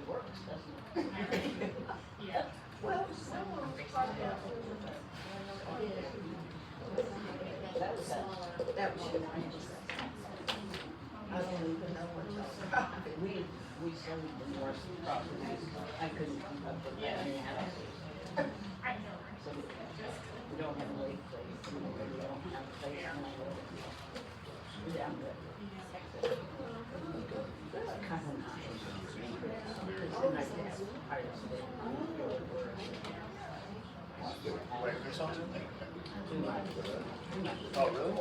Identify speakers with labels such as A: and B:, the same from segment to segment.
A: works, doesn't it?
B: Yeah.
A: Well, that was good. I don't even know what y'all talking about. We sold the worst properties. I couldn't come up with that many houses.
B: I know.
A: So we don't have a lake place, we don't have a place on the road. Down there. That's kind of nice. It's nice to have pirates there.
C: Wait, who's on it?
A: Too much.
C: Oh, really?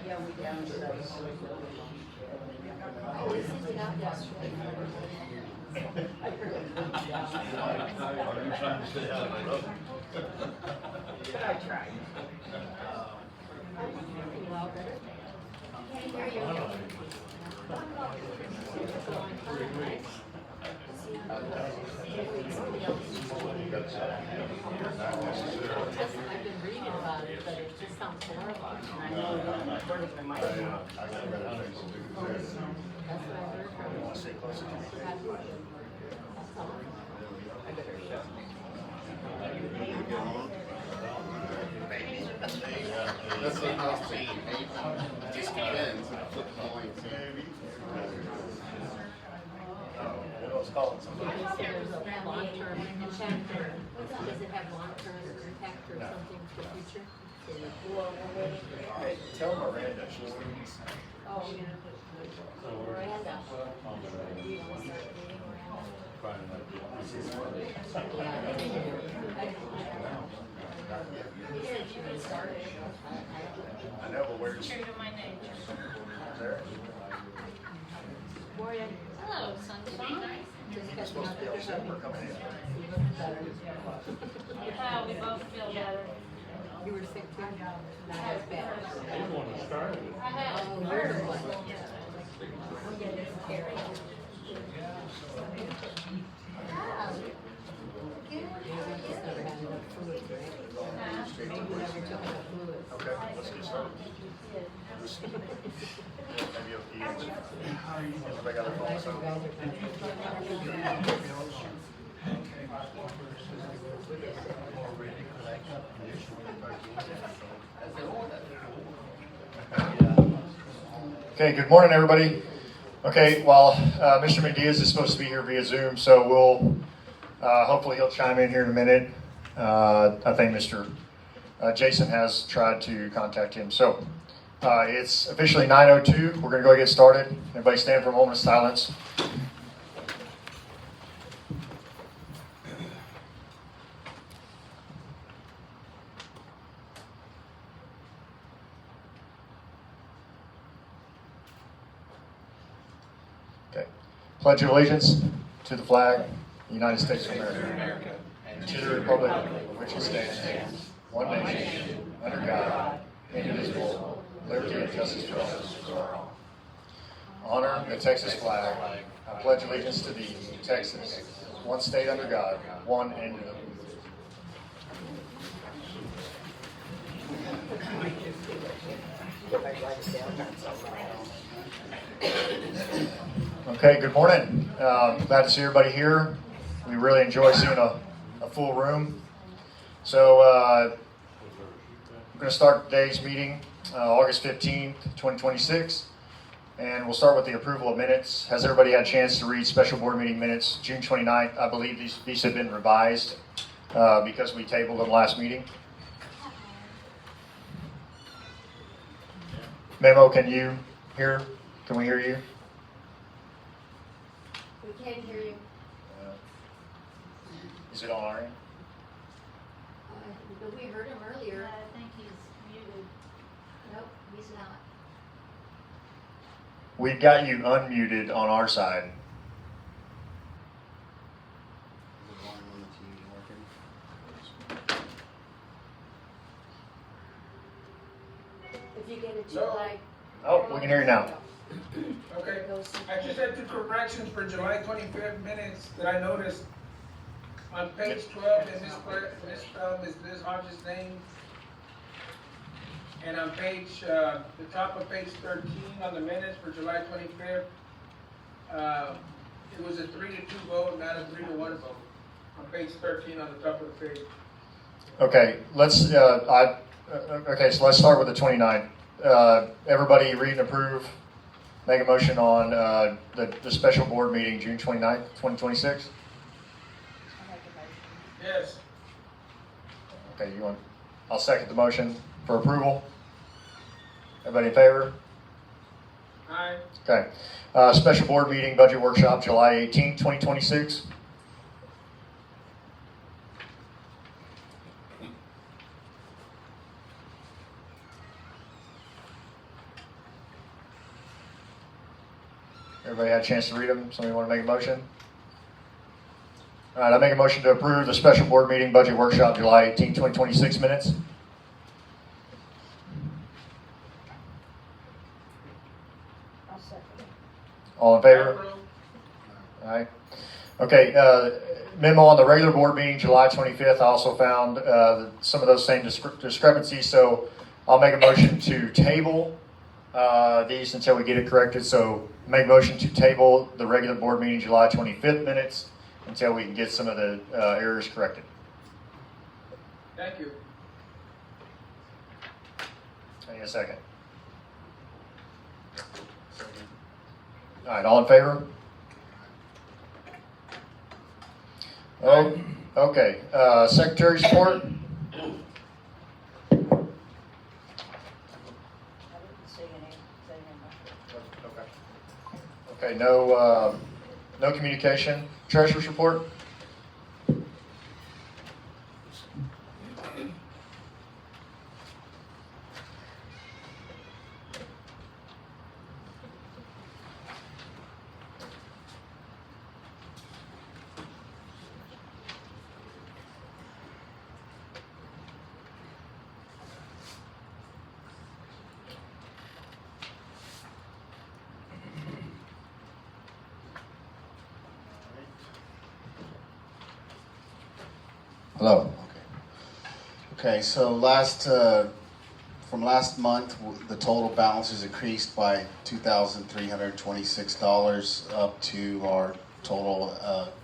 A: Yeah, we downsized.
C: Are you trying to stay out of the road?
A: But I tried.
D: I've been reading about it, but it just sounds horrible.
A: I know, according to my.
D: That's what I heard from you.
C: Stay closer to me.
D: That's all.
A: I better shut.
E: That's what I was saying. It just depends. Flip the coin.
C: It was calling somebody.
D: So there's a long-term impact, or does it have long-term impact or something for the future?
C: Hey, tell Miranda she's leaving.
D: Oh, yeah. Miranda. You want to start meeting
C: I know, but where's
B: True to my nature.
C: there?
D: Gloria.
B: Hello, sunshine.
C: It's supposed to be all set. We're coming in.
B: How we both feel better.
D: You were sick too? Not as bad.
B: I have.
D: Oh, you're the one. Just never had enough fluid, right? Maybe you never took enough fluid.
C: Okay, let's get started. Maybe everybody got their phones on? Okay, good morning, everybody. Okay, well, Mr. Mendias is supposed to be here via Zoom, so we'll hopefully he'll chime in here in a minute. I think Mr. Jason has tried to contact him. So it's officially 9:02. We're going to go get started. Everybody stand for a moment of silence. Okay. Pledge of allegiance to the flag of the United States of America, and to the republic for which it stands, one nation, under God, indivisible, liberty and justice for all. Honor the Texas flag. I pledge allegiance to thee, Texas, one state under God, one and indivisible. Okay, good morning. Glad to see everybody here. We really enjoy seeing a full room. So we're going to start today's meeting, August 15th, 2026. And we'll start with the approval of minutes. Has everybody had a chance to read special board meeting minutes? June 29th, I believe these have been revised because we tabled them last meeting. Memo, can you hear? Can we hear you?
D: We can't hear you.
C: Is it on our end?
D: But we heard him earlier.
B: I think he's muted.
D: Nope, he's not.
C: We've got you unmuted on our side.
D: If you get it to
F: No.
D: like.
C: Oh, we can hear you now.
F: Okay, I just had two corrections for July 25th minutes that I noticed. On page 12, they misspelled Ms. Liz Hodges' name. And on the top of page 13 on the minutes for July 25th, it was a 3-2 vote, not a 3-1 vote. On page 13 on the top of the page.
C: Okay, okay, so let's start with the 29th. Everybody read and approve. Make a motion on the special board meeting, June 29th, 2026.
F: Yes.
C: Okay, I'll second the motion for approval. Everybody in favor?
F: Aye.
C: Okay. Special board meeting, budget workshop, July 18th, 2026. Everybody had a chance to read them? Somebody want to make a motion? All right, I make a motion to approve the special board meeting, budget workshop, July 18th, 2026 minutes.
A: I'll second it.
C: All in favor?
F: Approve.
C: All right. Okay, memo on the regular board meeting, July 25th. I also found some of those same discrepancies, so I'll make a motion to table these until we get it corrected. So make a motion to table the regular board meeting, July 25th minutes until we can get some of the errors corrected.
F: Thank you.
C: I need a second. All right, all in favor? Oh, okay. Secretary's report.
A: I didn't see anything in my.
C: Okay, no communication. Treasurer's report.
G: Hello. Okay, so from last month, the total balance has increased by $2,326 up to our total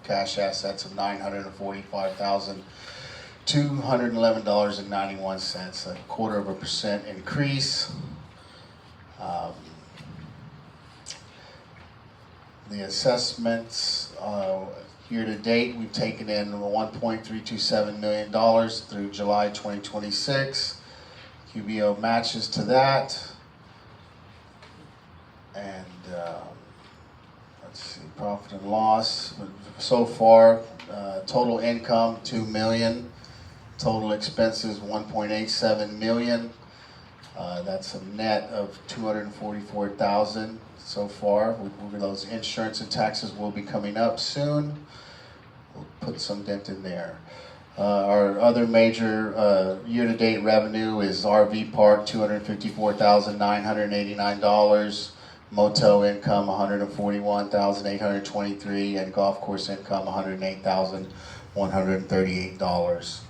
G: cash assets of $945,211.91, a 0.25% increase. The assessments, year to date, we've taken in $1.327 million through July 2026. QBO matches to that. And let's see, profit and loss. So far, total income $2 million. Total expenses $1.87 million. That's a net of $244,000 so far. Those insurance and taxes will be coming up soon. We'll put some dent in there. Our other major year-to-date revenue is RV park, $254,989. Motel income, $141,823, and golf course income, $108,138.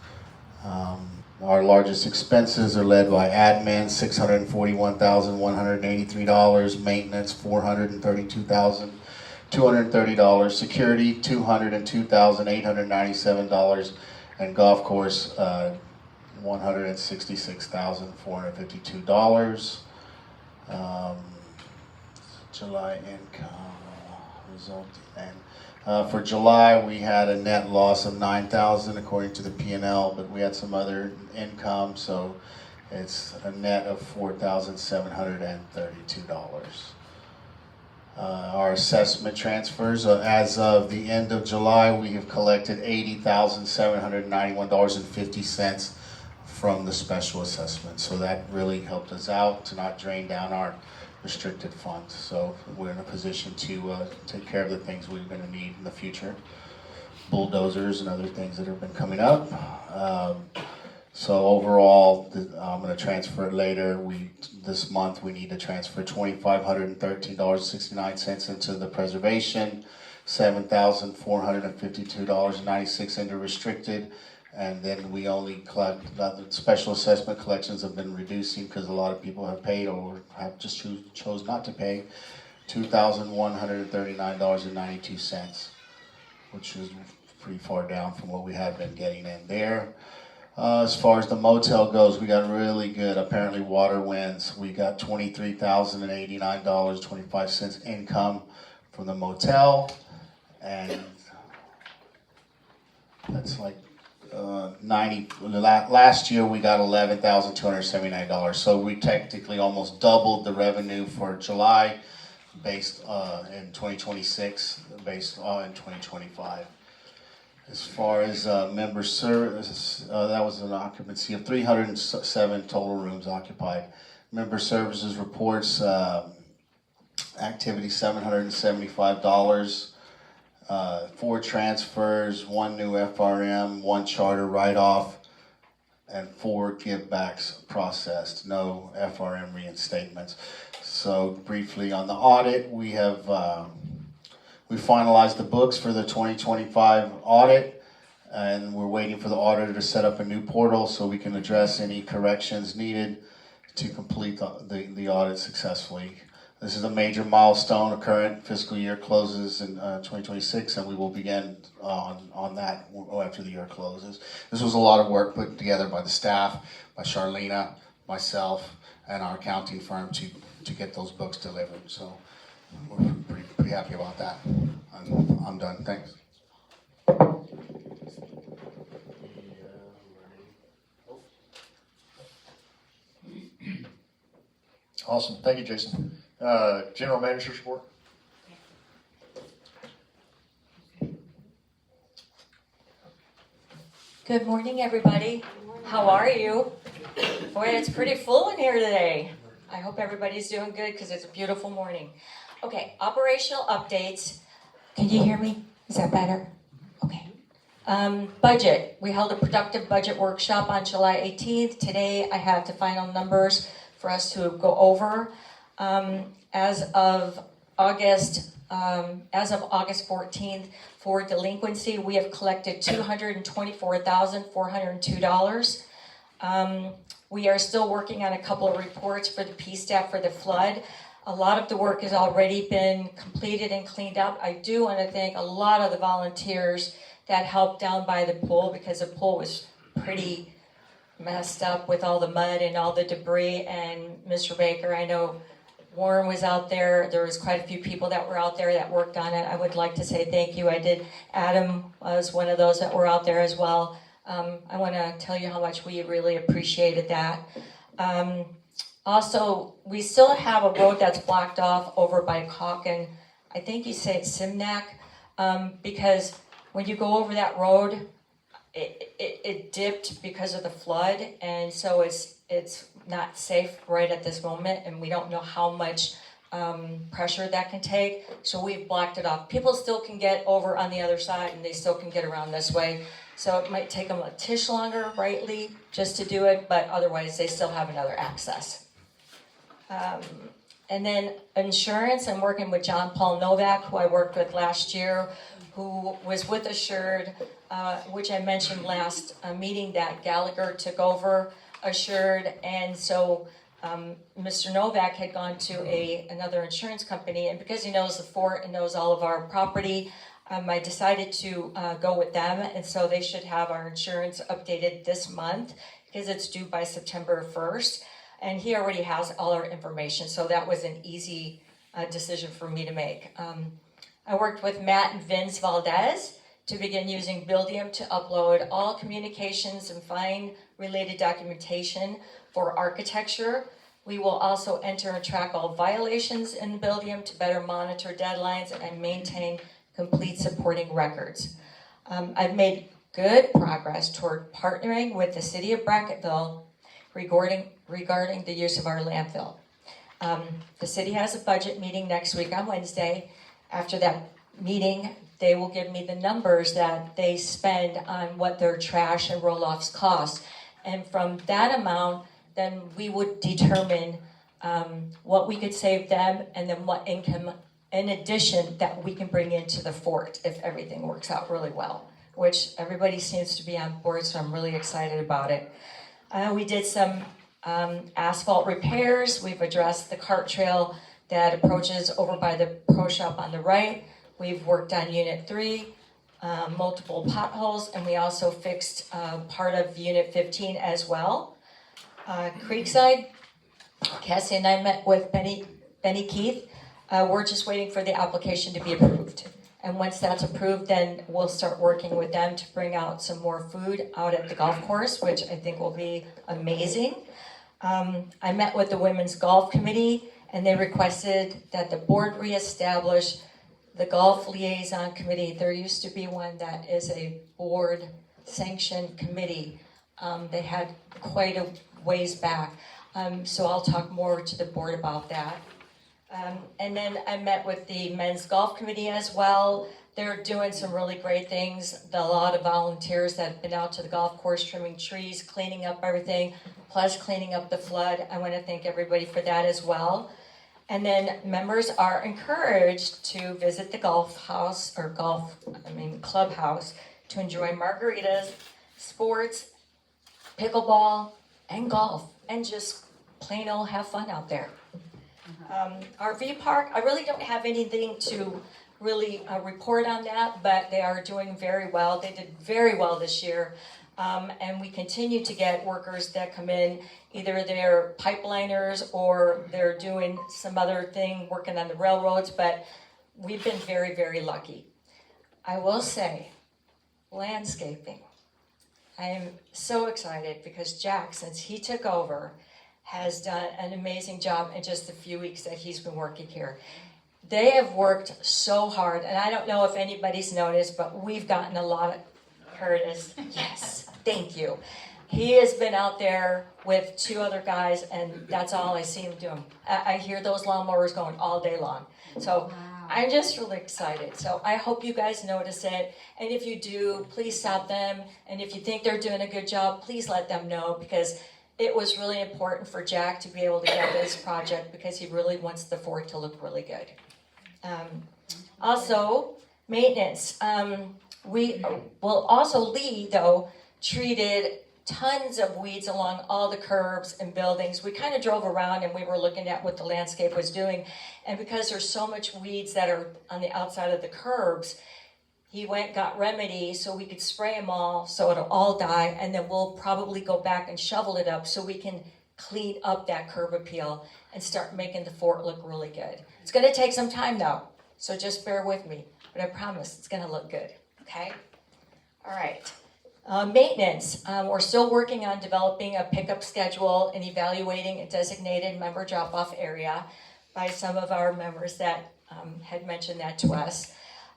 G: Our largest expenses are led by admin, $641,183, maintenance, $432,230, security, $202,897, and golf course, $166,452. July income resulting in. For July, we had a net loss of $9,000 according to the P&L, but we had some other income, so it's a net of $4,732. Our assessment transfers, as of the end of July, we have collected $80,791.50 from the special assessment. So that really helped us out to not drain down our restricted funds. So we're in a position to take care of the things we're going to need in the future. Bulldozers and other things that have been coming up. So overall, I'm going to transfer it later. This month we need to transfer $2,513.69 into the preservation, $7,452.96 into restricted, And then we only collect, the special assessment collections have been reducing because a lot of people have paid or have just chose not to pay $2,139.92, which is pretty far down from what we had been getting in there. As far as the motel goes, we got really good, apparently, water winds. We got $23,089.25 income from the motel, and that's like 90. Last year we got $11,279, so we technically almost doubled the revenue for July, based in 2026, based on 2025. As far as member services, that was an occupancy of 307 total rooms occupied. Member services reports activity $775, 4 transfers, 1 new FRM, 1 charter write-off, and 4 give-backs processed. No FRM reinstatements. So briefly on the audit, we have we finalized the books for the 2025 audit, and we're waiting for the auditor to set up a new portal so we can address any corrections needed to complete the audit successfully. This is a major milestone. The current fiscal year closes in 2026, and we will begin on that after the year closes. This was a lot of work put together by the staff, by Charlena, myself, and our accounting firm to get those books delivered. So we're pretty happy about that. I'm done. Thanks.
C: Awesome. Thank you, Jason. General Manager's report.
H: Good morning, everybody. How are you? Boy, it's pretty full in here today. I hope everybody's doing good because it's a beautiful morning. Okay, operational updates. Can you hear me? Is that better? Okay. Budget. We held a productive budget workshop on July 18th. Today, I have the final numbers for us to go over. As of August 14th, for delinquency, we have collected $224,402. We are still working on a couple of reports for the PSTAP for the flood. A lot of the work has already been completed and cleaned up. I do want to thank a lot of the volunteers that helped down by the pool, because the pool was pretty messed up with all the mud and all the debris. And Mr. Baker, I know Warren was out there. There was quite a few people that were out there that worked on it. I would like to say thank you. Adam was one of those that were out there as well. I want to tell you how much we really appreciated that. Also, we still have a road that's blocked off over by Calkin. I think you say it's Simnac, because when you go over that road, it dipped because of the flood, and so it's not safe right at this moment, and we don't know how much pressure that can take, so we've blocked it off. People still can get over on the other side, and they still can get around this way, so it might take them a tish longer, rightly, just to do it, but otherwise they still have another access. And then insurance, I'm working with John Paul Novak, who I worked with last year, who was with Assured, which I mentioned last meeting that Gallagher took over Assured, and so Mr. Novak had gone to another insurance company, and because he knows the fort and knows all of our property, I decided to go with them, and so they should have our insurance updated this month because it's due by September 1st, and he already has all our information, so that was an easy decision for me to make. I worked with Matt and Vince Valdez to begin using Buildium to upload all communications and find related documentation for architecture. We will also enter and track all violations in Buildium to better monitor deadlines and maintain complete supporting records. I've made good progress toward partnering with the city of Brackettville regarding the use of our landfill. The city has a budget meeting next week on Wednesday. After that meeting, they will give me the numbers that they spend on what their trash and roll-offs cost. And from that amount, then we would determine what we could save them and then what income in addition that we can bring into the fort if everything works out really well. which everybody seems to be on board, so I'm really excited about it. We did some asphalt repairs. We've addressed the cart trail that approaches over by the pro shop on the right. We've worked on Unit 3, multiple potholes, and we also fixed part of Unit 15 as well. Creekside, Cassie and I met with Benny Keith. We're just waiting for the application to be approved. And once that's approved, then we'll start working with them to bring out some more food out at the golf course, which I think will be amazing. I met with the Women's Golf Committee, and they requested that the board reestablish the Golf Liaison Committee. There used to be one that is a board-sanctioned committee. They had quite a ways back. So I'll talk more to the board about that. And then I met with the Men's Golf Committee as well. They're doing some really great things. A lot of volunteers that have been out to the golf course, trimming trees, cleaning up everything, plus cleaning up the flood. I want to thank everybody for that as well. And members are encouraged to visit the clubhouse to enjoy margaritas, sports, pickleball, and golf, and just plain old have fun out there. RV park, I really don't have anything to really report on that, but they are doing very well. They did very well this year. And we continue to get workers that come in, either they're pipeliners or they're doing some other thing, working on the railroads, but we've been very, very lucky. I will say, landscaping. I am so excited because Jack, since he took over, has done an amazing job in just the few weeks that he's been working here. They have worked so hard, and I don't know if anybody's noticed, but we've gotten a lot of, Curtis, yes, thank you. He has been out there with 2 other guys, and that's all I see him doing. I hear those lawnmowers going all day long. So I'm just really excited. So I hope you guys notice it. And if you do, please stop them. And if you think they're doing a good job, please let them know, because it was really important for Jack to be able to get this project because he really wants the fort to look really good. Also, maintenance. Lee, though, treated tons of weeds along all the curbs and buildings. We kind of drove around and we were looking at what the landscape was doing. And because there's so much weeds that are on the outside of the curbs, he got remedy so we could spray them all so it'll all die. And then we'll probably go back and shovel it up so we can clean up that curb appeal and start making the fort look really good. It's going to take some time though, so just bear with me. But I promise it's going to look good, okay? All right. Maintenance. We're still working on developing a pickup schedule and evaluating a designated member drop-off area by some of our members that had mentioned that to us.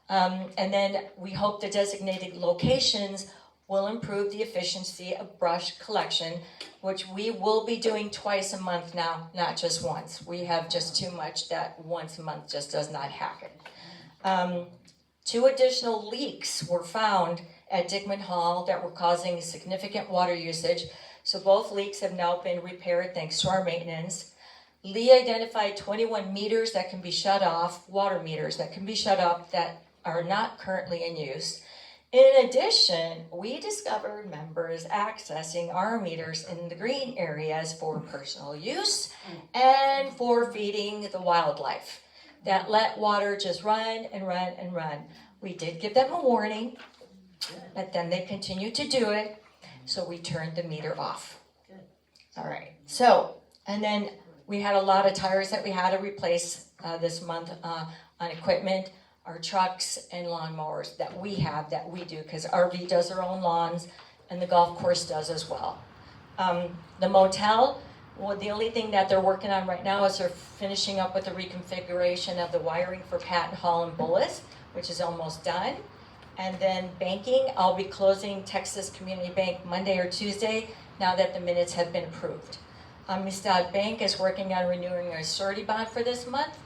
H: And then we hope the designated locations will improve the efficiency of brush collection, which we will be doing twice a month now, not just once. We have just too much that once a month just does not happen. 2 additional leaks were found at Dickman Hall that were causing significant water usage. So both leaks have now been repaired thanks to our maintenance. Lee identified 21 meters that can be shut off, water meters that can be shut off that are not currently in use. In addition, we discovered members accessing our meters in the green areas for personal use and for feeding the wildlife that let water just run and run and run. We did give them a warning, but then they continued to do it, so we turned the meter off. All right, so, and then we had a lot of tires that we had to replace this month on equipment, our trucks and lawnmowers that we do, because RV does their own lawns and the golf course does as well. The motel, well, the only thing that they're working on right now is they're finishing up with the reconfiguration of the wiring for Patton Hall and Bullis, which is almost done. And then banking, I'll be closing Texas Community Bank Monday or Tuesday, now that the minutes have been approved. Amistad Bank is working on renewing a surety bond for this month.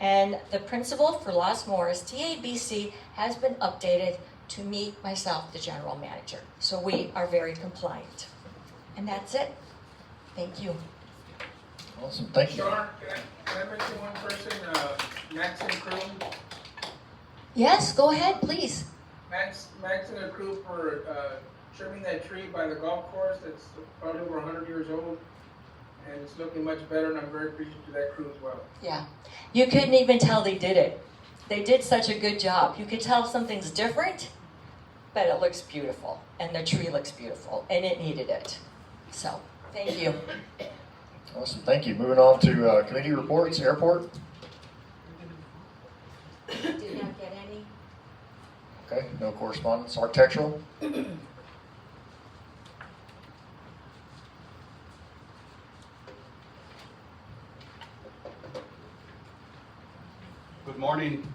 H: And the principal for Los Morris, TABC, has been updated to me, myself, the general manager. So we are very compliant. And that's it. Thank you.
C: Awesome, thank you.
F: Sean, can I mention one person, Maxine Crew?
H: Yes, go ahead, please.
F: Max and the crew for, trimming that tree by the golf course that's probably over 100 years old. And it's looking much better, and I'm very appreciative to that crew as well.
H: Yeah, you couldn't even tell they did it. They did such a good job. You could tell something's different, but it looks beautiful, and the tree looks beautiful, and it needed it. So, thank you.
C: Awesome, thank you. Moving on to committee reports, airport.
D: Did not get any?
C: Okay, no correspondence. Architectural.
I: Good morning.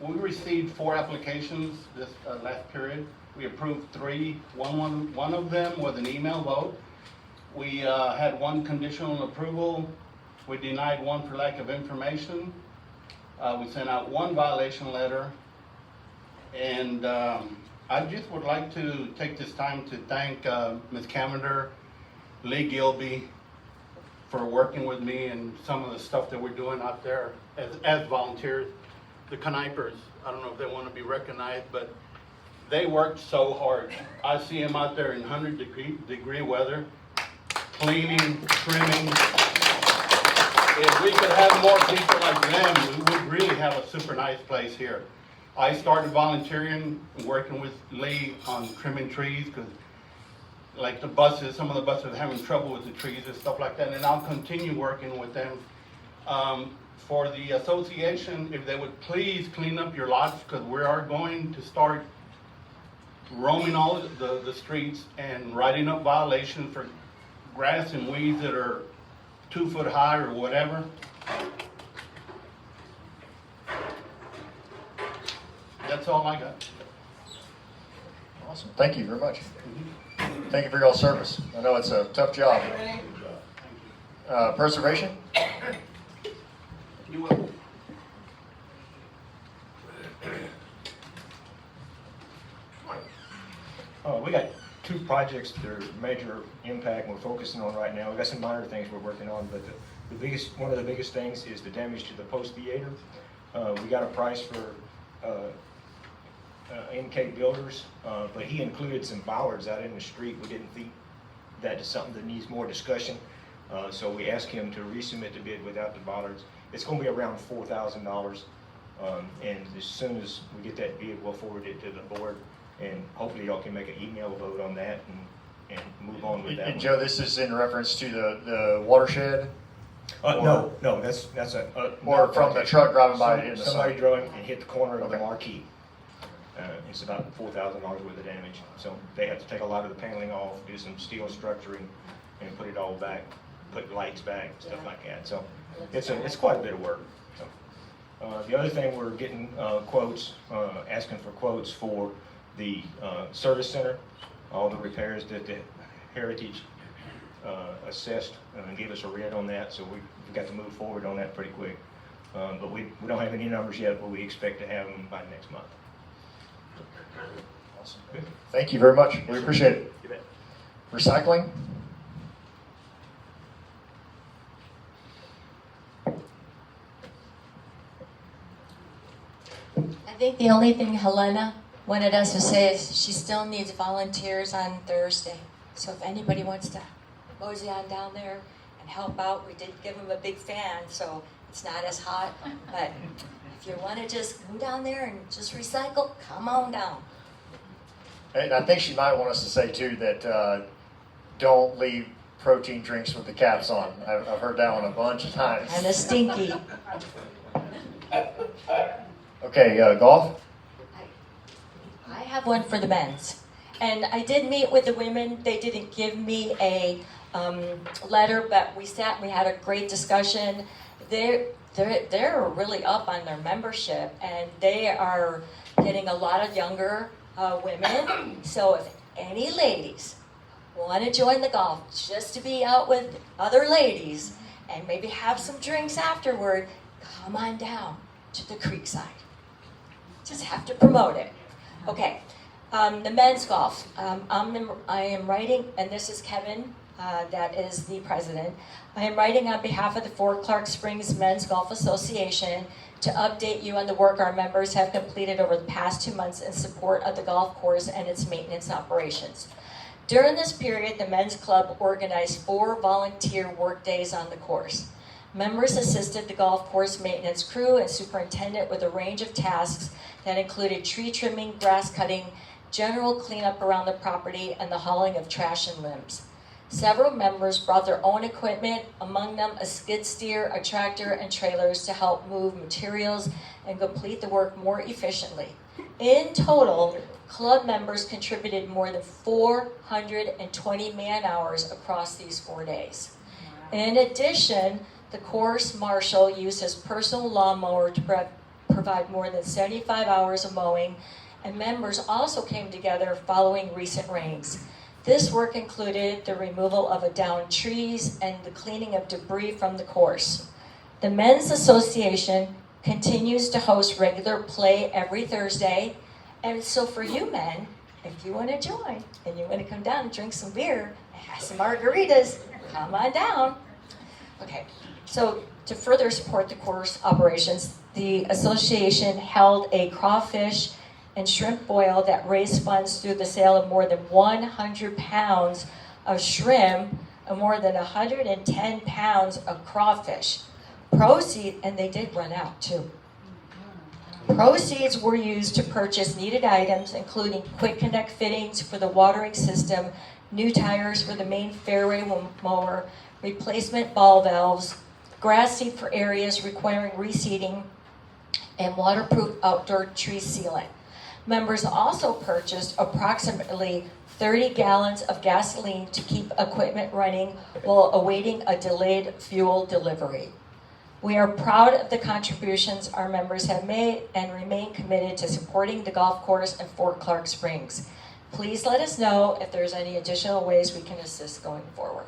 I: We received 4 applications this last period. We approved 3. One of them was an email vote. We had 1 conditional approval. We denied 1 for lack of information. We sent out 1 violation letter. And I just would like to take this time to thank Ms. Cavender, Lee Gilby, for working with me and some of the stuff that we're doing out there as volunteers. The Knipers, I don't know if they want to be recognized, but they worked so hard. I see them out there in 100-degree weather, cleaning, trimming. If we could have more people like them, we would really have a super nice place here. I started volunteering and working with Lee on trimming trees because like the buses, some of the buses are having trouble with the trees and stuff like that, and I'll continue working with them. For the association, if they would please clean up your lots, because we are going to start roaming all the streets and writing up violations for grass and weeds that are 2 foot high or whatever. That's all I got.
C: Awesome, thank you very much. Thank you for your service. I know it's a tough job. Preservation?
I: You will.
J: We got 2 projects that are major impact we're focusing on right now. We got some minor things we're working on, but one of the biggest things is the damage to the post theater. We got a price for NK Builders, but he included some bollards out in the street. We didn't think that is something that needs more discussion, so we asked him to resubmit the bid without the bollards. It's going to be around $4,000, and as soon as we get that bid, we'll forward it to the board, and hopefully y'all can make an email vote on that and move on with that.
C: And Joe, this is in reference to the watershed?
J: No, that's
C: or from the truck driving by in the
J: somebody
C: sun.
J: drove and hit the corner of the
C: Okay.
J: marquee. It's about $4,000 worth of damage. So they have to take a lot of the paneling off, do some steel structuring, and put it all back, put lights back, stuff like that. So it's quite a bit of work. So, the other thing, we're getting quotes, asking for quotes for the service center, all the repairs that the Heritage assessed and gave us a red on that. So we've got to move forward on that pretty quick. But we don't have any numbers yet, but we expect to have them by next month.
C: Awesome. Good. Thank you very much. We appreciate it.
J: You bet.
C: Recycling?
H: I think the only thing Helena wanted us to say is she still needs volunteers on Thursday. So if anybody wants to mosey on down there and help out, we did give them a big fan, so it's not as hot. But if you want to just go down there and just recycle, come on down.
C: And I think she might want us to say too that don't leave protein drinks with the caps on. I've heard that one a bunch of times.
H: And the stinky.
C: Okay, golf?
H: I have one for the men's. And I did meet with the women. They didn't give me a letter, but we sat and we had a great discussion. They're really up on their membership, and they are getting a lot of younger women. So if any ladies want to join the golf just to be out with other ladies and maybe have some drinks afterward, come on down to the Creekside. Just have to promote it. Okay, the men's golf. I am writing, and this is Kevin that is the president. I am writing on behalf of the Fort Clark Springs Men's Golf Association to update you on the work our members have completed over the past 2 months in support of the golf course and its maintenance operations. During this period, the men's club organized 4 volunteer work days on the course. Members assisted the golf course maintenance crew and superintendent with a range of tasks that included tree trimming, grass cutting, general cleanup around the property, and the hauling of trash and limbs. Several members brought their own equipment, among them a skid steer, a tractor, and trailers to help move materials and complete the work more efficiently. In total, club members contributed more than 420 man-hours across these 4 days. In addition, the course marshal used his personal lawnmower to provide more than 75 hours of mowing, and members also came together following recent rains. This work included the removal of downed trees and the cleaning of debris from the course. The Men's Association continues to host regular play every Thursday, and so for you men, if you want to join and you want to come down and drink some beer and have some margaritas, come on down. Okay, so to further support the course operations, the association held a crawfish and shrimp boil that raised funds through the sale of more than 100 pounds of shrimp and more than 110 pounds of crawfish. And they did run out too. Proceeds were used to purchase needed items, including quick connect fittings for the watering system, new tires for the main fairway mower, replacement ball valves, grass seed for areas requiring reseeding, and waterproof outdoor tree sealant. Members also purchased approximately 30 gallons of gasoline to keep equipment running while awaiting a delayed fuel delivery. We are proud of the contributions our members have made and remain committed to supporting the golf course in Fort Clark Springs. Please let us know if there's any additional ways we can assist going forward.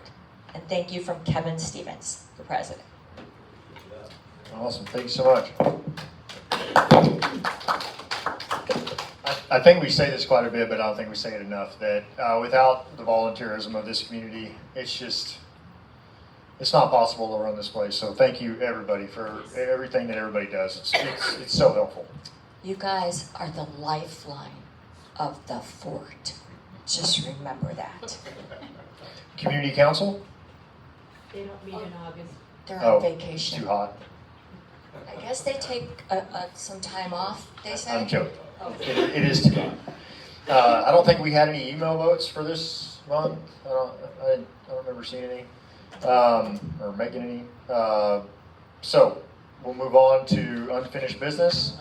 H: And thank you from Kevin Stevens, the president.
C: Awesome, thank you so much. I think we say this quite a bit, but I don't think we say it enough, that without the volunteerism of this community, it's not possible to run this place. So thank you, everybody, for everything that everybody does. It's so helpful.
H: You guys are the lifeline of the fort. Just remember that.
C: Community council?
D: They don't meet in August.
H: They're on vacation.
C: Too hot.
H: I guess they take some time off, they say.
C: I'm joking. It is too hot. I don't think we had any email votes for this month. I don't remember seeing any, or making any. So we'll move on to unfinished business.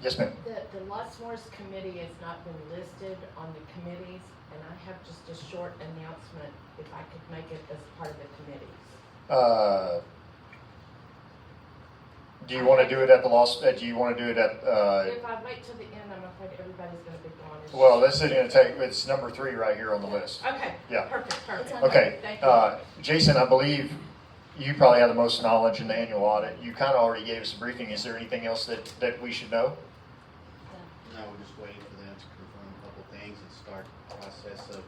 C: Yes, ma'am.
K: The Lost Morris committee has not been listed on the committees, and I have just a short announcement if I could make it as part of the committees.
C: Do you want to do it at the loss? Do you want to do it at?
K: If I wait till the end, I'm afraid everybody's going to be gone.
C: Well, this is going to take. It's number 3 right here on the list.
K: Okay.
C: Yeah.
K: Perfect.
C: Okay.
K: Thank you.
C: Jason, I believe you probably have the most knowledge in the annual audit. You kind of already gave us a briefing. Is there anything else that we should know?
G: No, we're just waiting for them to confirm a couple things and start the process of,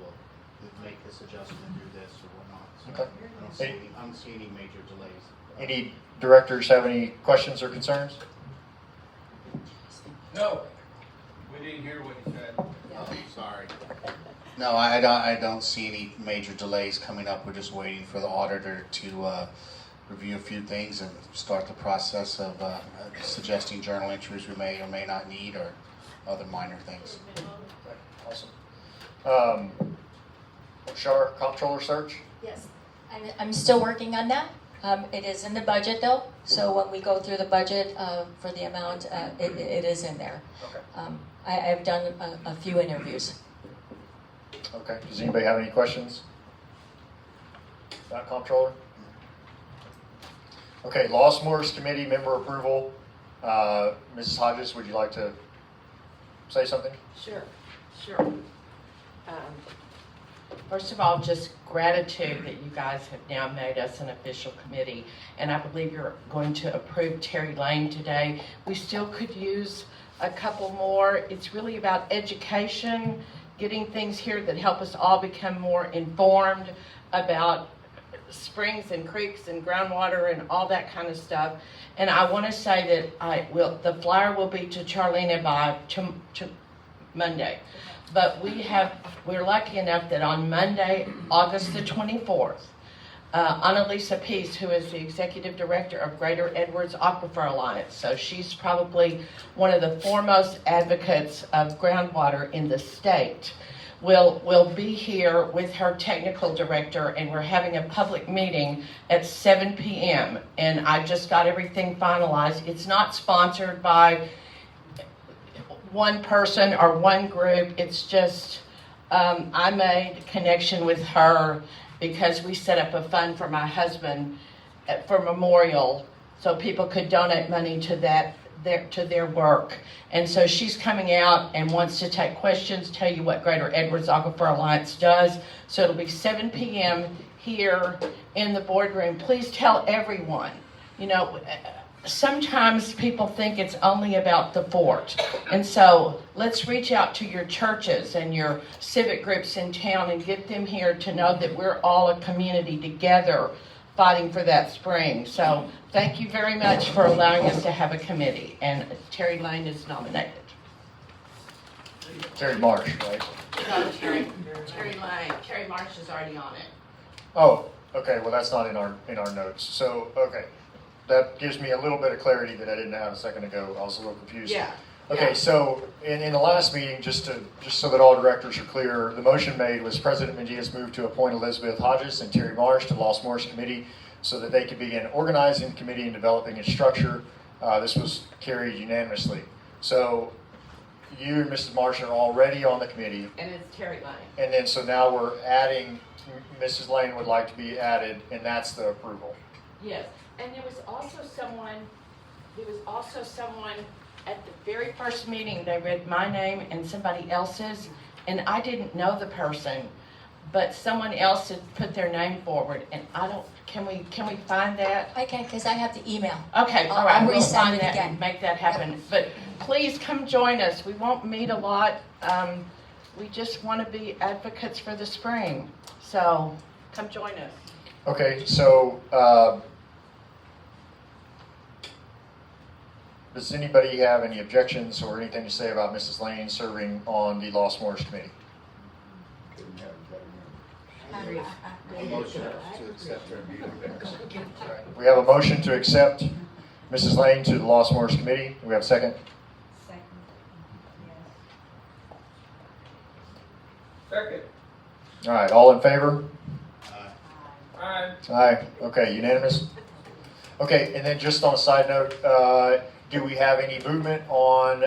G: we'll make this adjustment, do this or whatnot. So
C: Okay.
G: I don't see any major delays.
C: Any directors have any questions or concerns?
F: No, we didn't hear what he said.
G: Oh, sorry. No, I don't see any major delays coming up. We're just waiting for the auditor to review a few things and start the process of suggesting journal entries we may or may not need or other minor things.
C: Awesome. Shar, comptroller search?
H: Yes, I'm still working on that. It is in the budget though, so when we go through the budget for the amount, it is in there.
C: Okay.
H: I've done a few interviews.
C: Okay. Does anybody have any questions about comptroller? Okay. Lost Morris Committee member approval. Mrs. Hodges, would you like to say something?
K: Sure. First of all, just gratitude that you guys have now made us an official committee, and I believe you're going to approve Terry Lane today. We still could use a couple more. It's really about education, getting things here that help us all become more informed about springs and creeks and groundwater and all that kind of stuff. And I want to say that the flyer will be to Charlena by Monday. But we're lucky enough that on Monday, August the 24th, Annalisa Peace, who is the executive director of Greater Edwards Aquifer Alliance, so she's probably one of the foremost advocates of groundwater in the state, will be here with her technical director, and we're having a public meeting at 7 p.m. And I just got everything finalized. It's not sponsored by one person or one group. It's just I made connection with her because we set up a fund for my husband for memorial, so people could donate money to their work. And so she's coming out and wants to take questions, tell you what Greater Edwards Aquifer Alliance does. So it'll be 7 p.m. here in the boardroom. Please tell everyone. You know, sometimes people think it's only about the fort. And so let's reach out to your churches and your civic groups in town and get them here to know that we're all a community together fighting for that spring. So thank you very much for allowing us to have a committee. And Terry Lane is nominated.
C: Terry Marsh, right?
K: No, Terry Lane. Terry Marsh is already on it.
C: Oh, okay, well, that's not in our notes. So, okay, that gives me a little bit of clarity that I didn't have a second ago. I was a little confused.
K: Yeah.
C: Okay,
K: Yeah.
C: so in the last meeting, just so that all directors are clear, the motion made was President Mendias moved to appoint Elizabeth Hodges and Terry Marsh to Lost Morris Committee so that they could begin organizing the committee and developing its structure. This was carried unanimously. So you and Mrs. Marsh are already on the committee.
K: And it's Terry Lane.
C: And then so now we're adding, Mrs. Lane would like to be added, and that's the approval.
K: Yes. And there was also someone at the very first meeting, they read my name and somebody else's, and I didn't know the person, but someone else had put their name forward, and can we find that?
H: I can, because I have the email.
K: Okay, all
H: I'll
K: right, we'll
H: resend
K: find
H: it
K: that
H: again.
K: and make that happen. But please come join us. We won't meet a lot. We just want to be advocates for the spring. So come join us.
C: Okay, so does anybody have any objections or anything to say about Mrs. Lane serving on the Lost Morris Committee?
E: Motion to accept her.
C: We have a motion to accept Mrs. Lane to the Lost Morris Committee. Do we have a second?
F: Second.
C: All right, all in favor?
F: Aye.
C: Aye. Okay, unanimous? Okay, and then just on a side note, do we have any movement on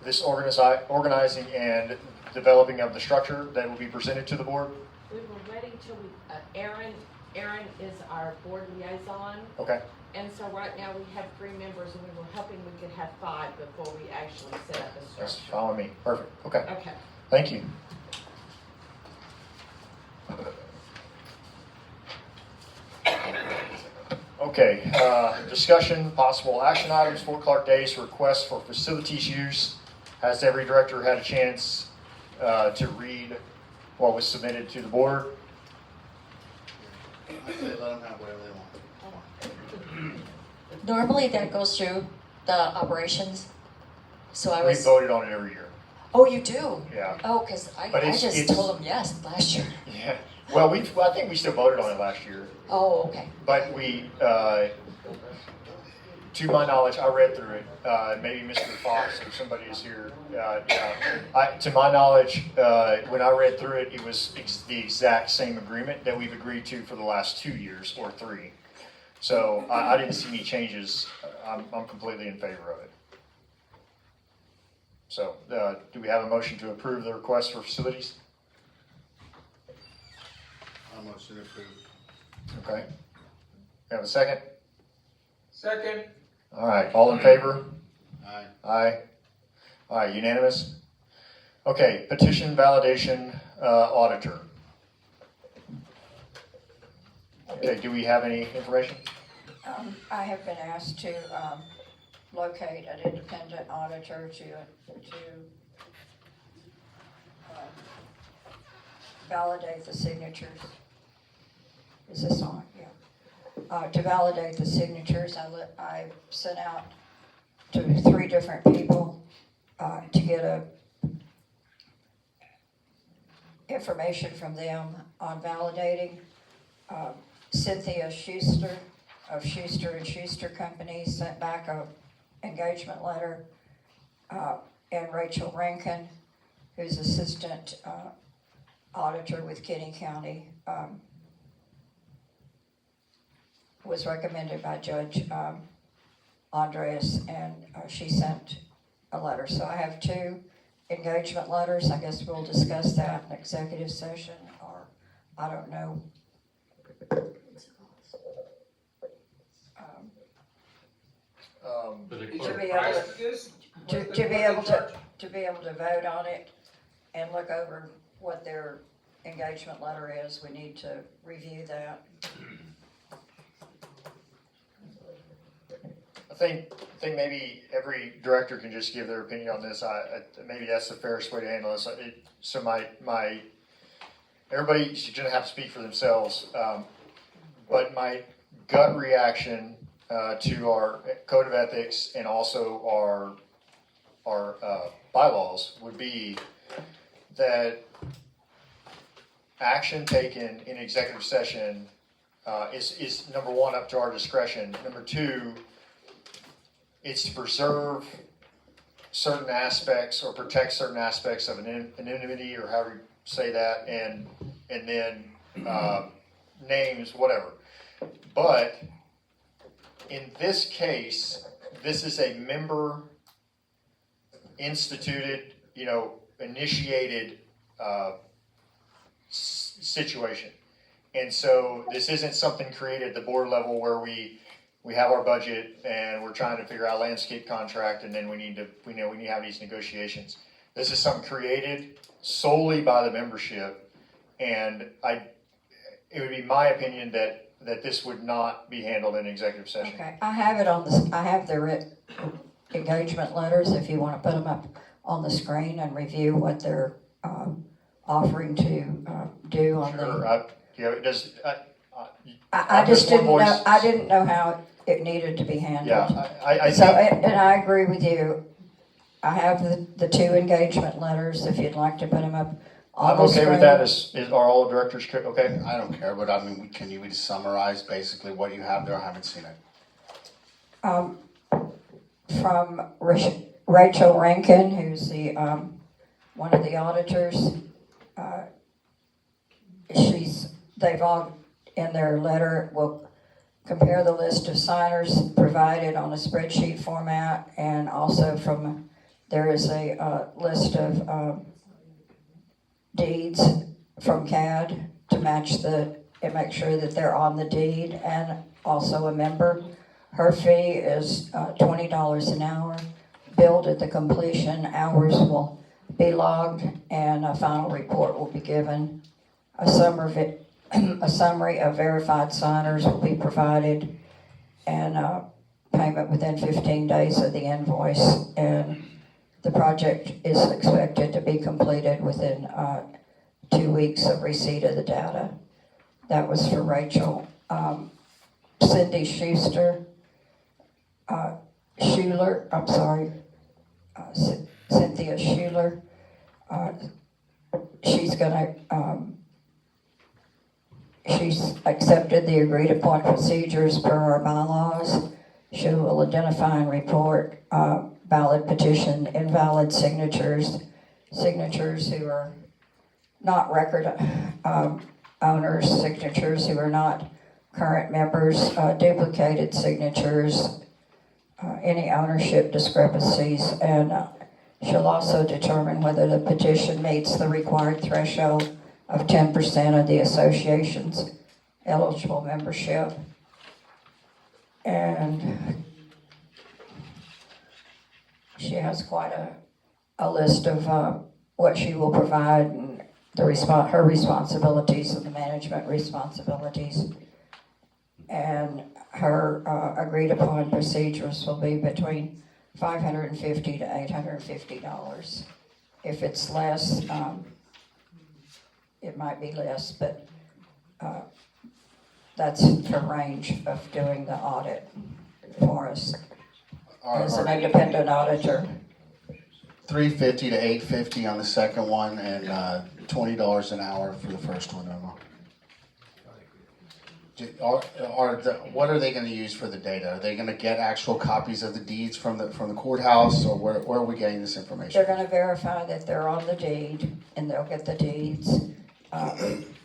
C: this organizing and developing of the structure that will be presented to the board?
K: We were waiting till Aaron is our board liaison.
C: Okay.
K: And so right now we have 3 members, and we were hoping we could have 5 before we actually set up a
C: That's
K: structure.
C: fine with me. Perfect. Okay.
K: Okay.
C: Thank you. Okay, discussion, possible action items, Fort Clark Days request for facilities use. Has every director had a chance to read what was submitted to the board?
E: I say let them have whatever they want.
H: Normally that goes through the operations, so I
C: We
H: was,
C: voted on it every year.
H: oh, you do?
C: Yeah.
H: Oh, because
C: But
H: I
C: it's-
H: just
C: it's-
H: told them yes last year.
C: Yeah. Well, I think we still voted on it last year.
H: Oh, okay.
C: But we, to my knowledge, I read through it. Maybe Mr. Fox or somebody is here. To my knowledge, when I read through it, it was the exact same agreement that we've agreed to for the last 2 years or 3. So I didn't see any changes. I'm completely in favor of it. So do we have a motion to approve the request for facilities?
E: I motion to approve.
C: Okay. Have a second?
F: Second.
C: All right, all in favor?
E: Aye.
C: Aye. All right, unanimous? Okay, petition validation auditor. Okay, do we have any information?
L: I have been asked to locate an independent auditor to validate the signatures. Is this on? Yeah. To validate the signatures, I sent out to 3 different people to get information from them on validating. Cynthia Schuster of Schuster and Schuster Company sent back a engagement letter, and Rachel Rankin, who's assistant auditor with Kenny County, was recommended by Judge Andres, and she sent a letter. So I have 2 engagement letters. I guess we'll discuss that in executive session, or I don't know.
B: For the
L: To
B: clerk.
L: be able
F: Price
L: to,
F: to this?
L: to,
F: What's
L: to
F: the-
L: be
F: what's
L: able
F: the
L: to,
F: charge?
L: to be able to vote on it and look over what their engagement letter is, we need to review that.
C: I think maybe every director can just give their opinion on this. Maybe that's the fairest way to handle this. So everybody's gonna have to speak for themselves. But my gut reaction to our code of ethics and also our bylaws would be that action taken in executive session is number 1, up to our discretion. Number 2, it's to preserve certain aspects or protect certain aspects of anonymity, or however you say that, and then names, whatever. But in this case, this is a member instituted, initiated situation. And so this isn't something created at the board level where we have our budget and we're trying to figure out landscape contract, and then we need to have these negotiations. This is something created solely by the membership, and it would be my opinion that this would not be handled in executive session.
L: Okay, I have it on this, I have the engagement letters, if you want to put them up on the screen and review what they're offering to do on the. I just didn't know, I didn't know how it needed to be handled.
C: Yeah, I
L: So,
C: think,
L: and I agree with you. I have the 2 engagement letters, if you'd like to put them up on
C: I'm
L: the
C: okay
L: screen.
C: with that. Are all directors okay?
G: I don't care, but I mean, can you summarize basically what you have there? I haven't seen it.
L: From Rachel Rankin, who's the one of the auditors. They've all, in their letter, will compare the list of signers provided on a spreadsheet format, and also there is a list of deeds from CAD to match and make sure that they're on the deed, and also a member. Her fee is $20 an hour, billed at the completion. Hours will be logged, and a final report will be given. A summary of verified signers will be provided, and payment within 15 days of the invoice. And the project is expected to be completed within 2 weeks of receipt of the data. That was for Rachel. Cindy Schuster, Cynthia Schuler. She's accepted the agreed upon procedures per our bylaws. She will identify and report valid petition, invalid signatures who are not record owners, signatures who are not current members, duplicated signatures, any ownership discrepancies, and she'll also determine whether the petition meets the required threshold of 10% of the association's eligible membership. And she has quite a list of what she will provide, and her responsibilities and the management responsibilities. And her agreed upon procedures will be between $550 to $850. If it's less, it might be less, but, that's the range of doing the audit for us as an independent auditor.
G: 350 to 850 on the second one, and $20 an hour for the first one, Emma. What are they going to use for the data? Are they going to get actual copies of the deeds from the courthouse, or where are we getting this information?
L: They're gonna verify that they're on the deed, and they'll get the deeds.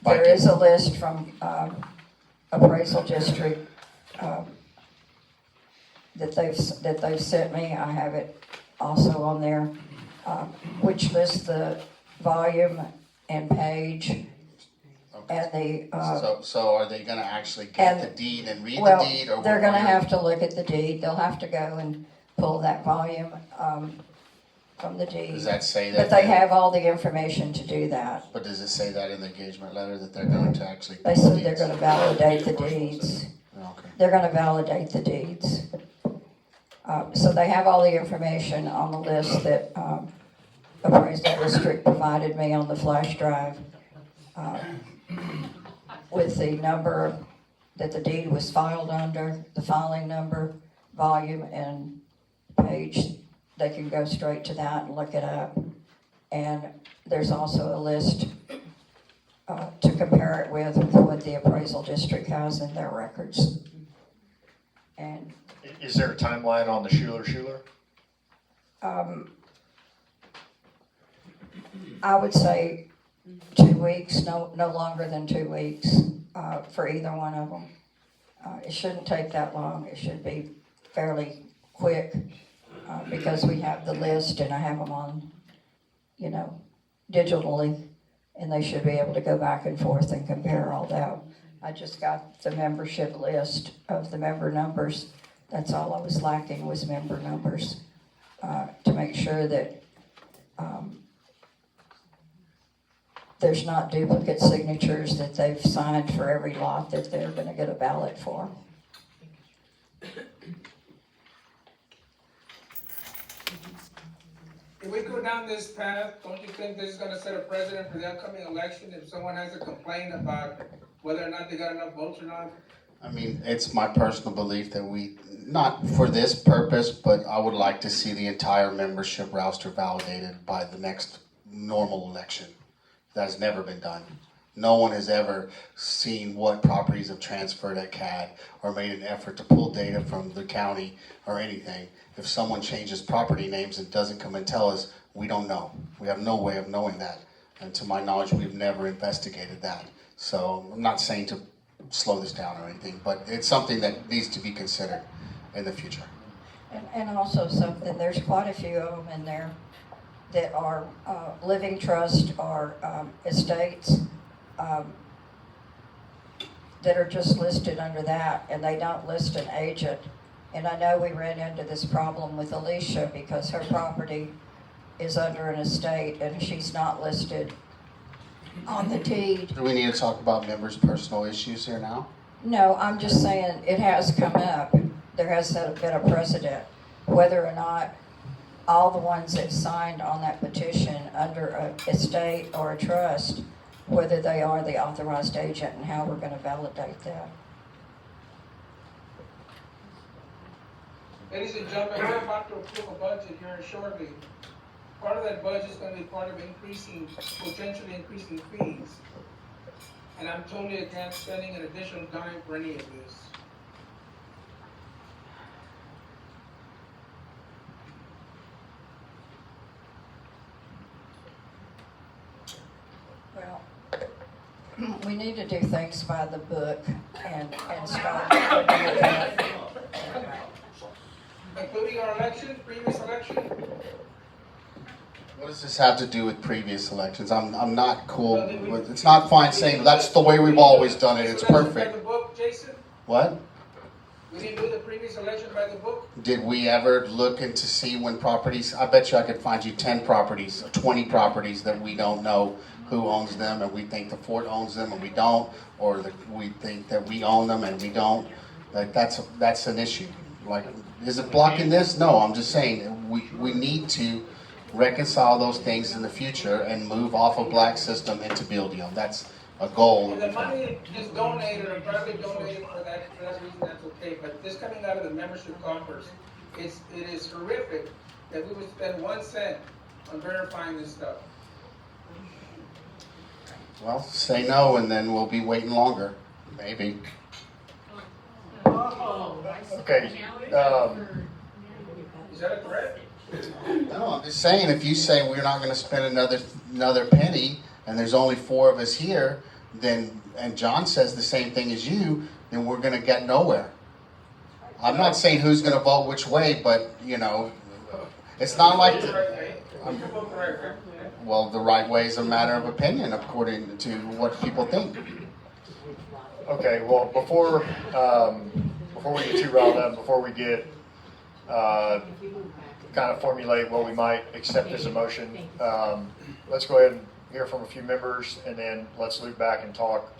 L: There is a list from, appraisal district, that they've sent me. I have it also on there, which lists the volume and page and the,
G: So are they going to actually get the deed and read
L: well,
G: the deed? Or
L: they're gonna have to look at the deed. They'll have to go and pull that volume, from the deed.
G: Does that say that?
L: But they have all the information to do that.
G: But does it say that in the engagement letter that they're going to actually?
L: They said they're gonna validate the deeds.
G: Okay.
L: They're gonna validate the deeds. So they have all the information on the list that, appraisal district provided me on the flash drive, with the number that the deed was filed under, the filing number, volume, and page. They can go straight to that and look it up. And there's also a list to compare it with what the appraisal district has in their records. And
C: Is there a timeline on the Schuler?
L: I would say 2 weeks, no longer than 2 weeks, for either one of them. It shouldn't take that long. It should be fairly quick, because we have the list and I have them on, digitally, and they should be able to go back and forth and compare all that. I just got the membership list of the member numbers. That's all I was lacking, was member numbers, to make sure that, there's not duplicate signatures that they've signed for every lot that they're gonna get a ballot for.
F: If we go down this path, don't you think this is gonna set a precedent for the upcoming election if someone has a complaint about whether or not they got enough votes or not?
G: I mean, it's my personal belief that we, not for this purpose, but I would like to see the entire membership roster validated by the next normal election. That has never been done. No one has ever seen what properties have transferred at CAD or made an effort to pull data from the county or anything. If someone changes property names and doesn't come and tell us, we don't know. We have no way of knowing that. And to my knowledge, we've never investigated that. So I'm not saying to slow this down or anything, but it's something that needs to be considered in the future.
L: And also something, there's quite a few of them in there that are living trust or estates that are just listed under that, and they don't list an agent. And I know we ran into this problem with Alicia because her property is under an estate and she's not listed on the deed.
G: Do we need to talk about members' personal issues here now?
L: No, I'm just saying it has come up. There has been a precedent, whether or not all the ones that signed on that petition under a estate or a trust, whether they are the authorized agent and how we're going to validate that.
F: Ladies and gentlemen, we're about to approve a budget here shortly. Part of that budget is gonna be part of potentially increasing fees. And I'm totally against spending an additional dime for any of this.
L: Well, we need to do things by the book and start looking at that.
F: Including our election, previous election.
G: What does this have to do with previous elections? I'm not cool with, it's not fine saying that's the way we've always done it, it's
F: By
G: perfect.
F: the book, Jason?
G: What?
F: We didn't do the previous election by the book?
G: Did we ever look into see when properties, I bet you I could find you 10 properties, 20 properties that we don't know who owns them, and we think the fort owns them and we don't, or we think that we own them and we don't. Like that's an issue. Like, is it blocking this? No, I'm just saying we need to reconcile those things in the future and move off of black system into Buildeo. That's a goal.
F: And the money is donated or privately donated for that reason, that's okay, but this coming out of the membership coffers, it is horrific that we would spend 1 cent on verifying this stuff.
G: Well, say no and then we'll be waiting longer, maybe.
C: Okay,
F: Is that a threat?
G: No, I'm just saying, if you say we're not gonna spend another penny, and there's only 4 of us here, then, and John says the same thing as you, then we're gonna get nowhere. I'm not saying who's gonna vote which way, but, you know, it's not like, well, the right way is a matter of opinion, according to what people think.
C: okay, well, before we get too riled up, before we get, kind of formulate what we might accept as a motion, let's go ahead and hear from a few members, and then let's loop back and talk.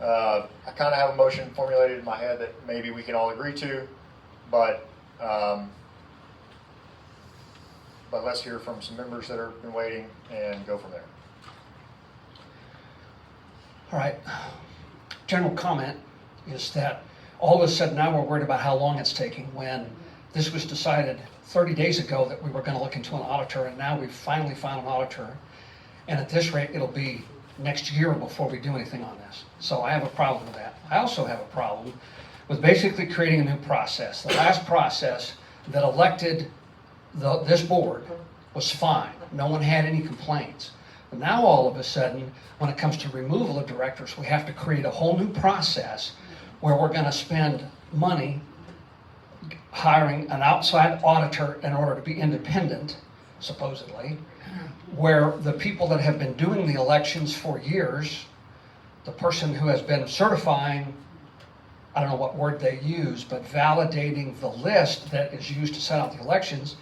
C: I kind of have a motion formulated in my head that maybe we can all agree to, but let's hear from some members that have been waiting and go from there.
M: All right. General comment is that all of a sudden now we're worried about how long it's taking, when this was decided 30 days ago that we were going to look into an auditor, and now we've finally found an auditor. And at this rate, it'll be next year before we do anything on this. So I have a problem with that. I also have a problem with basically creating a new process. The last process that elected this board was fine. No one had any complaints. But now all of a sudden, when it comes to removal of directors, we have to create a whole new process where we're going to spend money hiring an outside auditor in order to be independent, supposedly, where the people that have been doing the elections for years, the person who has been certifying, I don't know what word they use, but validating the list that is used to set out the elections,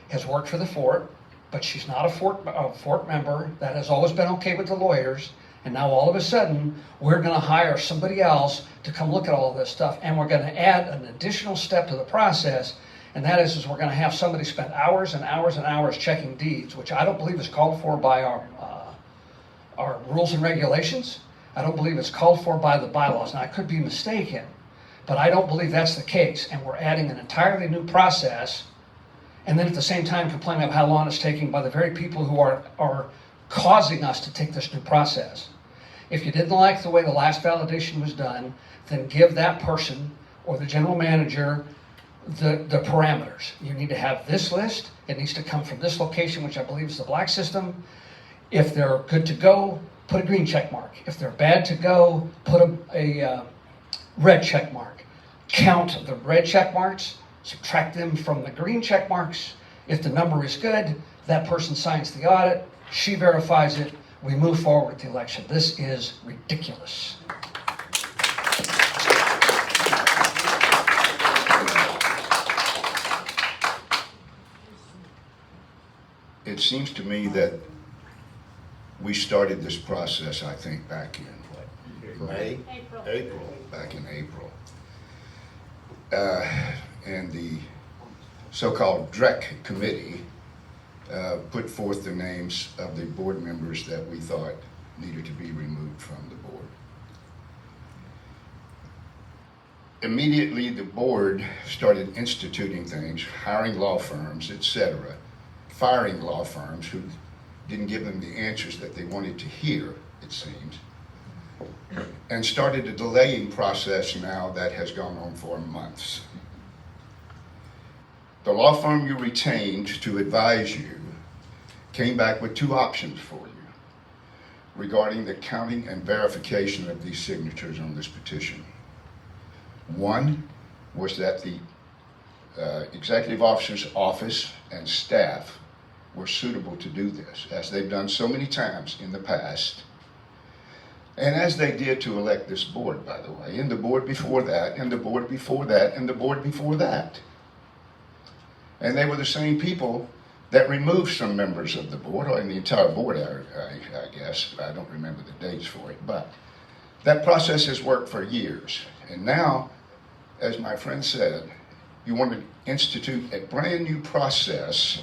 M: has worked for the fort, but she's not a fort member. That has always been okay with the lawyers. And now all of a sudden, we're going to hire somebody else to come look at all of this stuff, and we're going to add an additional step to the process, and that is we're going to have somebody spend hours and hours and hours checking deeds, which I don't believe is called for by our rules and regulations. I don't believe it's called for by the bylaws. Now, I could be mistaken, but I don't believe that's the case, and we're adding an entirely new process, and then at the same time complaining of how long it's taking by the very people who are causing us to take this new process. If you didn't like the way the last validation was done, then give that person or the general manager the parameters. You need to have this list. It needs to come from this location, which I believe is the black system. If they're good to go, put a green check mark. If they're bad to go, put a red check mark. Count the red check marks, subtract them from the green check marks. If the number is good, that person signs the audit, she verifies it, we move forward with the election. This is ridiculous.
N: It seems to me that we started this process, I think, back in what, May? April. Back in April. And the so-called DREC committee put forth the names of the board members that we thought needed to be removed from the board. Immediately, the board started instituting things, hiring law firms, etc., firing law firms who didn't give them the answers that they wanted to hear, it seems, and started a delaying process now that has gone on for months. The law firm you retained to advise you came back with two options for you regarding the counting and verification of these signatures on this petition. One was that the executive officer's office and staff were suitable to do this, as they've done so many times in the past, and as they did to elect this board, by the way, and the board before that, and the board before that, and the board before that. And they were the same people that removed some members of the board, or in the entire board, I guess. I don't remember the dates for it, but that process has worked for years. And now, as my friend said, you want to institute a brand new process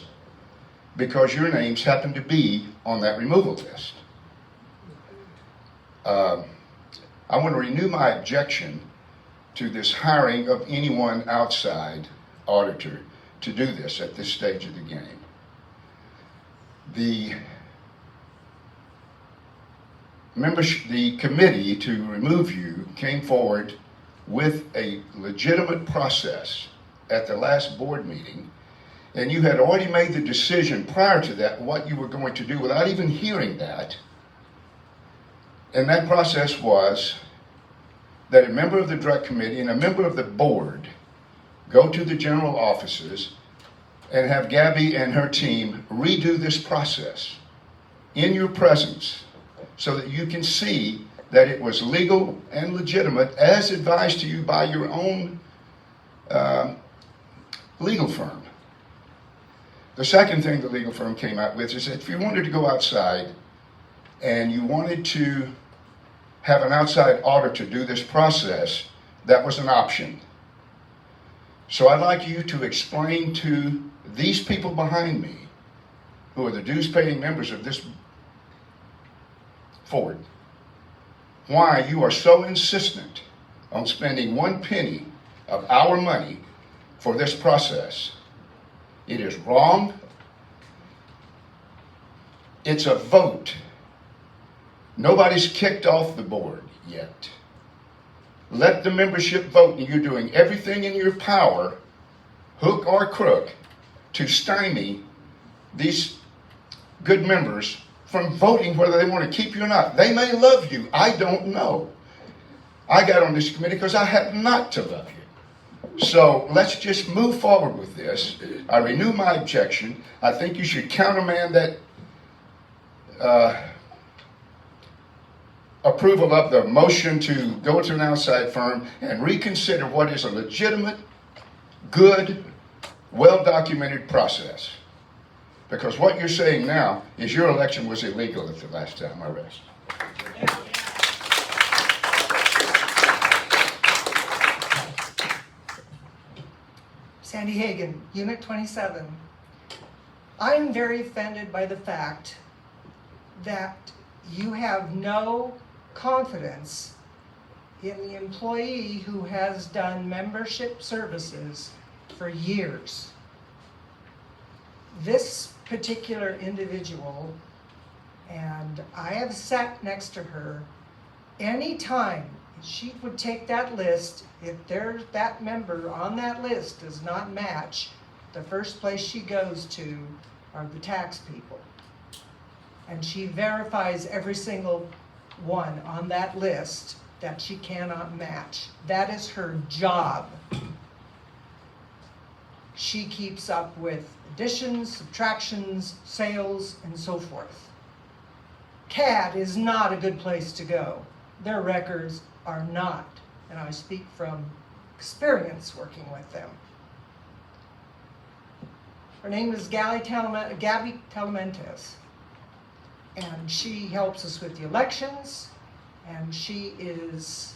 N: because your names happen to be on that removal list. I want to renew my objection to this hiring of anyone outside auditor to do this at this stage of the game. The committee to remove you came forward with a legitimate process at the last board meeting, and you had already made the decision prior to that what you were going to do without even hearing that. And that process was that a member of the direct committee and a member of the board go to the general offices and have Gabby and her team redo this process in your presence so that you can see that it was legal and legitimate as advised to you by your own legal firm. The second thing the legal firm came out with is that if you wanted to go outside and you wanted to have an outside auditor do this process, that was an option. So I'd like you to explain to these people behind me, who are the dues-paying members of this board, why you are so insistent on spending 1 penny of our money for this process. It is wrong. It's a vote. Nobody's kicked off the board yet. Let the membership vote, and you're doing everything in your power, hook or crook, to stymie these good members from voting whether they want to keep you or not. They may love you. I don't know. I got on this committee because I happen not to love you. So let's just move forward with this. I renew my objection. I think you should countermand that approval of the motion to go to an outside firm and reconsider what is a legitimate, good, well-documented process. Because what you're saying now is your election was illegal at the last time. I rest.
O: Sandy Hagan, Unit 27. I'm very offended by the fact that you have no confidence in the employee who has done membership services for years. This particular individual, and I have sat next to her, anytime she would take that list, if there's that member on that list does not match, the first place she goes to are the tax people. And she verifies every single one on that list that she cannot match. That is her job. She keeps up with additions, subtractions, sales, and so forth. CAD is not a good place to go. Their records are not, and I speak from experience working with them. Her name is Gabby Talamentes, and she helps us with the elections, and she's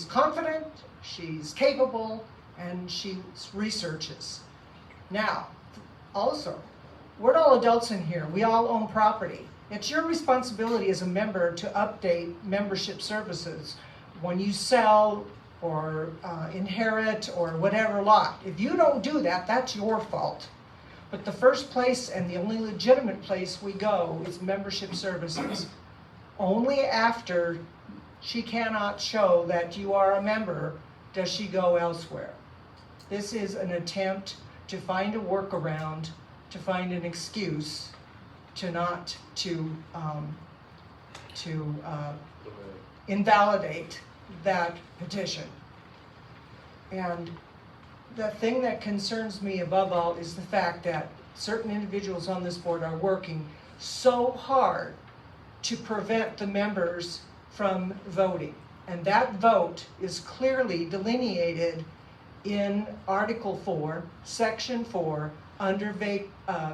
O: confident, she's capable, and she researches. Now, also, we're all adults in here. We all own property. It's your responsibility as a member to update membership services when you sell or inherit or whatever lot. If you don't do that, that's your fault. But the first place and the only legitimate place we go is membership services. Only after she cannot show that you are a member does she go elsewhere. This is an attempt to find a workaround, to find an excuse to not to invalidate that petition. And the thing that concerns me above all is the fact that certain individuals on this board are working so hard to prevent the members from voting. And that vote is clearly delineated in Article 4, Section 4, under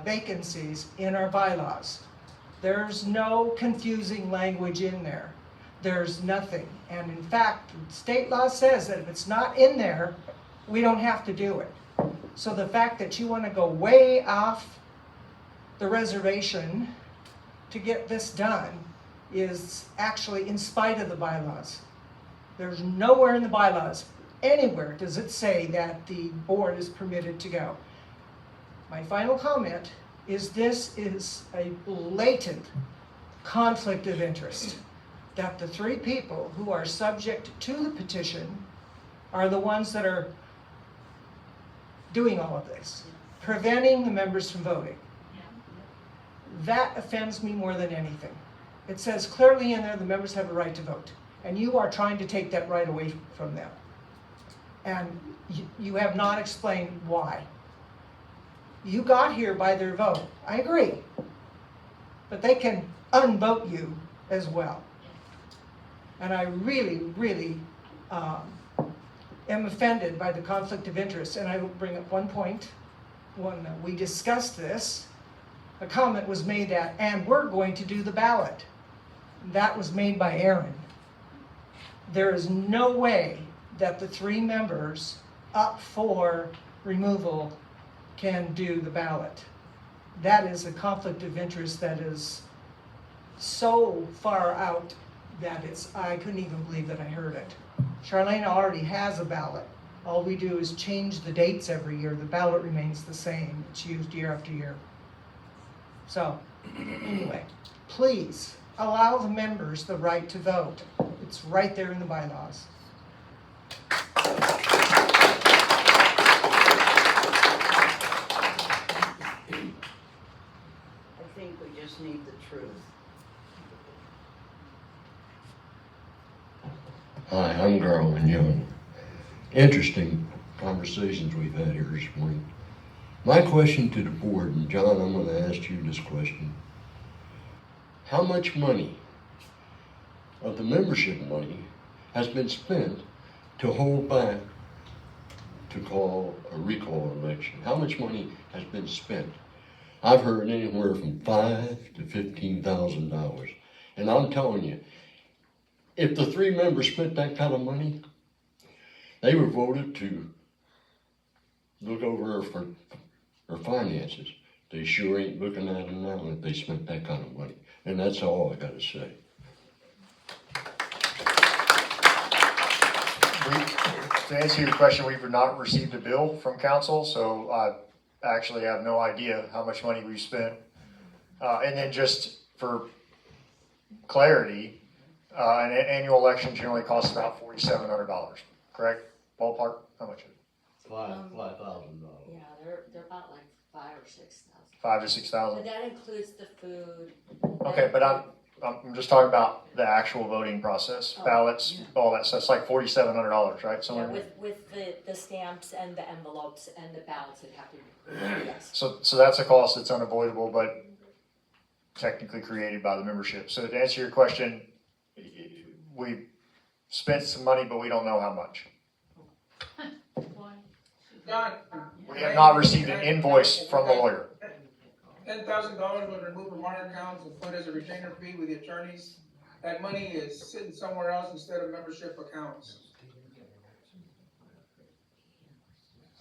O: vacancies in our bylaws. There's no confusing language in there. There's nothing. And in fact, state law says that if it's not in there, we don't have to do it. So the fact that you want to go way off the reservation to get this done is actually in spite of the bylaws. There's nowhere in the bylaws, anywhere does it say that the board is permitted to go. My final comment is this is a blatant conflict of interest, that the three people who are subject to the petition are the ones that are doing all of this, preventing the members from voting. That offends me more than anything. It says clearly in there the members have a right to vote, and you are trying to take that right away from them. And you have not explained why. You got here by their vote, I agree, but they can unvote you as well. And I really, really am offended by the conflict of interest. And I will bring up one point. When we discussed this, a comment was made that, and we're going to do the ballot. That was made by Aaron. There is no way that the three members up for removal can do the ballot. That is a conflict of interest that is so far out that I couldn't even believe that I heard it. Charlene already has a ballot. All we do is change the dates every year. The ballot remains the same. It's used year after year. So, anyway, please allow the members the right to vote. It's right there in the bylaws.
A: I think we just need the truth.
P: Hi, I'm Garland Young. Interesting conversations we've had here this morning. My question to the board, and John, I'm going to ask you this question. How much money of the membership money has been spent to hold back to call a recall election? How much money has been spent? I've heard anywhere from $5,000 to $15,000. And I'm telling you, if the three members spent that kind of money, they were voted to look over her finances. They sure ain't looking at it now if they spent that kind of money. And that's all I got to say.
C: To answer your question, we've not received a bill from council, so I actually have no idea how much money we've spent. And then just for clarity, an annual election generally costs about $4,700, correct? Ballpark? How much is it?
P: $5,000.
H: Yeah, they're about like 5,000 or 6,000.
C: 5,000 to 6,000.
H: But that includes the food.
C: Okay, but I'm just talking about the actual voting process, ballots, all that stuff. It's like $4,700, right? Somewhere.
H: Yeah, with the stamps and the envelopes and the ballots that have to be, yes.
C: So that's a cost that's unavoidable, but technically created by the membership. So to answer your question, we spent some money, but we don't know how much.
F: John,
C: We have not received an invoice from the lawyer.
F: $10,000 would remove from our accounts and put as a retainer fee with the attorneys. That money is sitting somewhere else instead of membership accounts.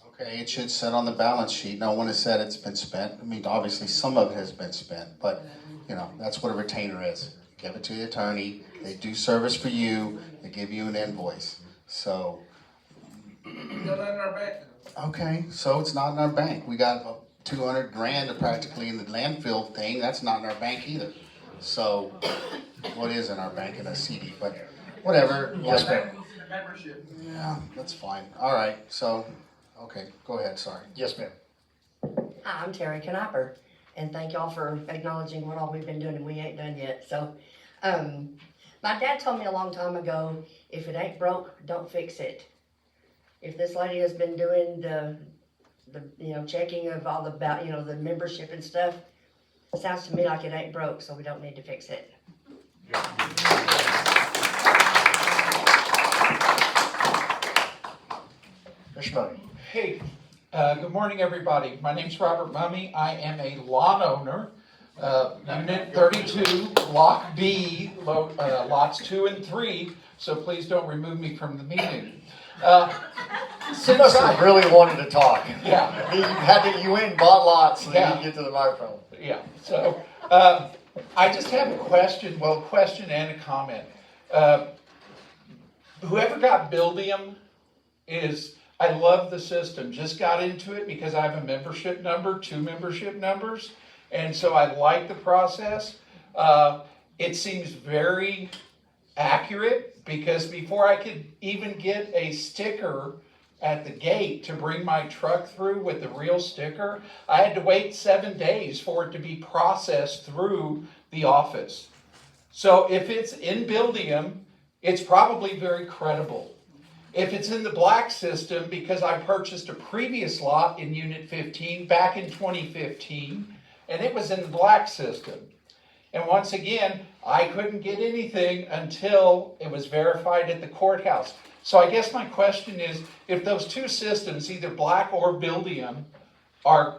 G: Okay, it should sit on the balance sheet. No one has said it's been spent. I mean, obviously some of it has been spent, but that's what a retainer is. Give it to the attorney. They do service for you. They give you an invoice. So.
F: Still not in our bank.
G: Okay, so it's not in our bank. We got $200,000 practically in the landfill thing. That's not in our bank either. So what is in our bank in a CD? But whatever.
C: Yes, ma'am.
F: Membership.
G: Yeah, that's fine. All right. So, okay, go ahead. Sorry.
C: Yes, ma'am.
Q: Hi, I'm Terry Knapper, and thank y'all for acknowledging what all we've been doing and we ain't done yet. So, my dad told me a long time ago, if it ain't broke, don't fix it. If this lady has been doing the checking of all the membership and stuff, it sounds to me like it ain't broke, so we don't need to fix it.
R: Hey, good morning, everybody. My name's Robert Mummy. I am a lawn owner. Unit 32, Block B, lots 2 and 3, so please don't remove me from the meeting.
C: You must have really wanted to talk.
R: Yeah.
C: You went and bought lots so
R: Yeah.
C: you could get to the microphone.
R: Yeah, so, I just have a question and a comment. Whoever got Buildium I love the system, just got into it because I have a membership number, 2 membership numbers, and so I like the process. It seems very accurate, because before I could even get a sticker at the gate to bring my truck through with the real sticker, I had to wait 7 days for it to be processed through the office. So if it's in Buildium, it's probably very credible. If it's in the black system, because I purchased a previous lot in Unit 15 back in 2015, and it was in the black system. And once again, I couldn't get anything until it was verified at the courthouse. So I guess my question is, if those 2 systems, either black or Buildium, are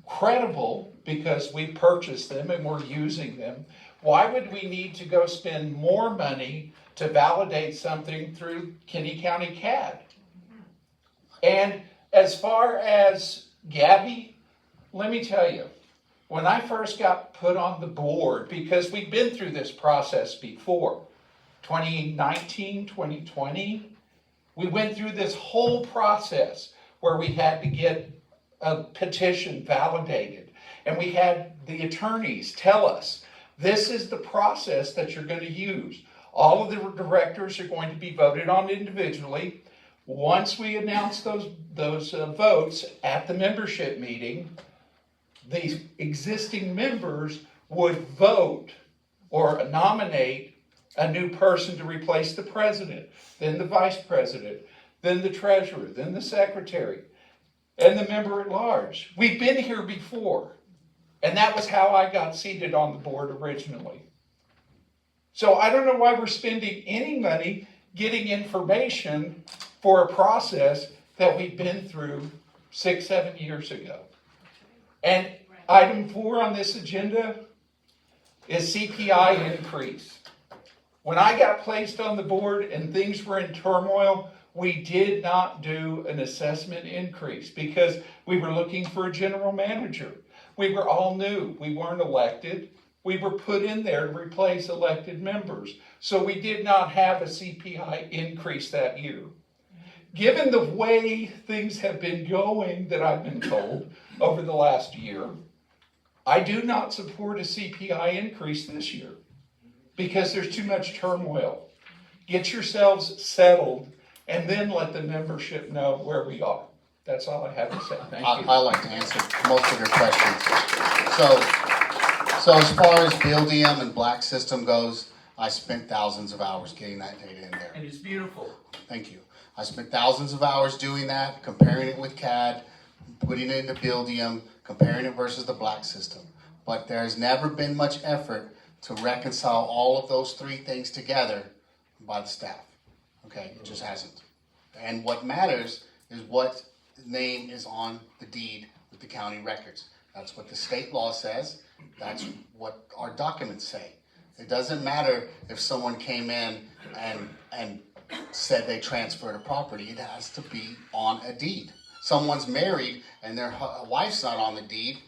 R: credible because we purchased them and we're using them, why would we need to go spend more money to validate something through Kinney County CAD? And as far as Gabby, let me tell you, when I first got put on the board, because we've been through this process before, 2019, 2020, we went through this whole process where we had to get a petition validated, and we had the attorneys tell us, this is the process that you're going to use. All of the directors are going to be voted on individually. Once we announce those votes at the membership meeting, the existing members would vote or nominate a new person to replace the president, then the vice president, then the treasurer, then the secretary, and the member at large. We've been here before, and that was how I got seated on the board originally. So I don't know why we're spending any money getting information for a process that we've been through 6-7 years ago. And item 4 on this agenda is CPI increase. When I got placed on the board and things were in turmoil, we did not do an assessment increase because we were looking for a general manager. We were all new. We weren't elected. We were put in there to replace elected members. So we did not have a CPI increase that year. Given the way things have been going that I've been told over the last year, I do not support a CPI increase this year because there's too much turmoil. Get yourselves settled and then let the membership know where we are. That's all I have to say. Thank you.
G: I like to answer most of your questions. So as far as Buildium and Black System goes, I spent thousands of hours getting that data in there.
R: And it's beautiful.
G: Thank you. I spent thousands of hours doing that, comparing it with CAD, putting it into Buildium, comparing it versus the Black System. But there's never been much effort to reconcile all of those 3 things together by the staff. Okay, it just hasn't. And what matters is what name is on the deed with the county records. That's what the state law says. That's what our documents say. It doesn't matter if someone came in and said they transferred a property. It has to be on a deed. Someone's married and their wife's not on the deed.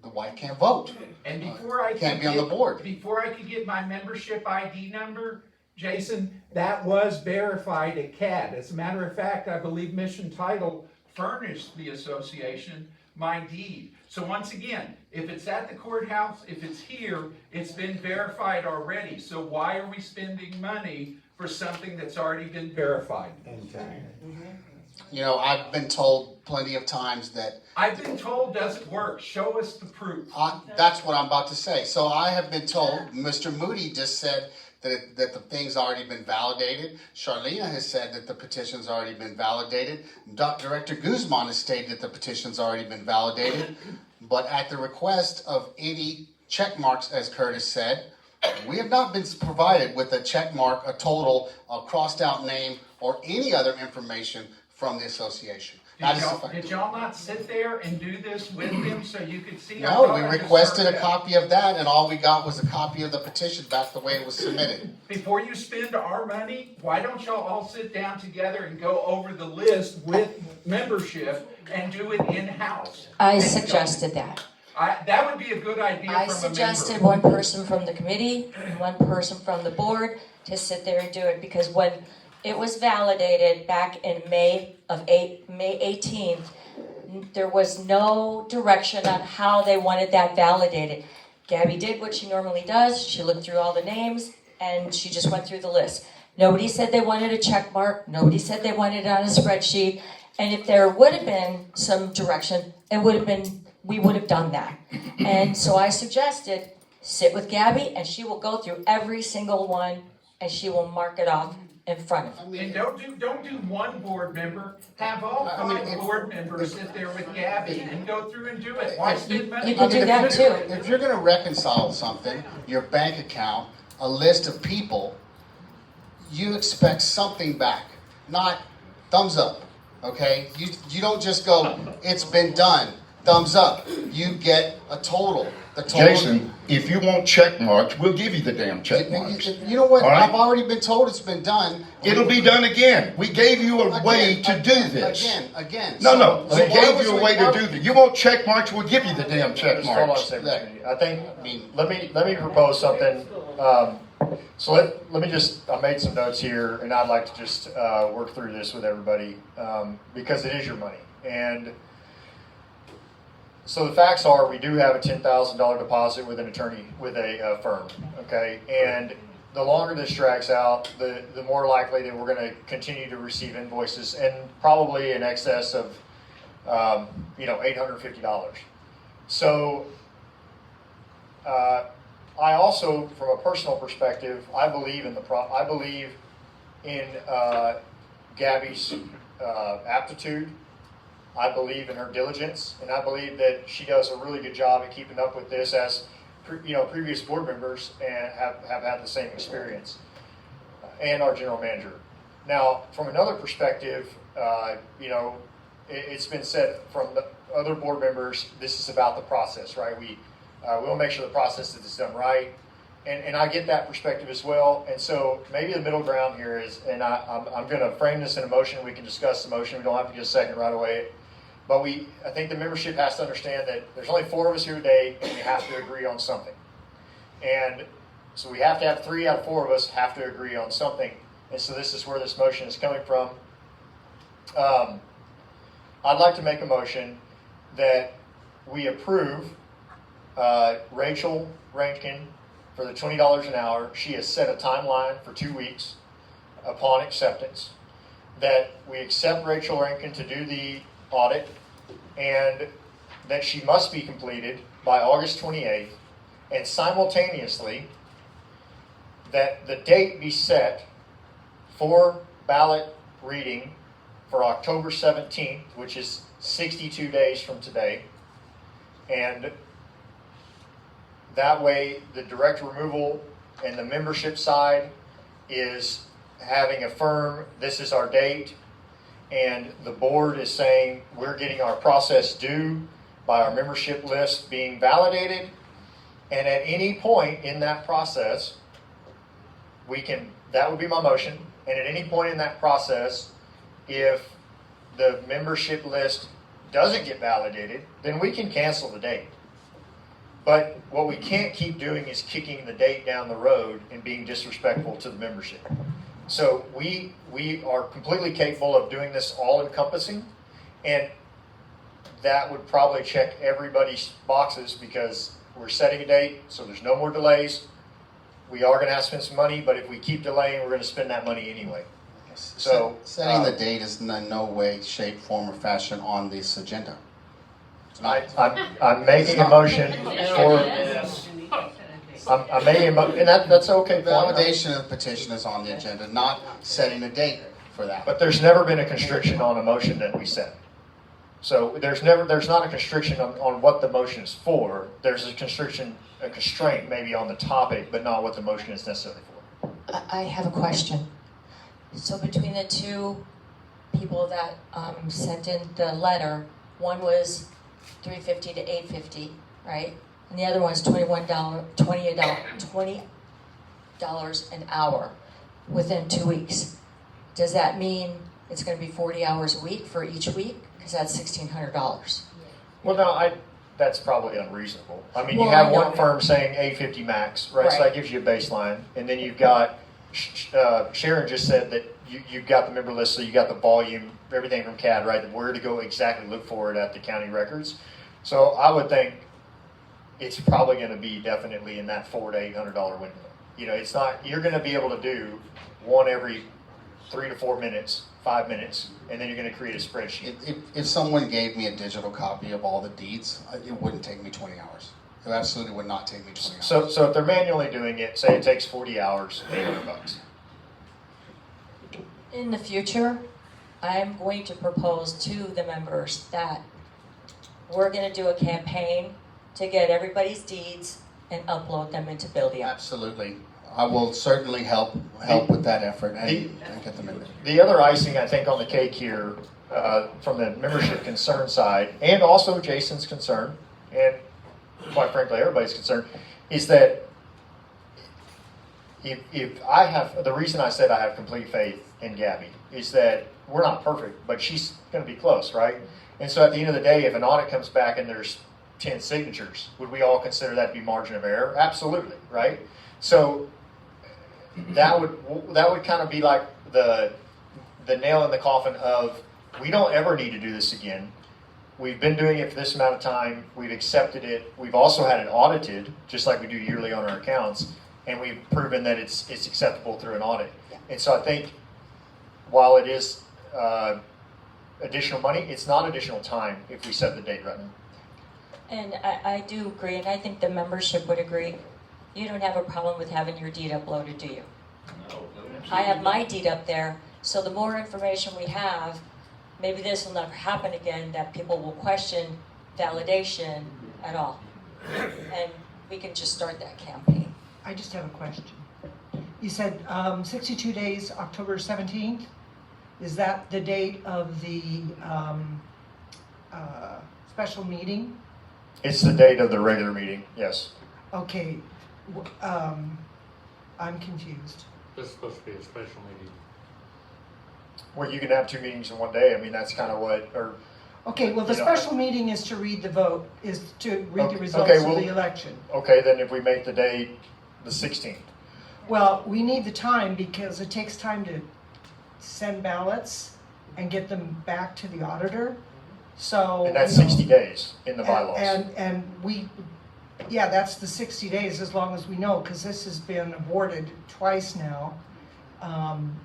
G: The wife can't vote.
R: And before I
G: can't be on the board.
R: Before I could get my membership ID number, Jason, that was verified at CAD. As a matter of fact, I believe Mission Title furnished the association my deed. So once again, if it's at the courthouse, if it's here, it's been verified already. So why are we spending money for something that's already been verified?
G: You know, I've been told plenty of times that...
R: I've been told doesn't work. Show us the proof.
G: That's what I'm about to say. So I have been told, Mr. Moody just said that the thing's already been validated. Charlena has said that the petition's already been validated. Director Guzman has stated that the petition's already been validated. But at the request of any check marks, as Curtis said, we have not been provided with a check mark, a total, a crossed out name, or any other information from the association. That is the fact.
R: Did y'all not sit there and do this with them so you could see?
G: No, we requested a copy of that, and all we got was a copy of the petition back the way it was submitted.
R: Before you spend our money, why don't y'all all sit down together and go over the list with membership and do it in-house?
H: I suggested that.
R: That would be a good idea
H: I
R: from a member.
H: suggested one person from the committee and one person from the board to sit there and do it, because when it was validated back in May 18th, there was no direction on how they wanted that validated. Gabby did what she normally does. She looked through all the names and she just went through the list. Nobody said they wanted a check mark. Nobody said they wanted it on a spreadsheet. And if there would have been some direction, we would have done that. And so I suggested, sit with Gabby and she will go through every single one and she will mark it off in front of them.
R: And don't do one board member. Have all five board members sit there with Gabby and go through and do it. Why spend money?
H: You can do that too.
G: If you're going to reconcile something, your bank account, a list of people, you expect something back, not thumbs up. Okay? You don't just go, it's been done, thumbs up. You get a total. The total.
N: Jason, if you want check marks, we'll give you the damn check marks.
G: You know what?
N: All right?
G: I've already been told it's been done.
N: It'll be done again. We gave you a way to do this.
G: Again.
N: No.
G: So
N: We
G: why
N: gave
G: was
N: you a way to do this. You want check marks, we'll give you the damn check
C: Just hold on a
N: marks.
C: second, Mr. Kennedy. Let me propose something. So let me just, I made some notes here, and I'd like to just work through this with everybody, because it is your money. And so the facts are, we do have a $10,000 deposit with an attorney, with a firm, okay? And the longer this drags out, the more likely that we're going to continue to receive invoices, and probably in excess of, $850. So I also, from a personal perspective, I believe in Gabby's aptitude. I believe in her diligence, and I believe that she does a really good job at keeping up with this, as previous board members and have had the same experience, and our general manager. Now, from another perspective, it's been said from the other board members, this is about the process, right? We'll make sure the process is done right, and I get that perspective as well. And so maybe the middle ground here is, and I'm going to frame this in a motion. We can discuss the motion. We don't have to get a second right away. But I think the membership has to understand that there's only 4 of us here today, and we have to agree on something. And so we have to have 3 out of 4 of us have to agree on something. And so this is where this motion is coming from. I'd like to make a motion that we approve Rachel Rankin for the $20 an hour. She has set a timeline for 2 weeks upon acceptance. That we accept Rachel Rankin to do the audit, and that she must be completed by August 28th, and simultaneously that the date be set for ballot reading for October 17th, which is 62 days from today. And that way the direct removal and the membership side is having a firm, this is our date, and the board is saying we're getting our process due by our membership list being validated. And at any point in that process, that would be my motion. And at any point in that process, if the membership list doesn't get validated, then we can cancel the date. But what we can't keep doing is kicking the date down the road and being disrespectful to the membership. So we are completely capable of doing this all-encompassing, and that would probably check everybody's boxes, because we're setting a date, so there's no more delays. We are going to have to spend some money, but if we keep delaying, we're going to spend that money anyway. So
G: setting the date is in no way, shape, form, or fashion on this agenda.
C: I'm making a motion for. I'm making a motion, and that's okay.
G: Validation of the petition is on the agenda, not setting a date for that.
C: But there's never been a constriction on a motion that we set. So there's not a constriction on what the motion is for. There's a constraint maybe on the topic, but not what the motion is necessarily for.
H: I have a question. So between the two people that sent in the letter. One was $3.50 to $8.50, right? And the other one's $20 an hour within 2 weeks. Does that mean it's going to be 40 hours a week for each week? Because that's $1,600.
C: Well, no, that's probably unreasonable. I mean,
H: Well,
C: you have
H: I know.
C: one firm saying $850 max, right? So
H: Right.
C: that gives you a baseline. And then you've got, Sharon just said that you've got the member list, so you got the volume, everything from CAD, right? Where to go exactly look for it at the county records. So I would think it's probably going to be definitely in that $400 to $800 window. You know, it's not, you're going to be able to do one every 3 to 4 minutes, 5 minutes, and then you're going to create a spreadsheet.
G: If someone gave me a digital copy of all the deeds, it wouldn't take me 20 hours. It absolutely would not take me 20 hours.
C: So if they're manually doing it, say it takes 40 hours, $800.
H: In the future, I'm going to propose to the members that we're going to do a campaign to get everybody's deeds and upload them into Buildia.
G: Absolutely. I will certainly help with that effort and get them in there.
C: The other icing, I think, on the cake here, from the membership concern side, and also Jason's concern, and quite frankly, everybody's concern, is that if I have, the reason I said I have complete faith in Gabby is that we're not perfect, but she's going to be close, right? And so at the end of the day, if an audit comes back and there's 10 signatures, would we all consider that to be margin of error? Absolutely, right? So that would kind of be like the nail in the coffin of, we don't ever need to do this again. We've been doing it for this amount of time. We've accepted it. We've also had it audited, just like we do yearly on our accounts, and we've proven that it's acceptable through an audit. And so I think while it is additional money, it's not additional time if we set the date right.
H: And I do agree, and I think the membership would agree. You don't have a problem with having your deed uploaded, do you?
R: No.
H: I have my deed up there, so the more information we have, maybe this will never happen again, that people will question validation at all. And we can just start that campaign.
O: I just have a question. You said 62 days, October 17th? Is that the date of the special meeting?
C: It's the date of the regular meeting, yes.
O: Okay, I'm confused.
B: This is supposed to be a special meeting.
C: Well, you can have 2 meetings in one day. I mean, that's kind of what, or.
O: Okay, well, the
C: you know,
O: special meeting is to read the vote, is to read the results
C: okay,
O: of
C: well,
O: the election.
C: Okay, then if we make the date the 16th.
O: Well, we need the time because it takes time to send ballots and get them back to the auditor. So.
C: And that's
O: you know,
C: 60 days in the bylaws.
O: And we, yeah, that's the 60 days as long as we know, because this has been aborted twice now.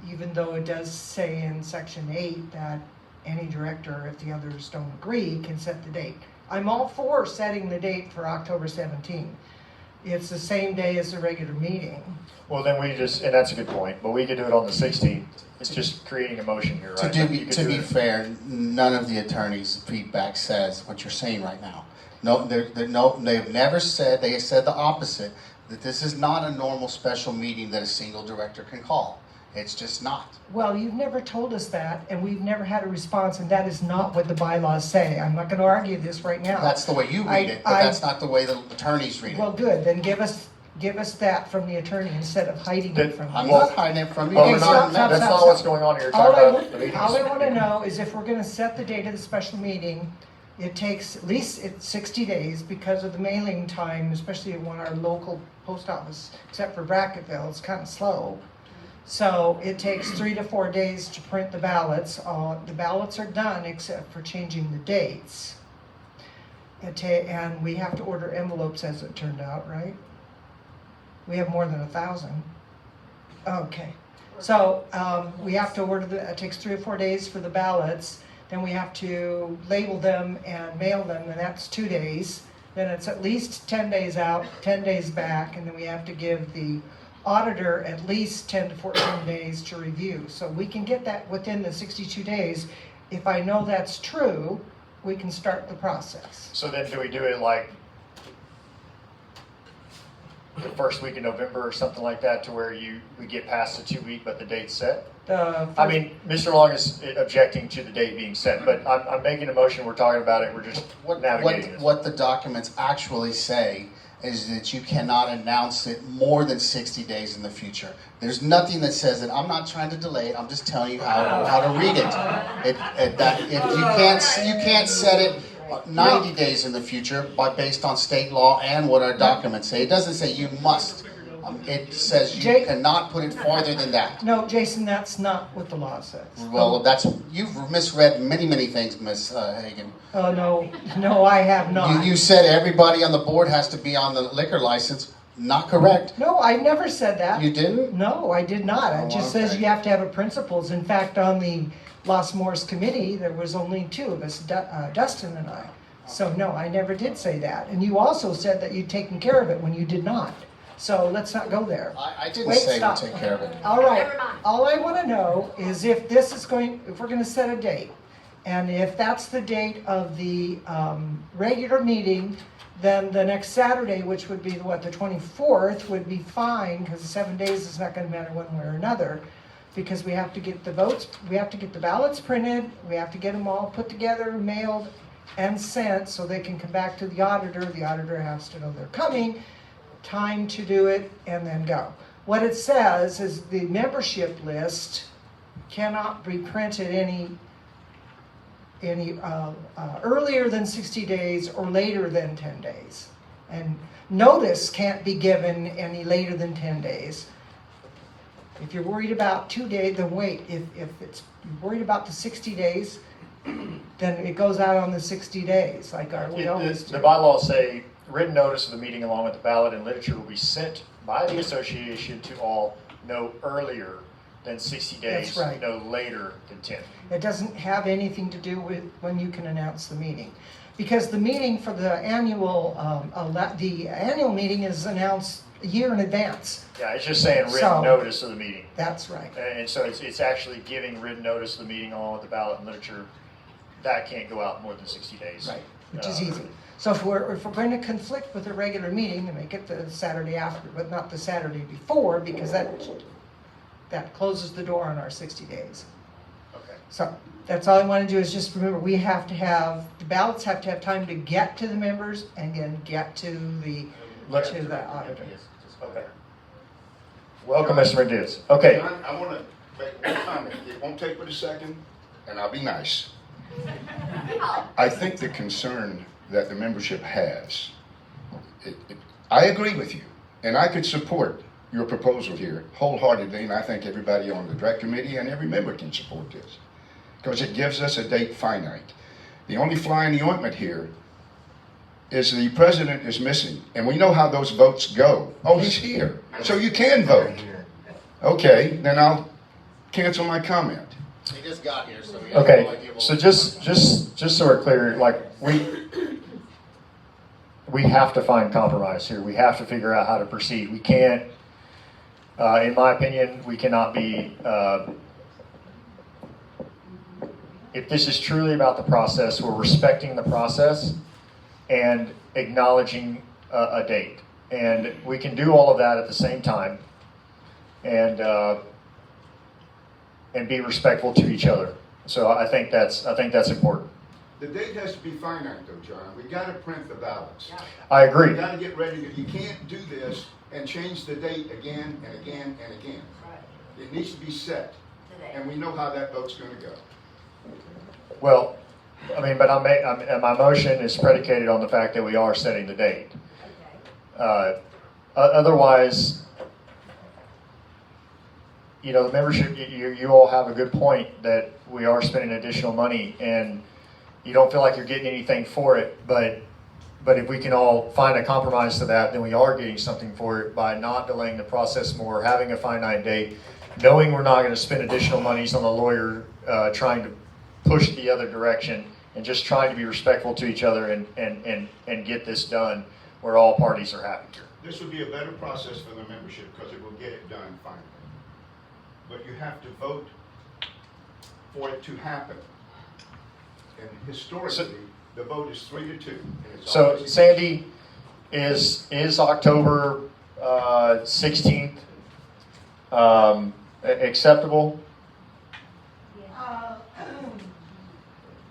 O: Even though it does say in section 8 that any director, if the others don't agree, can set the date. I'm all for setting the date for October 17th. It's the same day as the regular meeting.
C: Well, then we just, and that's a good point, but we could do it on the 16th. It's just creating a motion here, right?
G: To be fair, none of the attorneys' feedback says what you're saying right now. No, they've never said, they said the opposite, that this is not a normal special meeting that a single director can call. It's just not.
O: Well, you've never told us that, and we've never had a response, and that is not what the bylaws say. I'm not going to argue this right now.
G: That's the way you read it, but that's not the way the attorneys read it.
O: Well, good, then give us that from the attorney instead of hiding it from
G: I'm
O: you.
G: not hiding it from you.
C: Well, that's not what's going on here.
O: All
C: Talking about the meetings.
O: I want to know is if we're going to set the date of the special meeting, it takes at least 60 days because of the mailing time, especially when our local post office, except for Bracketville, it's kind of slow. So it takes 3 to 4 days to print the ballots. The ballots are done except for changing the dates. And we have to order envelopes as it turned out, right? We have more than 1,000. Okay. So we have to order, it takes 3 or 4 days for the ballots. Then we have to label them and mail them, and that's 2 days. Then it's at least 10 days out, 10 days back, and then we have to give the auditor at least 10 to 14 days to review. So we can get that within the 62 days. If I know that's true, we can start the process.
C: So then do we do it like the first week in November or something like that, to where we get past the 2 week, but the date's set? I mean, Mr. Long is objecting to the date being set, but I'm making a motion, we're talking about it, we're just navigating this.
G: What the documents actually say is that you cannot announce it more than 60 days in the future. There's nothing that says that. I'm not trying to delay it. I'm just telling you how to read it. You can't set it 90 days in the future based on state law and what our documents say. It doesn't say you must. It says you cannot put it farther than that.
O: No, Jason, that's not what the law says.
G: Well, you've misread many things, Ms. Hagan.
O: Oh, no, I have not.
G: You said everybody on the board has to be on the liquor license. Not correct.
O: No, I never said that.
G: You didn't?
O: No, I did not. It just says you have to have a principles. In fact, on the Los Morris committee, there was only two of us, Dustin and I. So no, I never did say that. And you also said that you'd taken care of it when you did not. So let's not go there.
G: I didn't say we'd take care of it.
O: All right. All I want to know is if we're going to set a date, and if that's the date of the regular meeting, then the next Saturday, which would be the 24th, would be fine, because the 7 days is not going to matter one way or another, because we have to get the votes, we have to get the ballots printed, we have to get them all put together, mailed, and sent, so they can come back to the auditor. The auditor has to know they're coming, time to do it, and then go. What it says is the membership list cannot be printed any earlier than 60 days or later than 10 days. And notice can't be given any later than 10 days. If you're worried about 2 days, then wait. If you're worried about the 60 days, then it goes out on the 60 days, like we always do.
C: The bylaws say written notice of the meeting along with the ballot and literature will be sent by the association to all no earlier than 60 days,
O: That's right.
C: no later than 10.
O: It doesn't have anything to do with when you can announce the meeting. Because the meeting for the annual meeting is announced a year in advance.
C: Yeah, it's just saying written notice of the meeting.
O: That's right.
C: And so it's actually giving written notice of the meeting along with the ballot and literature. That can't go out more than 60 days.
O: Right, which is easy. So if we're going to conflict with a regular meeting, then make it the Saturday after, but not the Saturday before, because that closes the door on our 60 days.
C: Okay.
O: So that's all I want to do is just remember, the ballots have to have time to get to the members and then get to the auditor.
C: Okay. Welcome, Mr. Mendias. Okay.
N: John, I want to make one comment. It won't take but a second, and I'll be nice. I think the concern that the membership has, I agree with you, and I could support your proposal here wholeheartedly, and I think everybody on the direct committee and every member can support this, because it gives us a date finite. The only fly in the ointment here is the president is missing, and we know how those votes go. Oh, he's here, so you can vote. Okay, then I'll cancel my comment.
E: He just got here, so he has no
C: Okay,
E: idea what
C: so just so we're clear, like we have to find compromise here. We have to figure out how to proceed. We can't, in my opinion, we cannot be, if this is truly about the process, we're respecting the process and acknowledging a date. And we can do all of that at the same time and be respectful to each other. So I think that's important.
N: The date has to be finite, though, John. We got to print the ballots.
C: I agree.
N: We got to get ready. You can't do this and change the date again and again and again. It needs to be set, and we know how that vote's going to go.
C: Well, I mean, but my motion is predicated on the fact that we are setting the date. Otherwise, the membership, you all have a good point that we are spending additional money and you don't feel like you're getting anything for it, but if we can all find a compromise to that, then we are getting something for it by not delaying the process more, having a finite date, knowing we're not going to spend additional monies on the lawyer trying to push the other direction, and just trying to be respectful to each other and get this done where all parties are happy here.
N: This would be a better process for the membership because it will get it done finally. But you have to vote for it to happen. And historically, the vote is 3-2.
C: So Sandy, is October 16th acceptable?
O: It's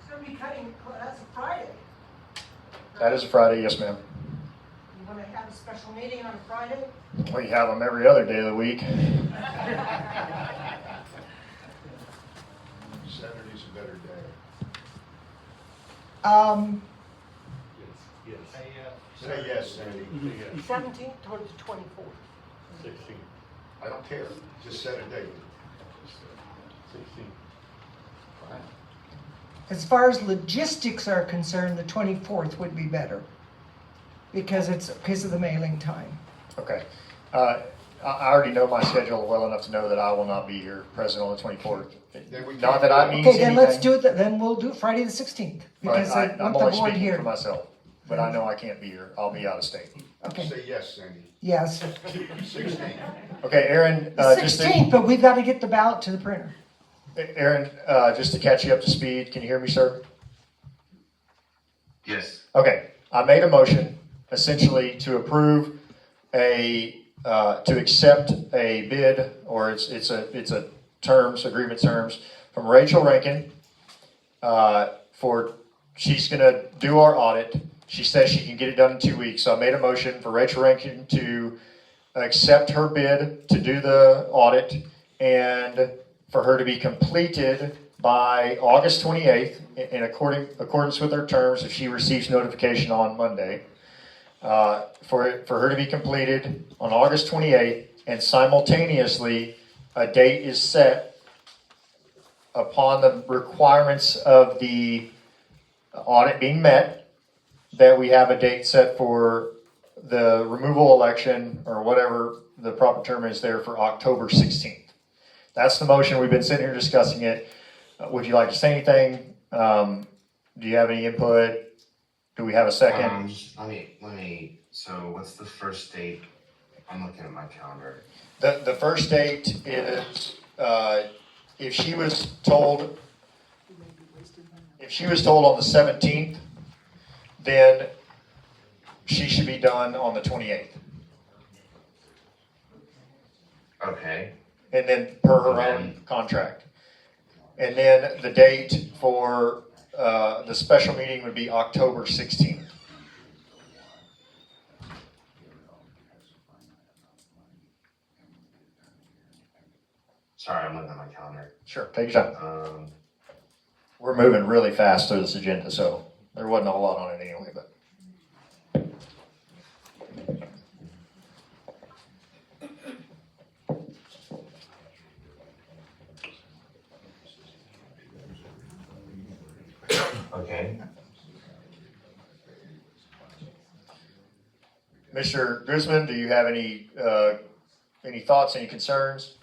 O: gonna be cutting, that's a Friday.
C: That is a Friday, yes, ma'am.
O: You wanna have a special meeting on a Friday?
C: We have them every other day of the week.
N: Saturday's a better day.
B: Yes.
N: Say yes, Sandy.
B: Yes.
O: 17th or the 24th?
B: 16.
N: I don't care. Just set a date.
B: 16.
O: As far as logistics are concerned, the 24th would be better. Because it's because of the mailing time.
C: Okay. I already know my schedule well enough to know that I will not be here present on the 24th. Not that I mean
O: Okay, then let's
C: anything,
O: do it, then we'll do Friday the 16th.
C: but
O: Because I
C: I'm
O: want the
C: only
O: board
C: speaking
O: here.
C: for myself. But I know I can't be here. I'll be out of state.
O: Okay.
N: Say yes, Sandy.
O: Yes.
N: 16.
C: Okay, Aaron,
O: The
C: just
O: 16th, but we've got to get the ballot to the printer.
C: Aaron, just to catch you up to speed, can you hear me, sir?
E: Yes.
C: Okay, I made a motion essentially to approve to accept a bid, or it's a agreement terms from Rachel Rankin she's gonna do our audit. She says she can get it done in 2 weeks, so I made a motion for Rachel Rankin to accept her bid to do the audit and for her to be completed by August 28th in accordance with her terms if she receives notification on Monday. For her to be completed on August 28th, and simultaneously a date is set upon the requirements of the audit being met, that we have a date set for the removal election, or whatever the proper term is there, for October 16th. That's the motion. We've been sitting here discussing it. Would you like to say anything? Do you have any input? Do we have a second?
E: Let me, so what's the first date? I'm looking at my calendar.
C: The first date is, if she was told on the 17th, then she should be done on the 28th.
E: Okay.
C: And then per her own contract. And then the date for the special meeting would be October 16th.
E: Sorry, I'm looking at my calendar.
C: Sure, take your time. We're moving really fast through this agenda, so there wasn't a whole lot on it anyway, but.
E: Okay.
C: Mr. Guzman, do you have any thoughts, any concerns?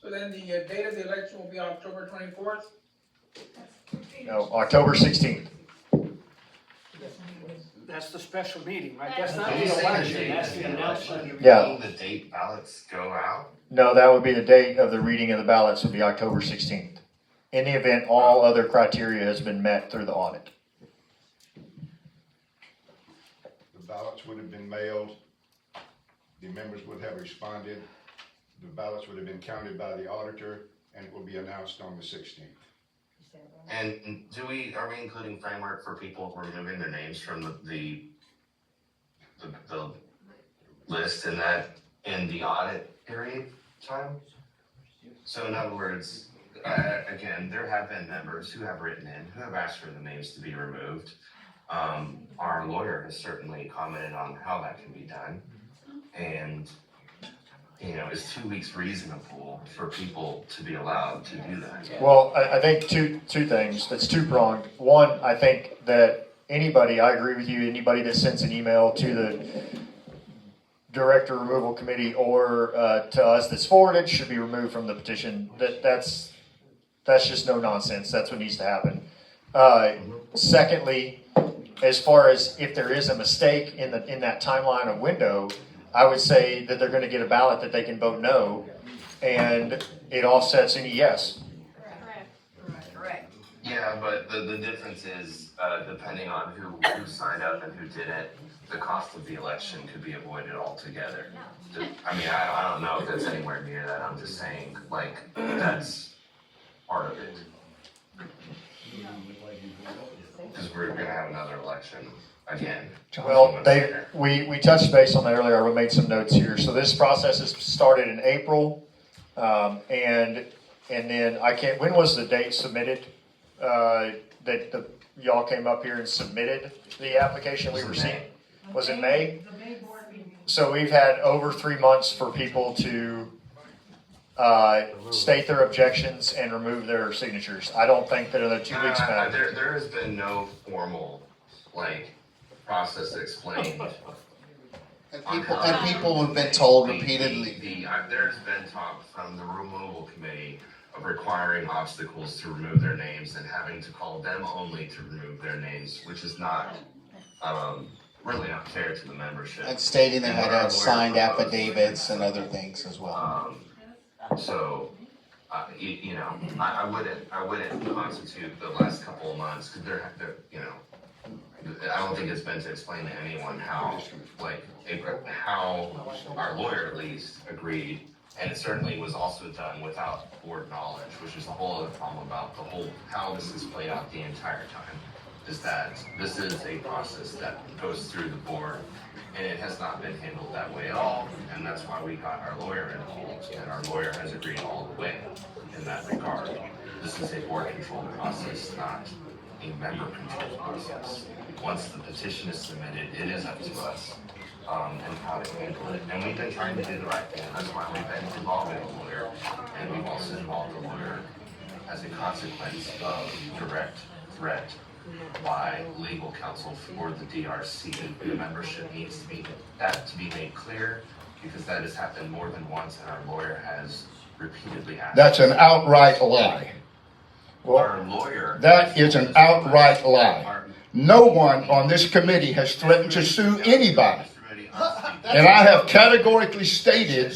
F: So then the date of the election will be October 24th?
C: No, October 16th.
M: That's the special meeting, right? That's not
E: Did
M: the
E: you say
M: election,
E: date
M: that's
E: of
M: the
E: the
M: announcement.
E: election?
C: Yeah.
E: The date ballots go out?
C: No, that would be the date of the reading of the ballots would be October 16th. In the event all other criteria has been met through the audit.
N: The ballots would have been mailed. The members would have responded. The ballots would have been counted by the auditor, and it will be announced on the 16th.
E: And are we including framework for people removing their names from the list in the audit period time? So in other words, again, there have been members who have written in, who have asked for the names to be removed. Our lawyer has certainly commented on how that can be done. And, is 2 weeks reasonable for people to be allowed to do that?
C: Well, I think two things. That's two-pronged. One, I think that anybody, I agree with you, anybody that sends an email to the director removal committee or to us that's forwarded should be removed from the petition. That's just no nonsense. That's what needs to happen. Secondly, as far as if there is a mistake in that timeline or window, I would say that they're going to get a ballot that they can vote no, and it offsets any yes.
Q: Correct.
E: Yeah, Yeah, but the difference is, depending on who signed up and who didn't, the cost of the election could be avoided altogether. I mean, I don't know if that's anywhere near that, I'm just saying, like, that's part of it. Because we're gonna have another election again.
C: Well, we touched base on that earlier. I made some notes here. So this process has started in April, and then when was the date submitted? That y'all came up here and submitted the application we received? Was it May? So we've had over 3 months for people to state their objections and remove their signatures. I don't think that in the 2 weeks matter.
E: There has been no formal, process explained.
G: And people have been told repeatedly.
E: There's been talk from the removal committee of requiring obstacles to remove their names and having to call them only to remove their names, which is not, really not fair to the membership.
G: And stating they had to have signed
E: proposed,
G: affidavits and other things as well.
E: So, I wouldn't constitute the last couple of months, because they're, I don't think it's been to explain to anyone how our lawyer at least agreed, and it certainly was also done without board knowledge, which is the whole other problem about how this has played out the entire time, is that this is a process that goes through the board, and it has not been handled that way at all, and that's why we got our lawyer involved, and our lawyer has agreed all the way in that regard. This is a board control process, not a member control process. Once the petition is submitted, it is up to us, and how to handle it. And we've been trying to do the right thing. That's why we've been involving a lawyer, and we've also involved a lawyer as a consequence of direct threat by legal counsel for the DRC. The membership needs to be made clear, because that has happened more than once, and our lawyer has repeatedly asked.
N: That's an outright lie.
E: Our lawyer.
N: That is an outright lie. No one on this committee has threatened to sue anybody. And I have categorically stated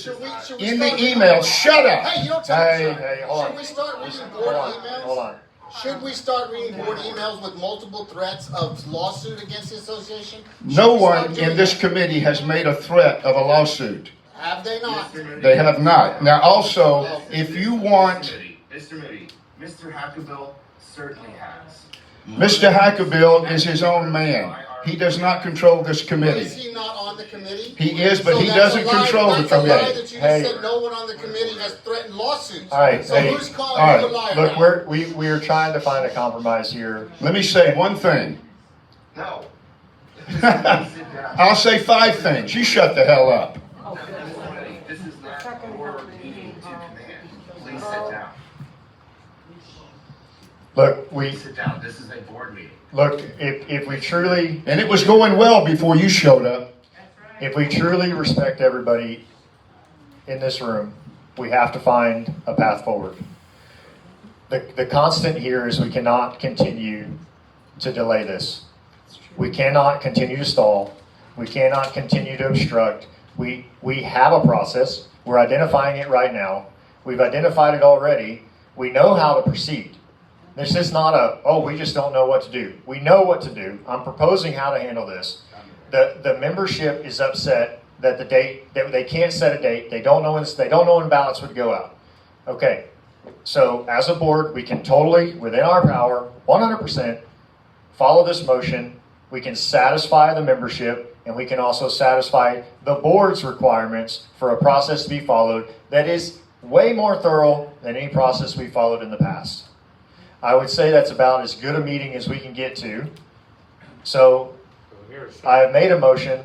N: in the email, shut up.
G: Hey, you don't tell me.
C: Hey, hold on.
G: Should we start reading board emails?
C: Hold on.
G: Should we start reading board emails with multiple threats of lawsuit against the association?
N: No one in this committee has made a threat of a lawsuit.
G: Have they not?
N: They have not. Now also, if you want...
E: Mr. Hackabill certainly has.
N: Mr. Hackabill is his own man. He does not control this committee.
G: Is he not on the committee?
N: He is, but
G: So
N: he
G: that's
N: doesn't
G: a lie-
N: control the
G: That's a lie
N: committee.
G: that you just said no one on the committee has threatened lawsuits.
C: All right,
G: So who's calling
C: all
G: you a
C: right.
G: liar?
C: Look, we are trying to find a compromise here.
N: Let me say one thing.
E: No.
N: I'll say 5 things. You shut the hell up.
E: This is not your meeting to command. Please sit down.
C: Look,
E: Sit down. This is a board meeting.
C: Look, if we truly...
N: And it was going well before you showed up.
C: If we truly respect everybody in this room, we have to find a path forward. The constant here is we cannot continue to delay this. We cannot continue to stall. We cannot continue to obstruct. We have a process. We're identifying it right now. We've identified it already. We know how to proceed. This is not we just don't know what to do. We know what to do. I'm proposing how to handle this. The membership is upset that the date, that they can't set a date. They don't know when ballots would go out. Okay. So as a board, we can totally, within our power, 100%, follow this motion. We can satisfy the membership, and we can also satisfy the board's requirements for a process to be followed that is way more thorough than any process we followed in the past. I would say that's about as good a meeting as we can get to. So I have made a motion.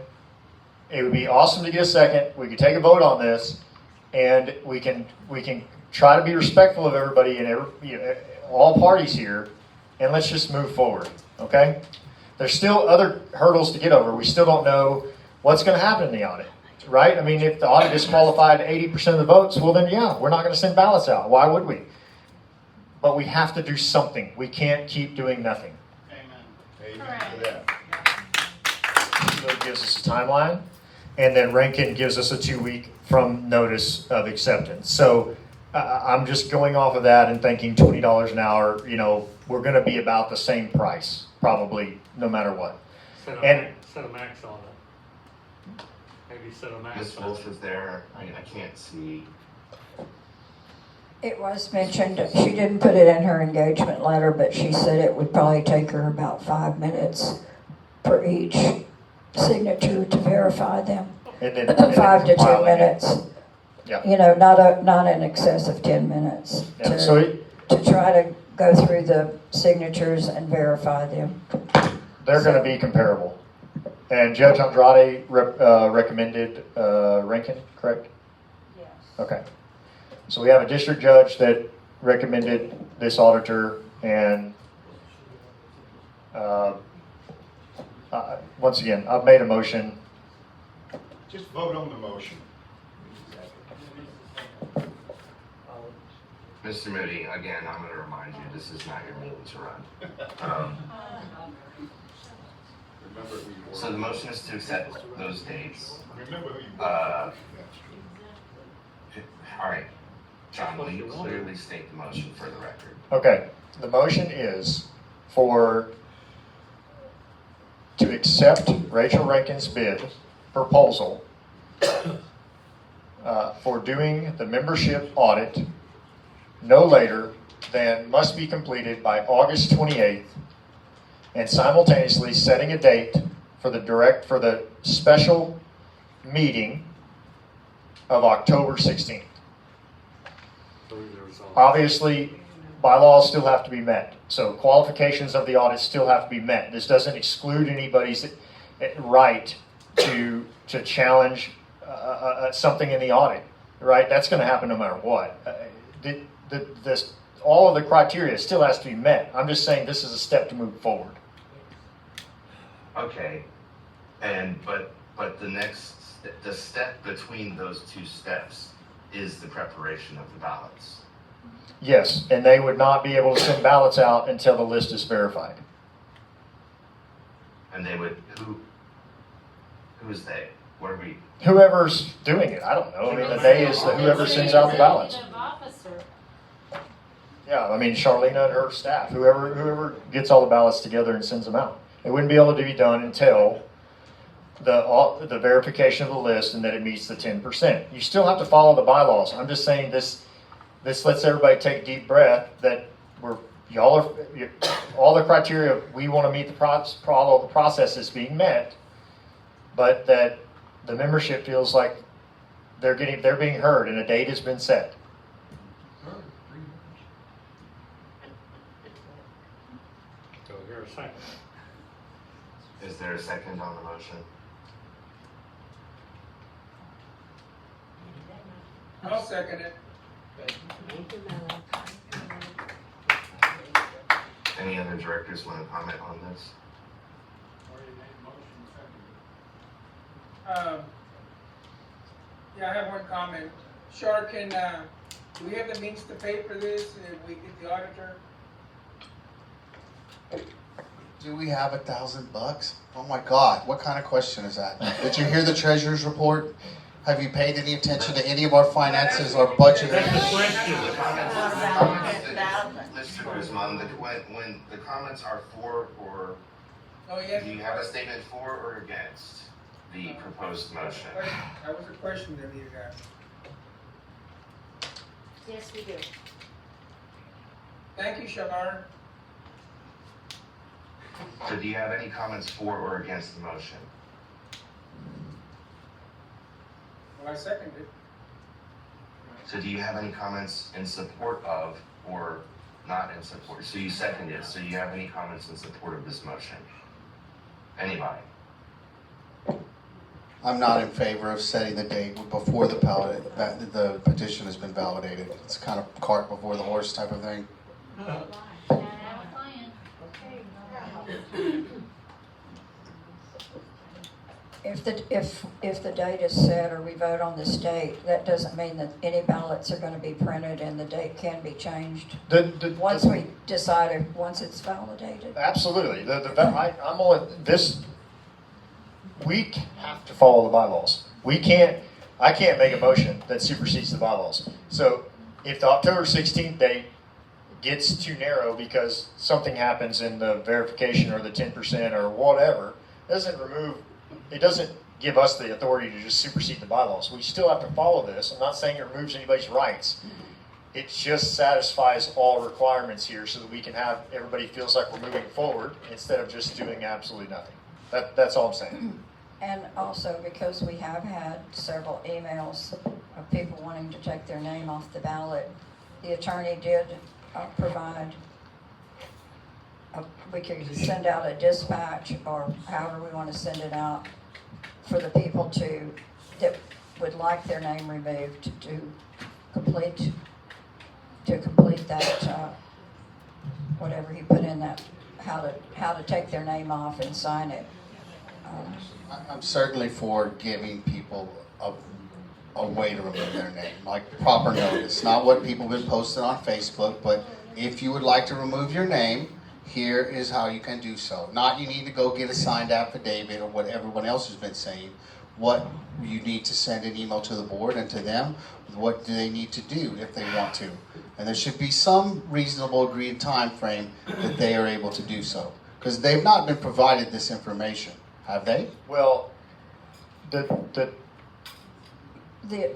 C: It would be awesome to get a second. We could take a vote on this, and we can try to be respectful of everybody and all parties here, and let's just move forward. Okay? There's still other hurdles to get over. We still don't know what's going to happen in the audit, right? I mean, if the audit disqualified 80% of the votes, well then yeah, we're not going to send ballots out. Why would we? But we have to do something. We can't keep doing nothing. So it gives us a timeline, and then Rankin gives us a 2-week from notice of acceptance. So I'm just going off of that and thinking $20 an hour, you know, we're gonna be about the same price, probably, no matter what.
B: Set
C: And-
B: a max on it. Maybe set a max
E: Ms.
B: on
E: Wolf
B: it.
E: is there, I can't see.
L: It was mentioned, she didn't put it in her engagement letter, but she said it would probably take her about 5 minutes per each signature to verify them.
C: And then
L: 5 to 10
C: compiling it.
L: minutes.
C: Yeah.
L: You know, not in excess of 10 minutes
C: Yeah, so
L: to try to go through the signatures and verify them.
C: they're gonna be comparable. And Judge Andrade recommended Rankin, correct?
D: Yes.
C: Okay. So we have a district judge that recommended this auditor, and once again, I've made a motion.
N: Just vote on the motion.
E: Mr. Moody, again, I'm gonna remind you, this is not your meeting to run. So the motion is to accept those dates.
N: Remember who you
E: All right, John, will you clearly state the motion for the record?
C: Okay, the motion is to accept Rachel Rankin's bid proposal for doing the membership audit no later than must be completed by August 28th, and simultaneously setting a date for the special meeting of October 16th. Obviously, bylaws still have to be met, so qualifications of the audit still have to be met. This doesn't exclude anybody's right to challenge something in the audit, right? That's going to happen no matter what. All of the criteria still has to be met. I'm just saying this is a step to move forward.
E: Okay, but the step between those two steps is the preparation of the ballots.
C: Yes, and they would not be able to send ballots out until the list is verified.
E: And they would, who is they? What are we?
C: Whoever's doing it, I don't know. I mean, the day is whoever sends out the ballots. Yeah, I mean, Charlena and her staff, whoever gets all the ballots together and sends them out. It wouldn't be able to be done until the verification of the list and that it meets the 10%. You still have to follow the bylaws. I'm just saying this lets everybody take a deep breath that all the criteria we want to meet all the process is being met, but that the membership feels like they're being heard and a date has been set.
B: So here a second.
E: Is there a second on the motion?
F: I'll second it.
E: Any other directors want to comment on this?
F: Yeah, I have one comment. Shar, do we have the means to pay for this if we get the auditor?
G: Do we have $1,000? Oh my God, what kind of question is that? Did you hear the treasurer's report? Have you paid any attention to any of our finances or budget?
E: Mr. Guzman, when the comments are for or, do you have a statement for or against the proposed motion?
F: That was a question that you got.
D: Yes, we do.
F: Thank you, Shar.
E: So do you have any comments for or against the motion?
F: Well, I second it.
E: So do you have any comments in support of or not in support? So you seconded, so you have any comments in support of this motion? Anybody?
G: I'm not in favor of setting the date before the petition has been validated. It's kind of cart before the horse type of thing.
L: If the date is set or we vote on this date, that doesn't mean that any ballots are gonna be printed and the date can be changed. Once we decide, once it's validated.
C: Absolutely. I'm on this. We have to follow the bylaws. I can't make a motion that supersedes the bylaws. So if the October 16th date gets too narrow because something happens in the verification or the 10% or whatever, it doesn't give us the authority to just supersede the bylaws. We still have to follow this. I'm not saying it removes anybody's rights. It just satisfies all requirements here so that we can have, everybody feels like we're moving forward instead of just doing absolutely nothing. That's all I'm saying.
L: And also because we have had several emails of people wanting to take their name off the ballot, the attorney did provide, we could send out a dispatch or however we want to send it out for the people that would like their name removed to complete that, whatever he put in that, how to take their name off and sign it.
G: I'm certainly for giving people a way to remove their name, like proper notice. Not what people have been posting on Facebook, but if you would like to remove your name, here is how you can do so. Not you need to go get a signed affidavit or what everyone else has been saying. What you need to send an email to the board and to them, what do they need to do if they want to. And there should be some reasonable agreed time frame that they are able to do so. Because they've not been provided this information, have they?
C: Well,
L: The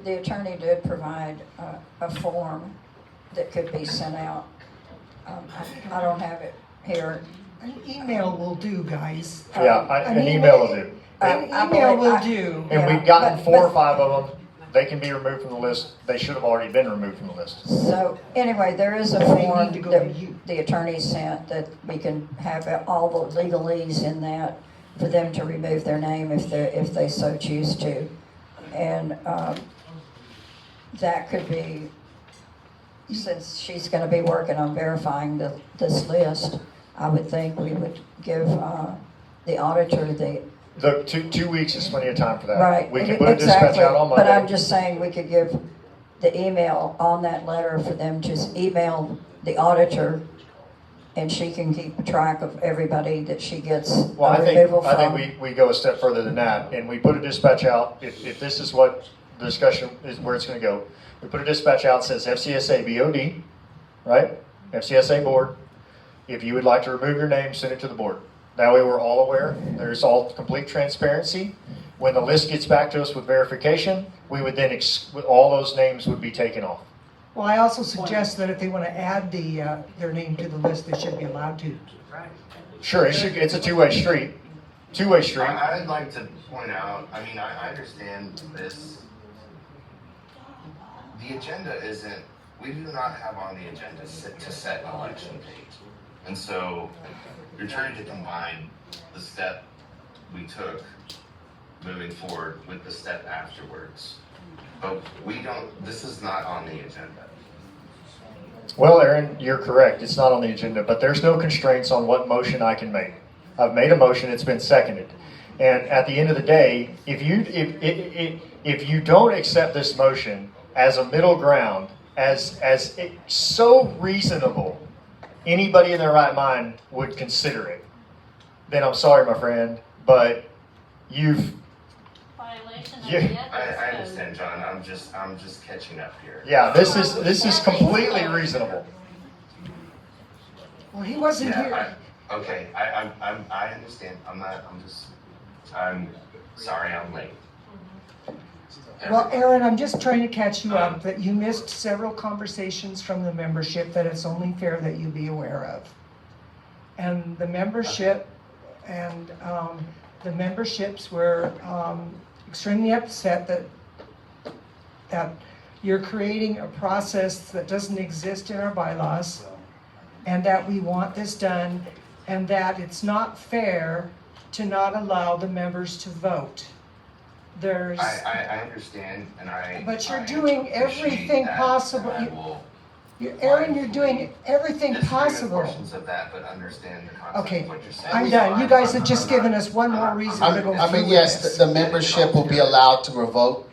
L: attorney did provide a form that could be sent out. I don't have it here.
O: An email will do, guys.
C: An email will do.
O: An email will do.
C: And we've gotten 4 or 5 of them. They can be removed from the list. They should have already been removed from the list.
L: So anyway, there is a form that the attorney sent that we can have all the legalese in that for them to remove their name if they so choose to. And that could be, since she's going to be working on verifying this list, I would think we would give the auditor the
C: 2 weeks is plenty of time for that.
L: right.
C: We can put a dispatch out on Monday.
L: But I'm just saying we could give the email on that letter for them to email the auditor, and she can keep track of everybody that she gets
C: Well,
L: a removal from.
C: I think we go a step further than that, and we put a dispatch out. If this is what the discussion is, where it's going to go, we put a dispatch out that says FCSA BOD, right? FCSA board. If you would like to remove your name, send it to the board. That way we're all aware. There's all complete transparency. When the list gets back to us with verification, we would then, all those names would be taken off.
O: Well, I also suggest that if they want to add their name to the list, they should be allowed to.
C: Sure, it's a two-way street. Two-way street.
E: I'd like to point out, I mean, I understand this. The agenda isn't, we do not have on the agenda to set an election date. And so you're trying to combine the step we took moving forward with the step afterwards. But this is not on the agenda.
C: Well, Aaron, you're correct. It's not on the agenda, but there's no constraints on what motion I can make. I've made a motion, it's been seconded. And at the end of the day, if you don't accept this motion as a middle ground, as so reasonable, anybody in their right mind would consider it, then I'm sorry, my friend, but you've...
E: I understand, John. I'm just catching up here.
C: Yeah, this is completely reasonable.
O: Well, he wasn't here.
E: I understand. I'm sorry I'm late.
O: Well, Aaron, I'm just trying to catch you up that you missed several conversations from the membership that it's only fair that you be aware of. And the membership and the memberships were extremely upset that you're creating a process that doesn't exist in our bylaws, and that we want this done, and that it's not fair to not allow the members to vote.
E: I understand, and
O: But you're doing everything possible. Aaron, you're doing everything possible.
E: Portions of that, but understand the concept
O: Okay,
E: of what you're saying.
O: I'm done. You guys have just given us one more reason to go
G: I mean,
O: through
G: yes,
O: this.
G: the membership will be allowed to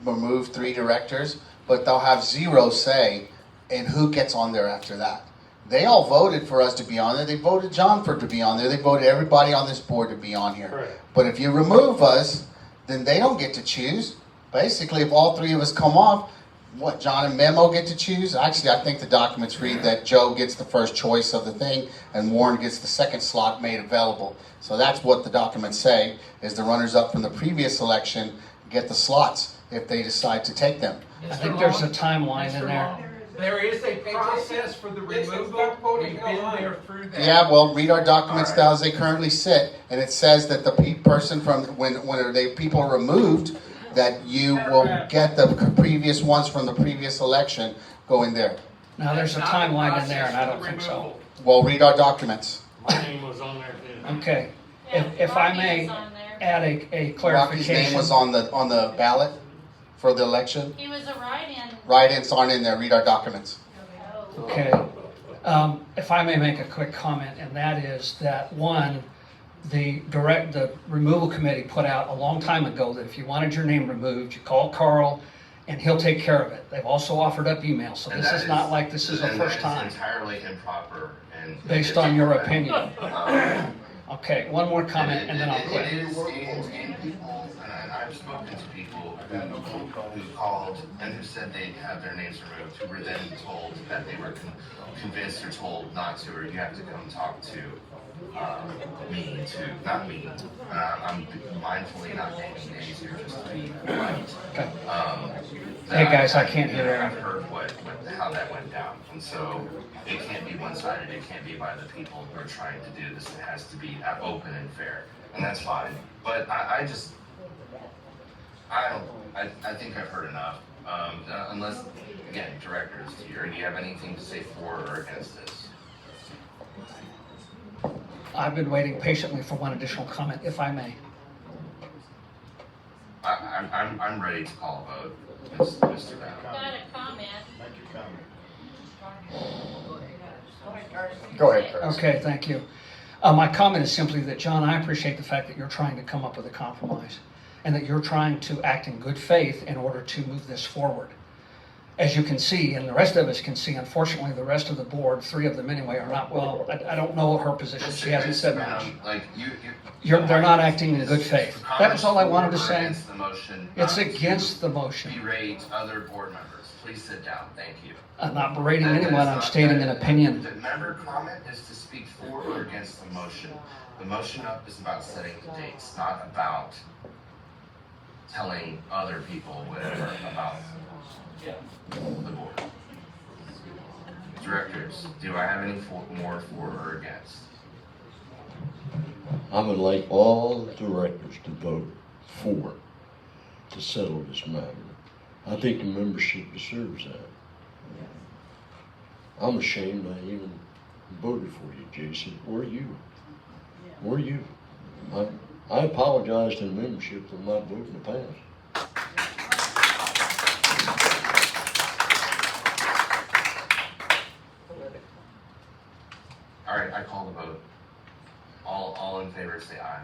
G: remove 3 directors, but they'll have 0 say in who gets on there after that. They all voted for us to be on there. They voted John to be on there. They voted everybody on this board to be on here.
B: Correct.
G: But if you remove us, then they don't get to choose. Basically, if all 3 of us come off, what, John and Memo get to choose? Actually, I think the documents read that Joe gets the first choice of the thing and Warren gets the second slot made available. So that's what the documents say, is the runners-up from the previous election get the slots if they decide to take them.
M: I think there's a timeline in there.
R: There is a process for the removal. We've been there through that.
G: Yeah, well, read our documents now as they currently sit, and it says that the person from, when the people are removed, that you will get the previous ones from the previous election go in there.
M: Now, there's a timeline in there, and I don't think so.
G: Well, read our documents.
B: My name was on there too.
M: Okay, if I may add a
G: Rocky's
M: clarification.
G: name was on the ballot for the election.
S: He was a write-in.
G: Write-ins aren't in there, read our documents.
M: Okay, if I may make a quick comment, and that is that one, the removal committee put out a long time ago that if you wanted your name removed, you call Carl and he'll take care of it. They've also offered up email, so this is not like this is the first time.
E: Entirely improper and.
M: Based on your opinion. Okay, one more comment and then I'll quit.
E: And people, and I've spoken to people who called and who said they'd have their names removed, who were then told that they were convinced or told not to, or you have to come talk to me to, not me. I'm mindfully not naming names here just to be polite.
M: Okay. Hey guys, I can't hear
E: I've
M: you.
E: heard how that went down, and so it can't be one-sided. It can't be by the people who are trying to do this. It has to be open and fair, and that's fine. But I think I've heard enough. Unless, again, directors, do you have anything to say for or against this?
M: I've been waiting patiently for one additional comment, if I may.
E: I'm ready to call a vote, Mr. Bell.
S: Got a comment.
C: Go ahead, Curtis.
M: Okay, thank you. My comment is simply that, John, I appreciate the fact that you're trying to come up with a compromise and that you're trying to act in good faith in order to move this forward. As you can see, and the rest of us can see, unfortunately, the rest of the board, 3 of them anyway, are not, well, I don't know her position. She hasn't said much. They're not acting in good faith. That was all I wanted to say. It's against the motion.
E: Berate other board members. Please sit down. Thank you.
M: I'm not berating anyone, I'm stating an opinion.
E: The member comment is to speak for or against the motion. The motion up is about setting the dates, not about telling other people whatever about the board. Directors, do I have any more for or against?
P: I would like all directors to vote for to settle this matter. I think the membership deserves that. I'm ashamed I even voted for you, Jason, or you. Or you. I apologize to the membership for not voting to pass.
E: All right, I call the vote. All in favor say aye.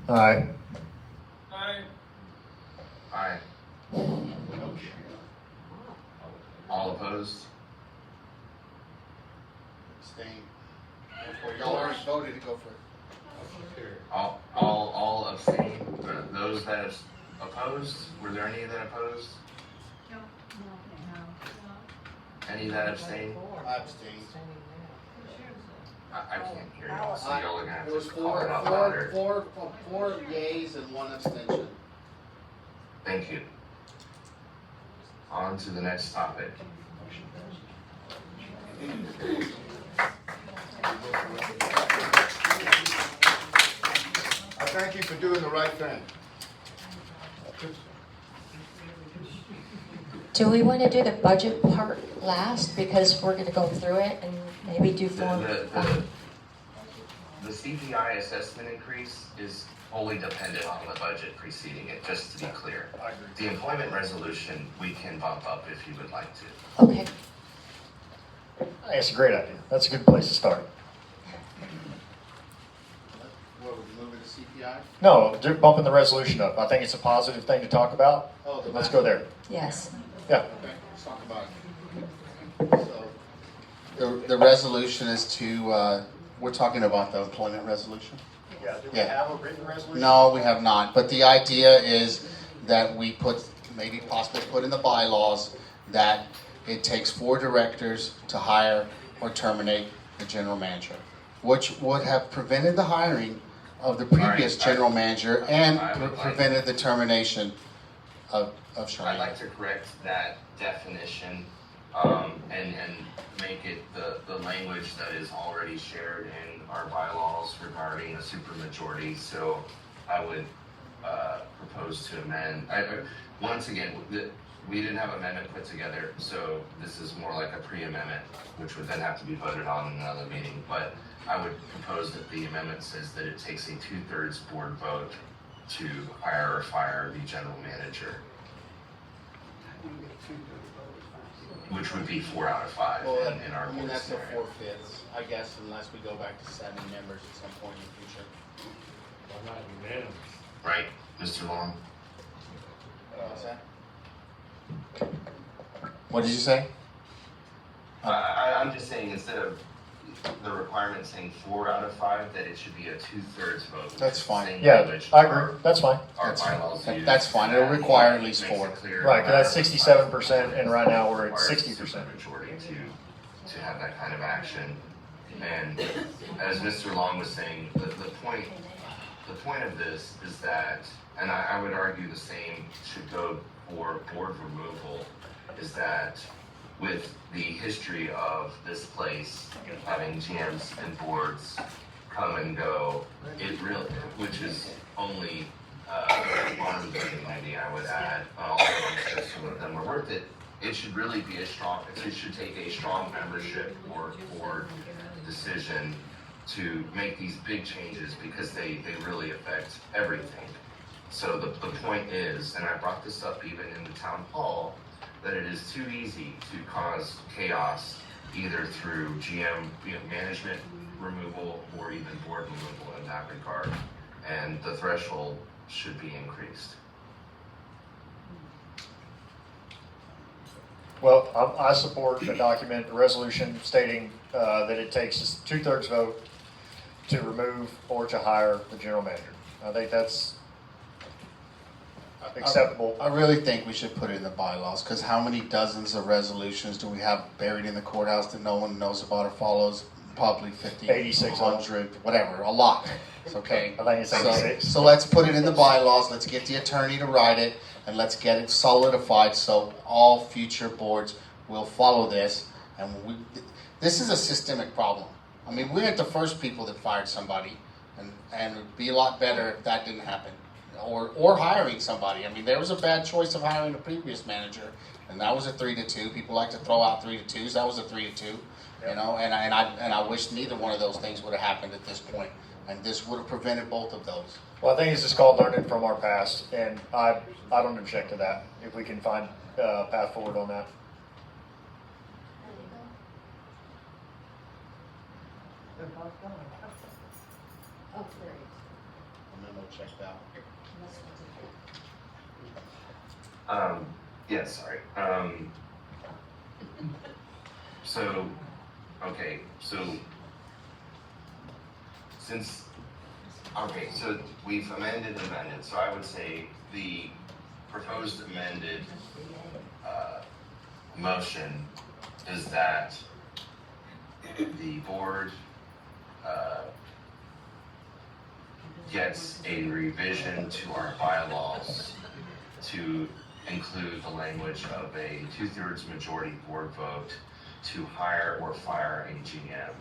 C: Aye.
E: Aye. All opposed?
G: Abstain. Y'all already voted to go for it.
E: All abstain? Those that have opposed? Were there any that opposed?
S: No.
E: Any that abstain?
G: I abstained.
E: I can't hear y'all, so y'all are gonna have
G: It was
E: to call it out louder.
G: four yays and 1 abstention.
E: Thank you. On to the next topic.
N: I thank you for doing the right thing.
H: Do we want to do the budget part last, because we're going to go through it and maybe do form?
E: The CPI assessment increase is wholly dependent on the budget preceding it, just to be clear. The employment resolution, we can bump up if you would like to.
H: Okay.
C: It's a great idea. That's a good place to start.
G: What, would you move it to CPI?
C: No, they're bumping the resolution up. I think it's a positive thing to talk about.
G: Oh,
C: Let's go there.
H: Yes.
C: Yeah.
G: Okay, let's talk about it. So, the resolution is to, we're talking about the employment resolution?
C: Yeah. Do we have a written resolution?
G: No, we have not. But the idea is that we possibly put in the bylaws that it takes 4 directors to hire or terminate the general manager, which would have prevented the hiring of the previous general manager and prevented the termination of Joiins.
E: I'd like to correct that definition, and make it the language that is already shared in our bylaws regarding a supermajority. So I would propose to amend. Once again, we didn't have an amendment put together, so this is more like a pre-amendment, which would then have to be voted on in another meeting. But I would propose that the amendment says that it takes a 2/3 board vote to hire or fire the general manager, which would be 4 out of 5 in our board
G: that's a
E: scenario.
G: 4/5, I guess, unless we go back to 7 members at some point in the future.
B: Why not unanimous?
E: Right, Mr. Long?
G: What's that? What did you say?
E: I'm just saying, instead of the requirement saying 4 out of 5, that it should be a 2/3 vote.
G: That's fine.
E: Same
C: Yeah,
E: language
C: I agree. That's fine.
E: Our bylaws use.
G: That's fine. It'll require at least
E: Makes it
G: 4.
E: clear
C: Right, 'cause
E: no
C: that's
E: matter
C: 67%, and right now we're at
E: requires a
C: 60%.
E: supermajority to have that kind of action. And as Mr. Long was saying, the point of this is that, and I would argue the same should go for board removal, is that with the history of this place having GMs and boards come and go, it really, which is only one of the community, I would add, although I'm sure some of them are worth it. It should really be it should take a strong membership or board decision to make these big changes, because they really affect everything. So the point is, and I brought this up even in the town hall, that it is too easy to cause chaos either through GM management removal or even board removal in that regard. And the threshold should be increased.
C: Well, I support the document, the resolution stating that it takes a 2/3 vote to remove or to hire the general manager. I think that's acceptable.
G: I really think we should put it in the bylaws, because how many dozens of resolutions do we have buried in the courthouse that no one knows about or follows? Probably 50,
C: 86.
G: 100, whatever, a lot. Okay.
C: I think it's 86.
G: So let's put it in the bylaws, let's get the attorney to write it, and let's get it solidified so all future boards will follow this. And this is a systemic problem. I mean, we weren't the first people that fired somebody, and it'd be a lot better if that didn't happen. Or hiring somebody. I mean, there was a bad choice of hiring a previous manager, and that was a 3-2. People like to throw out 3-2s. That was a 3-2. You know, and I wish neither one of those things would have happened at this point, and this would have prevented both of those.
C: Well, I think it's just called learning from our past, and I don't object to that if we can find a path forward on that.
D: Oh, great.
G: Memo checked out.
E: Yeah, sorry. So we've amended, so I would say the proposed amended, motion is that the board, gets a revision to our bylaws to include the language of a 2/3 majority board vote to hire or fire a GM,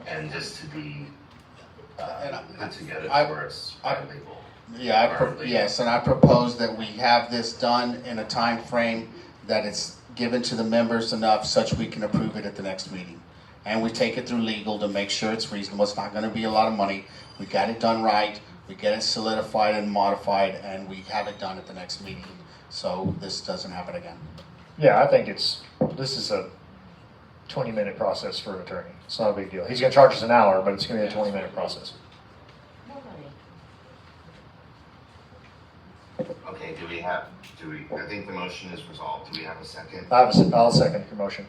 E: and this to be put together for us by legal.
G: Yeah, yes, and I propose that we have this done in a time frame that it's given to the members enough such we can approve it at the next meeting. And we take it through legal to make sure it's reasonable. It's not gonna be a lot of money. We got it done right, we get it solidified and modified, and we have it done at the next meeting. So this doesn't happen again.
C: Yeah, I think this is a 20-minute process for an attorney. It's not a big deal. He's gonna charge us an hour, but it's gonna be a 20-minute process.
E: Okay, I think the motion is resolved. Do we have a second?
C: I'll second your motion.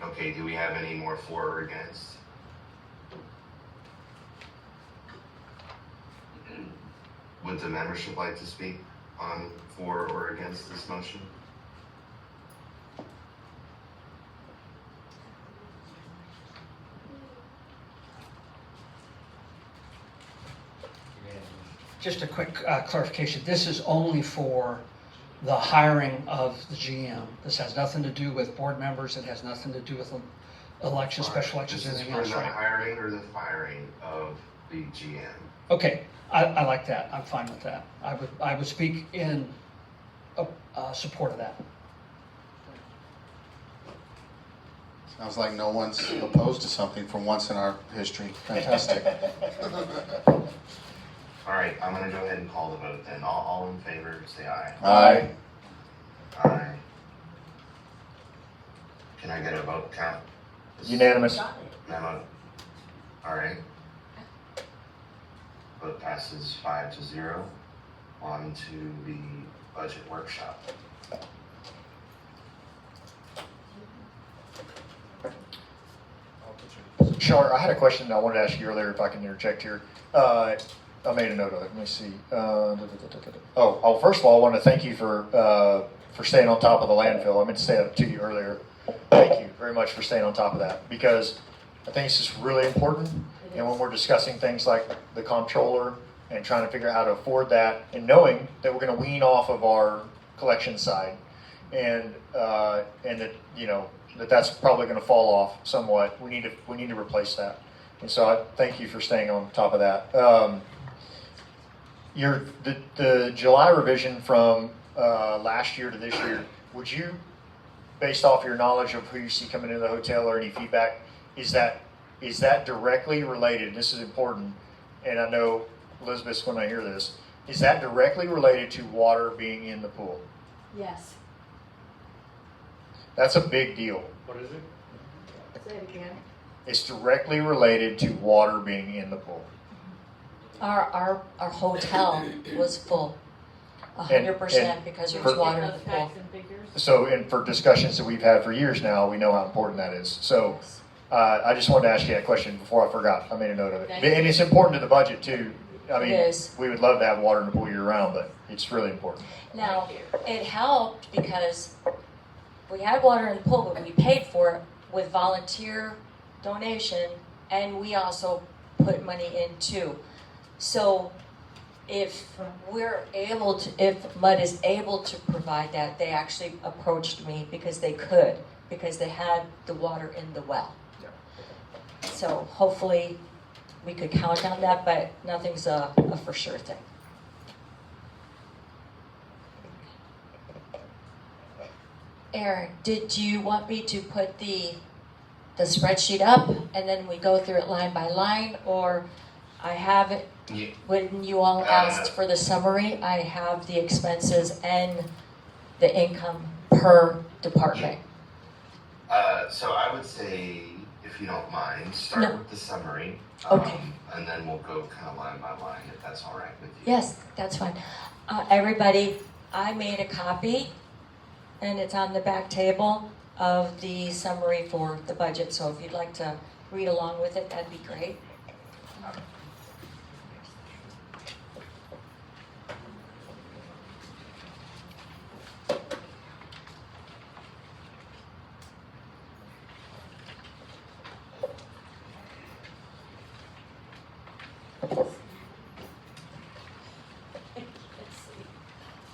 E: Okay, do we have any more for or against? Would the membership like to speak on for or against this motion?
M: Just a quick clarification. This is only for the hiring of the GM. This has nothing to do with board members. It has nothing to do with elections, special elections,
E: This is
M: anything
E: for
M: else,
E: the
M: right?
E: hiring or the firing of the GM.
M: Okay, I like that. I'm fine with that. I would speak in support of that.
G: Sounds like no one's opposed to something for once in our history. Fantastic.
E: All right, I'm gonna go ahead and call the vote then. All in favor, say aye.
G: Aye.
E: Aye. Can I get a vote count?
C: Unanimous.
E: Memo. All right. Vote passes 5-0. On to the budget workshop.
C: Char, I had a question I wanted to ask you earlier, if I can interject here. I made a note of it. Let me see. First of all, I want to thank you for staying on top of the landfill. I meant to say that to you earlier. Thank you very much for staying on top of that, because I think it's just really important. And when we're discussing things like the comptroller and trying to figure out how to afford that, and knowing that we're going to wean off of our collection side, and that that's probably going to fall off somewhat. We need to replace that. And so I thank you for staying on top of that. The July revision from last year to this year, would you, based off your knowledge of who you see coming into the hotel or any feedback, is that directly related? And this is important, and I know Elizabeth's going to hear this. Is that directly related to water being in the pool?
D: Yes.
C: That's a big deal.
B: What is it?
D: Say it again.
C: It's directly related to water being in the pool.
H: Our hotel was full, 100% because there was water in the pool.
C: So, and for discussions that we've had for years now, we know how important that is. So, I just wanted to ask you that question before I forgot. I made a note of it. And it's important to the budget too. I mean,
H: It is.
C: we would love to have water in the pool year round, but it's really important.
H: Now, it helped because we had water in the pool, but we paid for it with volunteer donation, and we also put money in too. So if MUD is able to provide that, they actually approached me because they had the water in the well. So hopefully we could count on that, but nothing's a for sure thing. Aaron, did you want me to put the spreadsheet up and then we go through it line by line, or I have it?
E: Yeah.
H: When you all asked for the summary, I have the expenses and the income per department.
E: So I would say, if you don't mind, start
H: No.
E: with the summary.
H: Okay.
E: And then we'll go kind of line by line, if that's all right with you.
H: Yes, that's fine. Everybody, I made a copy, and it's on the back table of the summary for the budget. So if you'd like to read along with it, that'd be great.
D: Let's see.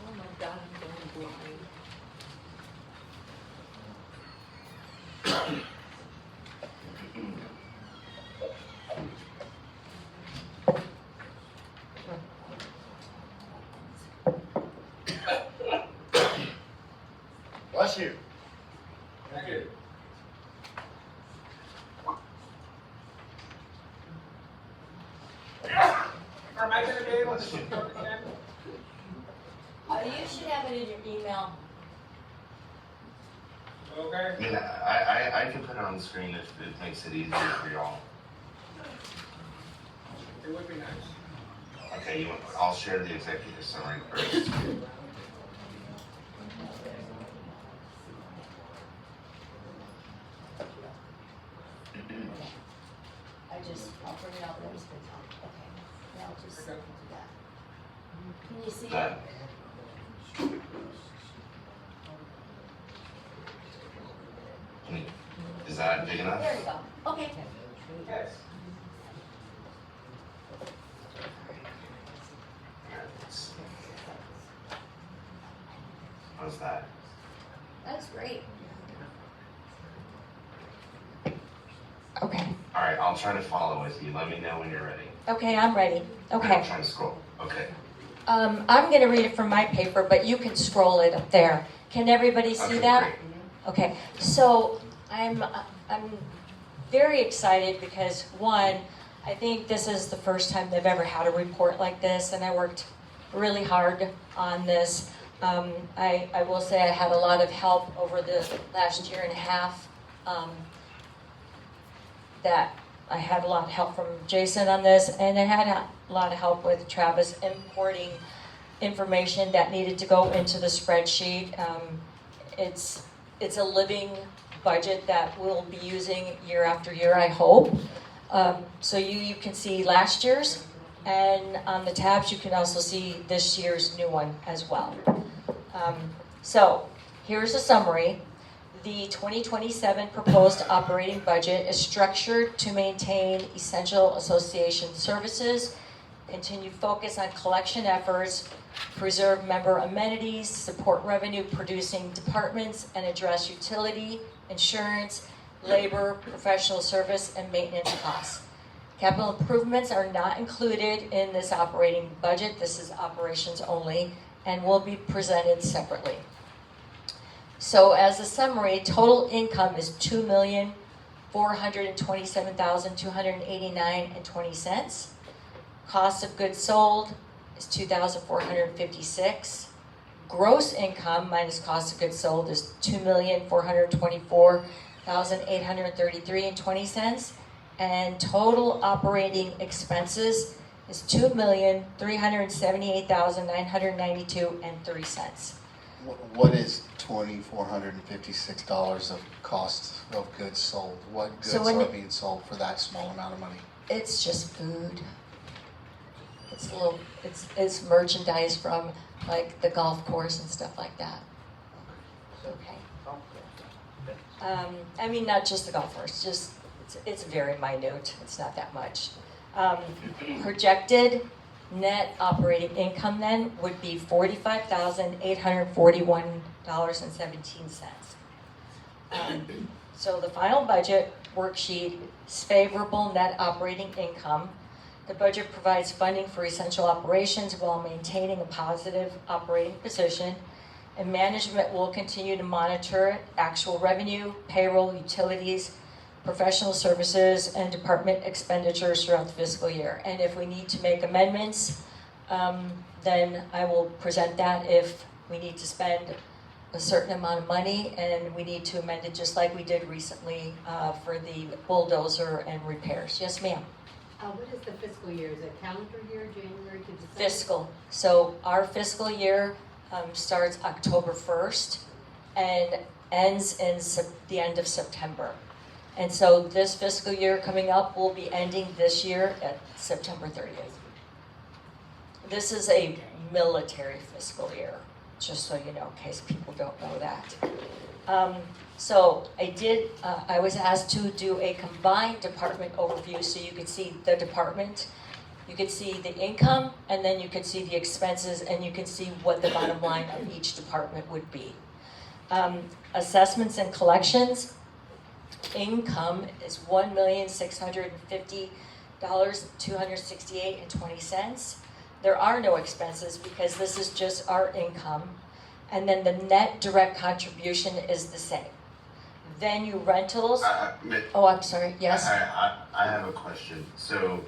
D: Oh my God, I'm going blind.
C: Bless you.
F: Thank you. Am I gonna be able to speak up again?
H: You should have it in your email.
F: Okay.
E: I mean, I can put it on the screen if it makes it easier for y'all.
F: It would be nice.
E: Okay, I'll share the executive summary first.
H: I'll bring it out there. Okay. Now just do that. Can you see it?
E: That. Is that big enough?
H: There you go. Okay.
F: Yes.
E: How's that?
H: That's great. Okay.
E: All right, I'll try to follow with you. Let me know when you're ready.
H: Okay, I'm ready.
E: I'm
H: Okay.
E: trying to scroll. Okay.
H: I'm going to read it from my paper, but you can scroll it up there. Can everybody see
E: Okay,
H: that?
E: great.
H: Okay. So I'm very excited because one, I think this is the first time they've ever had a report like this, and I worked really hard on this. I will say I had a lot of help over the last year and a half. That I had a lot of help from Jason on this, and I had a lot of help with Travis importing information that needed to go into the spreadsheet. It's a living budget that we'll be using year after year, I hope. So you can see last year's, and on the tabs you can also see this year's new one as well. So here's a summary. The 2027 proposed operating budget is structured to maintain essential association services, continue focus on collection efforts, preserve member amenities, support revenue producing departments, and address utility, insurance, labor, professional service, and maintenance costs. Capital improvements are not included in this operating budget. This is operations only and will be presented separately. So as a summary, total income is $2,427,289.20. Cost of goods sold is $2,456. Gross income minus cost of goods sold is $2,424,833.20. And total operating expenses is $2,378,992.30.
G: What is $2,456 of cost of goods sold? What goods are being sold for that small amount of money?
H: It's just food. It's merchandise from like the golf course and stuff like that. Okay. I mean, not just the golf course. Just it's very minute. It's not that much. Projected net operating income then would be $45,841.17. So the final budget worksheet is favorable net operating income. The budget provides funding for essential operations while maintaining a positive operating position, and management will continue to monitor actual revenue, payroll, utilities, professional services, and department expenditures throughout the fiscal year. And if we need to make amendments, then I will present that if we need to spend a certain amount of money and we need to amend it just like we did recently for the bulldozer and repairs. Yes, ma'am.
D: What is the fiscal year? Is it calendar year, January to December?
H: Fiscal. So our fiscal year starts October 1st and ends in the end of September. And so this fiscal year coming up will be ending this year at September 30th. This is a military fiscal year, just so you know, in case people don't know that. So I was asked to do a combined department overview so you could see the department, you could see the income, and then you could see the expenses, and you can see what the bottom line of each department would be. Assessments and collections. Income is $1,650,268.20. There are no expenses because this is just our income. And then the net direct contribution is the same. Venue rentals. Oh, I'm sorry. Yes?
E: I have a question. So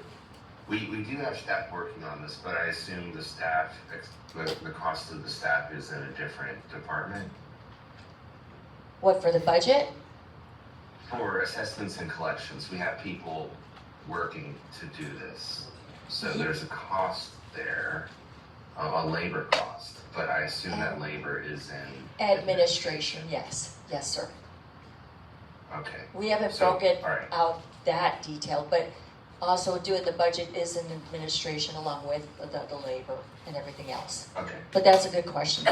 E: we do have staff working on this, but I assume the staff, the cost of the staff is in a different department?
H: What, for the budget?
E: For assessments and collections, we have people working to do this. So there's a cost there, a labor cost, but I assume that labor is in
H: administration. Yes. Yes, sir.
E: Okay.
H: We haven't broken out that detail, but also doing the budget is in administration along with the labor and everything else.
E: Okay.
H: But that's a good question.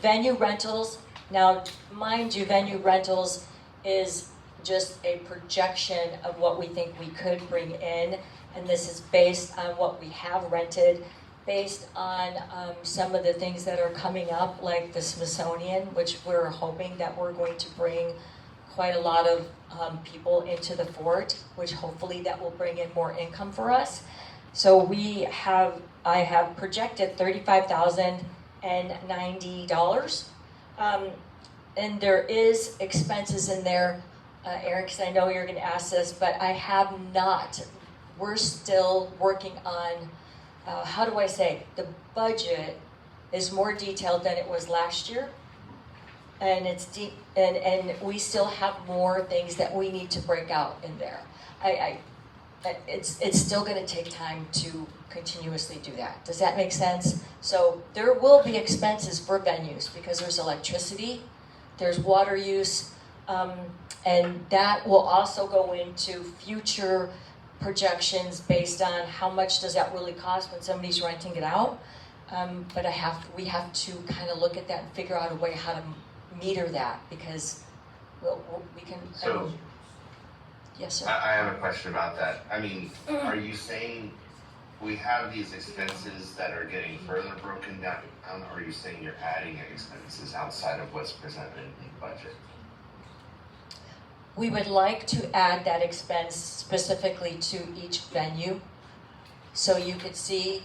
H: Venue rentals. Now, mind you, venue rentals is just a projection of what we think we could bring in, and this is based on what we have rented based on some of the things that are coming up, like the Smithsonian, which we're hoping that we're going to bring quite a lot of people into the fort, which hopefully that will bring in more income for us. So I have projected $35,090. And there is expenses in there, Eric, 'cause I know you're gonna ask this, but I have not. We're still working on, how do I say, the budget is more detailed than it was last year. And it's deep, and we still have more things that we need to break out in there. It's still gonna take time to continuously do that. Does that make sense? So there will be expenses for venues because there's electricity, there's water use, and that will also go into future projections based on how much does that really cost when somebody's renting it out. But we have to kind of look at that and figure out a way how to meter that because we can.
E: So,
H: yes, sir.
E: I have a question about that. I mean, are you saying we have these expenses that are getting further broken down, or are you saying you're adding expenses outside of what's presented in the budget?
H: We would like to add that expense specifically to each venue, so you could see,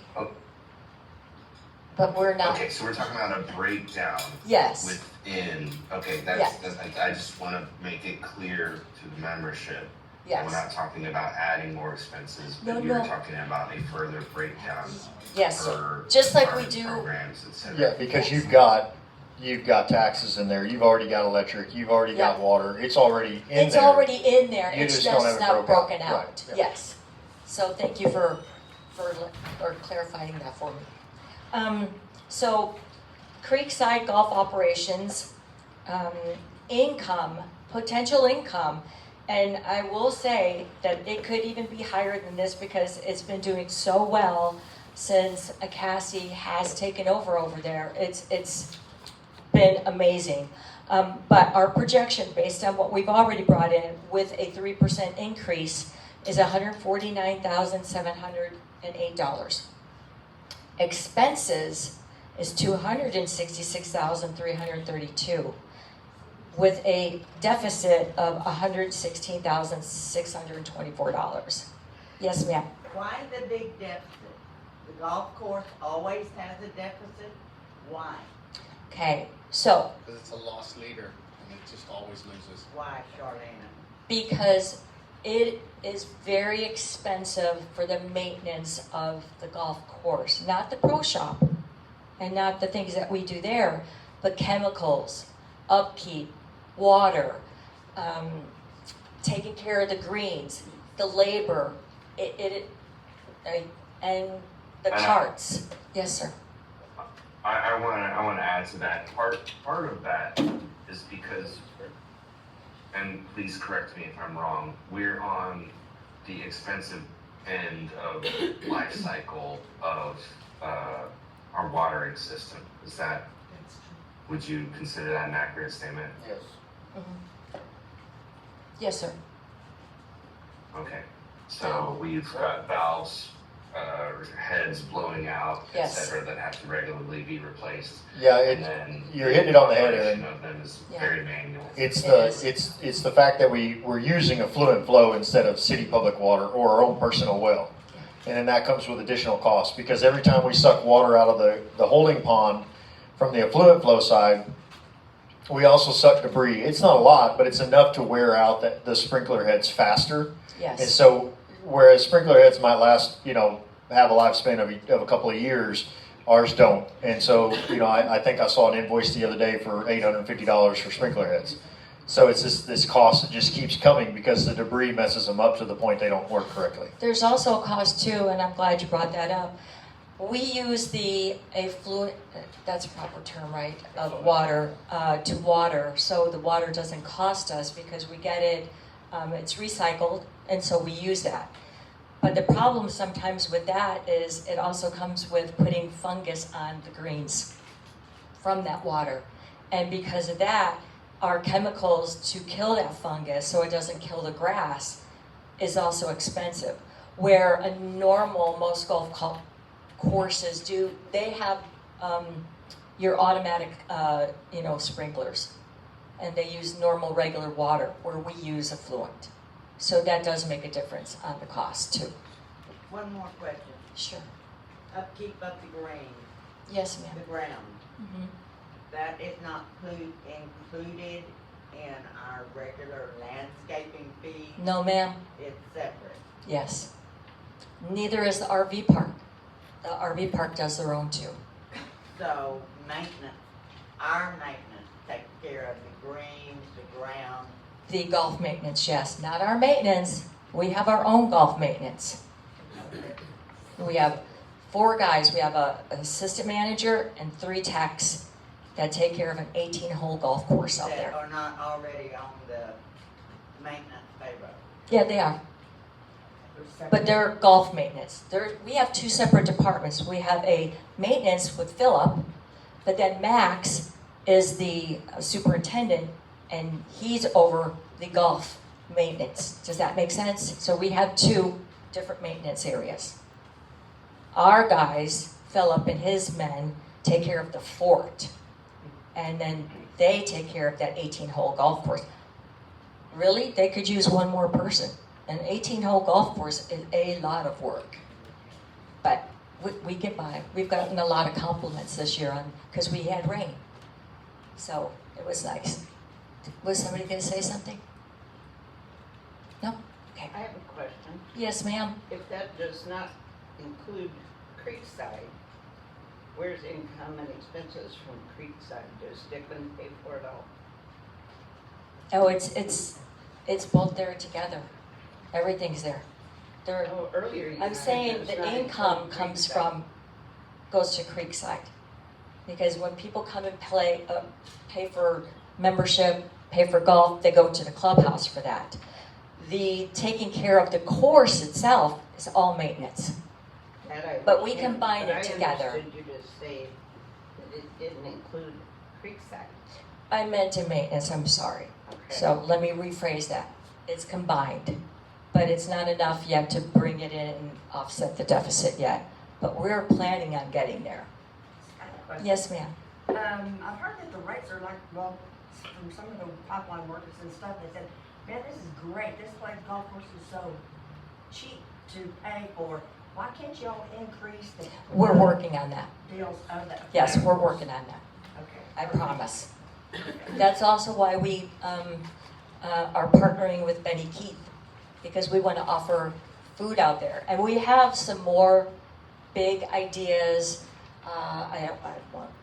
H: but we're not.
E: Okay, so we're talking about a breakdown.
H: Yes.
E: Within, okay, I just want to make it clear to the membership.
H: Yes.
E: We're not talking about adding more expenses,
H: No,
E: but you're
H: no.
E: talking about a further breakdown.
H: Yes,
E: per
H: just like we
E: department,
H: do.
E: programs, et cetera.
C: Yeah, because you've got taxes in there, you've already got electric, you've already got water, it's already in there.
H: It's already in there,
C: You
H: it's
C: just don't have
H: just
C: it
H: not broken
C: Right,
H: out,
C: yeah.
H: yes. So thank you for clarifying that for me. So Creekside Golf Operations, income, potential income, and I will say that it could even be higher than this because it's been doing so well since Cassie has taken over there. It's been amazing. But our projection, based on what we've already brought in, with a 3% increase, is $149,708. Expenses is $266,332, with a deficit of $116,624. Yes, ma'am.
A: Why the big deficit? The golf course always has a deficit? Why?
H: Okay, so
I: Because it's a lost leader and it just always loses.
A: Why, Charlene?
H: because it is very expensive for the maintenance of the golf course, not the pro shop and not the things that we do there, but chemicals, upkeep, water, taking care of the greens, the labor, and the carts. Yes, sir.
E: I want to add to that. Part of that is because, and please correct me if I'm wrong, we're on the expensive end of life cycle of our watering system. Would you consider that an accurate statement?
C: Yes.
H: Mm-hmm. Yes, sir.
E: Okay, so we've got valves, heads blowing out,
H: Yes.
E: etc., that have to regularly be replaced.
C: Yeah,
E: And then
C: you're hitting it on the head,
E: operation
C: Aaron.
E: of them is
H: Yeah.
E: very manual.
C: It's
H: It
C: it's the fact that we're using a fluent flow instead of city public water or our own personal well. And then that comes with additional costs because every time we suck water out of the holding pond from the affluent flow side, we also suck debris. It's not a lot, but it's enough to wear out the sprinkler heads faster.
H: Yes.
C: And so, whereas sprinkler heads might last, have a lifespan of a couple of years, ours don't. And so, I think I saw an invoice the other day for $850 for sprinkler heads. So it's this cost that just keeps coming because the debris messes them up to the point they don't work correctly.
H: There's also a cost too, and I'm glad you brought that up. We use the effluent, that's a proper term, right, of water, to water, so the water doesn't cost us because we get it, it's recycled, and so we use that. But the problem sometimes with that is it also comes with putting fungus on the greens from that water. And because of that, our chemicals to kill that fungus so it doesn't kill the grass is also expensive. Where a normal, most golf courses, they have your automatic, sprinklers. And they use normal, regular water, where we use effluent. So that does make a difference on the cost, too.
A: One more question.
H: Sure.
A: Upkeep of the grain,
H: Yes, ma'am.
A: the ground.
H: Mhm.
A: That is not included in our regular landscaping fee?
H: No, ma'am.
A: It's separate.
H: Yes. Neither is the RV park. The RV park does their own, too.
A: So maintenance, our maintenance takes care of the greens, the ground.
H: The golf maintenance, yes. Not our maintenance. We have our own golf maintenance. We have 4 guys. We have an assistant manager and 3 techs that take care of an 18-hole golf course out there.
A: That are not already on the maintenance payroll.
H: Yeah, they are. But they're golf maintenance. We have 2 separate departments. We have a maintenance with Philip, but then Max is the superintendent, and he's over the golf maintenance. Does that make sense? So we have 2 different maintenance areas. Our guys, Philip and his men, take care of the fort, and then they take care of that 18-hole golf course. Really, they could use one more person. An 18-hole golf course is a lot of work, but we get by. We've gotten a lot of compliments this year because we had rain, so it was nice. Was somebody going to say something? No? Okay.
A: I have a question.
H: Yes, ma'am.
A: If that does not include Creekside, where's income and expenses from Creekside? Does Dickman pay for it all?
H: Oh, it's both there together. Everything's there.
A: Earlier you
H: I'm
A: said
H: saying
A: it's
H: the
A: not
H: income
A: included
H: comes
A: Creekside.
H: goes to Creekside. Because when people come and pay for membership, pay for golf, they go to the clubhouse for that. The taking care of the course itself is all maintenance. But we combine it together.
A: I understood you to say that it didn't include Creekside.
H: I meant in maintenance, I'm sorry.
A: Okay.
H: So let me rephrase that. It's combined, but it's not enough yet to bring it in and offset the deficit yet. But we're planning on getting there. Yes, ma'am.
Q: I've heard that the rates are like, well, from some of the pipeline workers and stuff, they said, man, this is great. This place golf course is so cheap to pay for. Why can't y'all increase the
H: We're working on that.
Q: deals of that?
H: Yes, we're working on that.
Q: Okay.
H: I promise. That's also why we are partnering with Benny Keith, because we want to offer food out there. And we have some more big ideas. I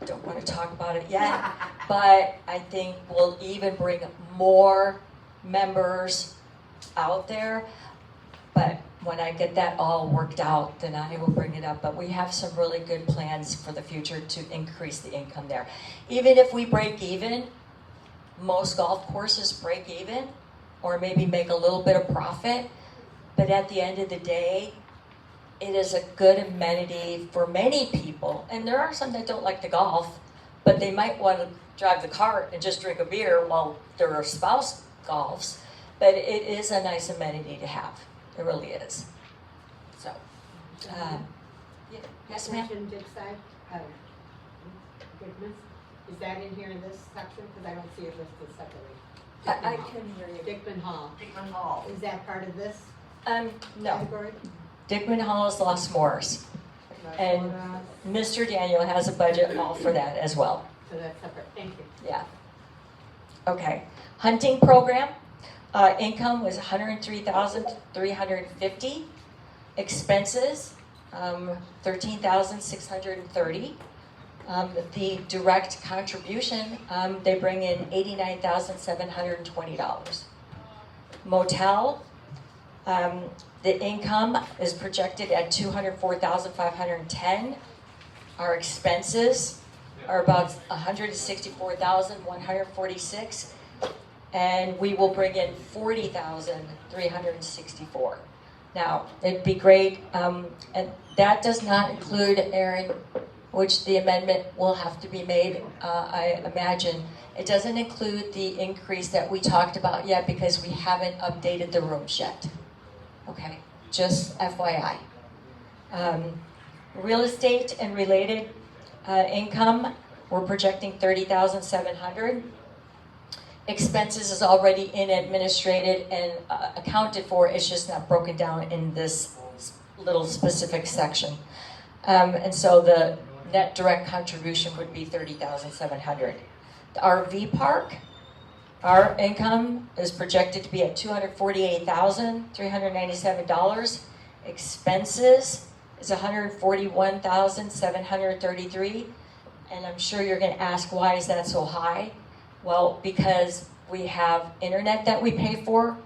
H: don't want to talk about it yet, but I think we'll even bring more members out there. But when I get that all worked out, then I will bring it up. But we have some really good plans for the future to increase the income there. Even if we break even, most golf courses break even, or maybe make a little bit of profit. But at the end of the day, it is a good amenity for many people. And there are some that don't like to golf, but they might want to drive the cart and just drink a beer while their spouse golfs. But it is a nice amenity to have. It really is. So, yes, ma'am.
D: Mentioned Dickside, Dickman. Is that in here in this section? Because I don't see it listed separately.
H: I can hear you.
D: Dickman Hall.
Q: Dickman Hall.
D: Is that part of this
H: No.
D: category?
H: Dickman Hall is Lost Morris. And Mr. Daniel has a budget all for that as well.
D: So that's separate. Thank you.
H: Yeah. Okay. Hunting program. Income was $103,350. Expenses, $13,630. The direct contribution, they bring in $89,720. Motel, the income is projected at $204,510. Our expenses are about $164,146. And we will bring in $40,364. Now, it'd be great, and that does not include, Aaron, which the amendment will have to be made, I imagine. It doesn't include the increase that we talked about yet because we haven't updated the rooms yet. Okay, just FYI. Real estate and related income, we're projecting $30,700. Expenses is already in administrated and accounted for. It's just not broken down in this little specific section. And so the net direct contribution would be $30,700. The RV park, our income is projected to be at $248,397. Expenses is $141,733. And I'm sure you're going to ask, why is that so high? Well, because we have internet that we pay for,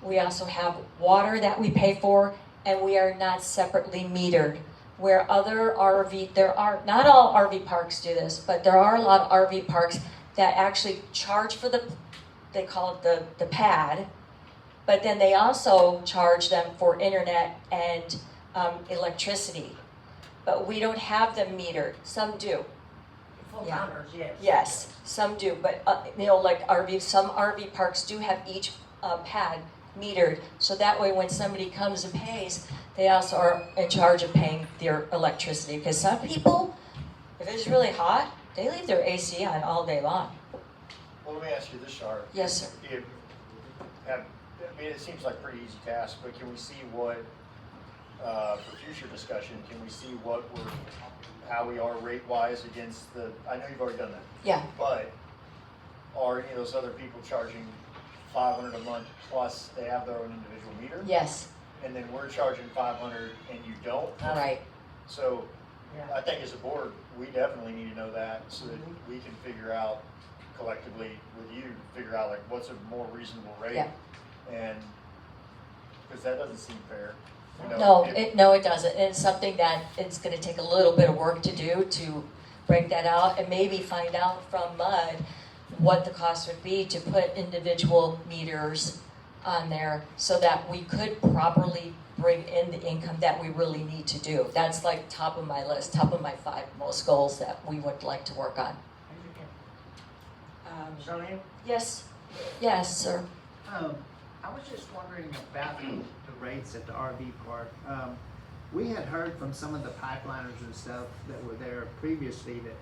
H: we also have water that we pay for, and we are not separately metered. Where other not all RV parks do this, but there are a lot of RV parks that actually charge for they call it the pad, but then they also charge them for internet and electricity. But we don't have them metered. Some do.
Q: Full-timers, yes.
H: Yes, some do, but like some RV parks do have each pad metered, so that way when somebody comes and pays, they also are in charge of paying their electricity. Because some people, if it's really hot, they leave their AC on all day long.
C: Well, let me ask you this, Shar.
H: Yes, sir.
C: It seems like a pretty easy task, but can we see what, for future discussion, can we see how we are rate-wise against I know you've already done that.
H: Yeah.
C: But are any of those other people charging $500 a month plus they have their own individual meter?
H: Yes.
C: And then we're charging $500 and you don't?
H: All right.
C: So I think as a board, we definitely need to know that so that we can figure out collectively with you, figure out like what's a more reasonable rate.
H: Yeah.
C: And because that doesn't seem fair.
H: No, it doesn't. And it's something that it's going to take a little bit of work to do to break that out and maybe find out from MUD what the cost would be to put individual meters on there so that we could properly bring in the income that we really need to do. That's like top of my list, top of my 5 most goals that we would like to work on.
T: Charlene?
H: Yes. Yes, sir.
T: I was just wondering about the rates at the RV park. We had heard from some of the pipeliners and stuff that were there previously that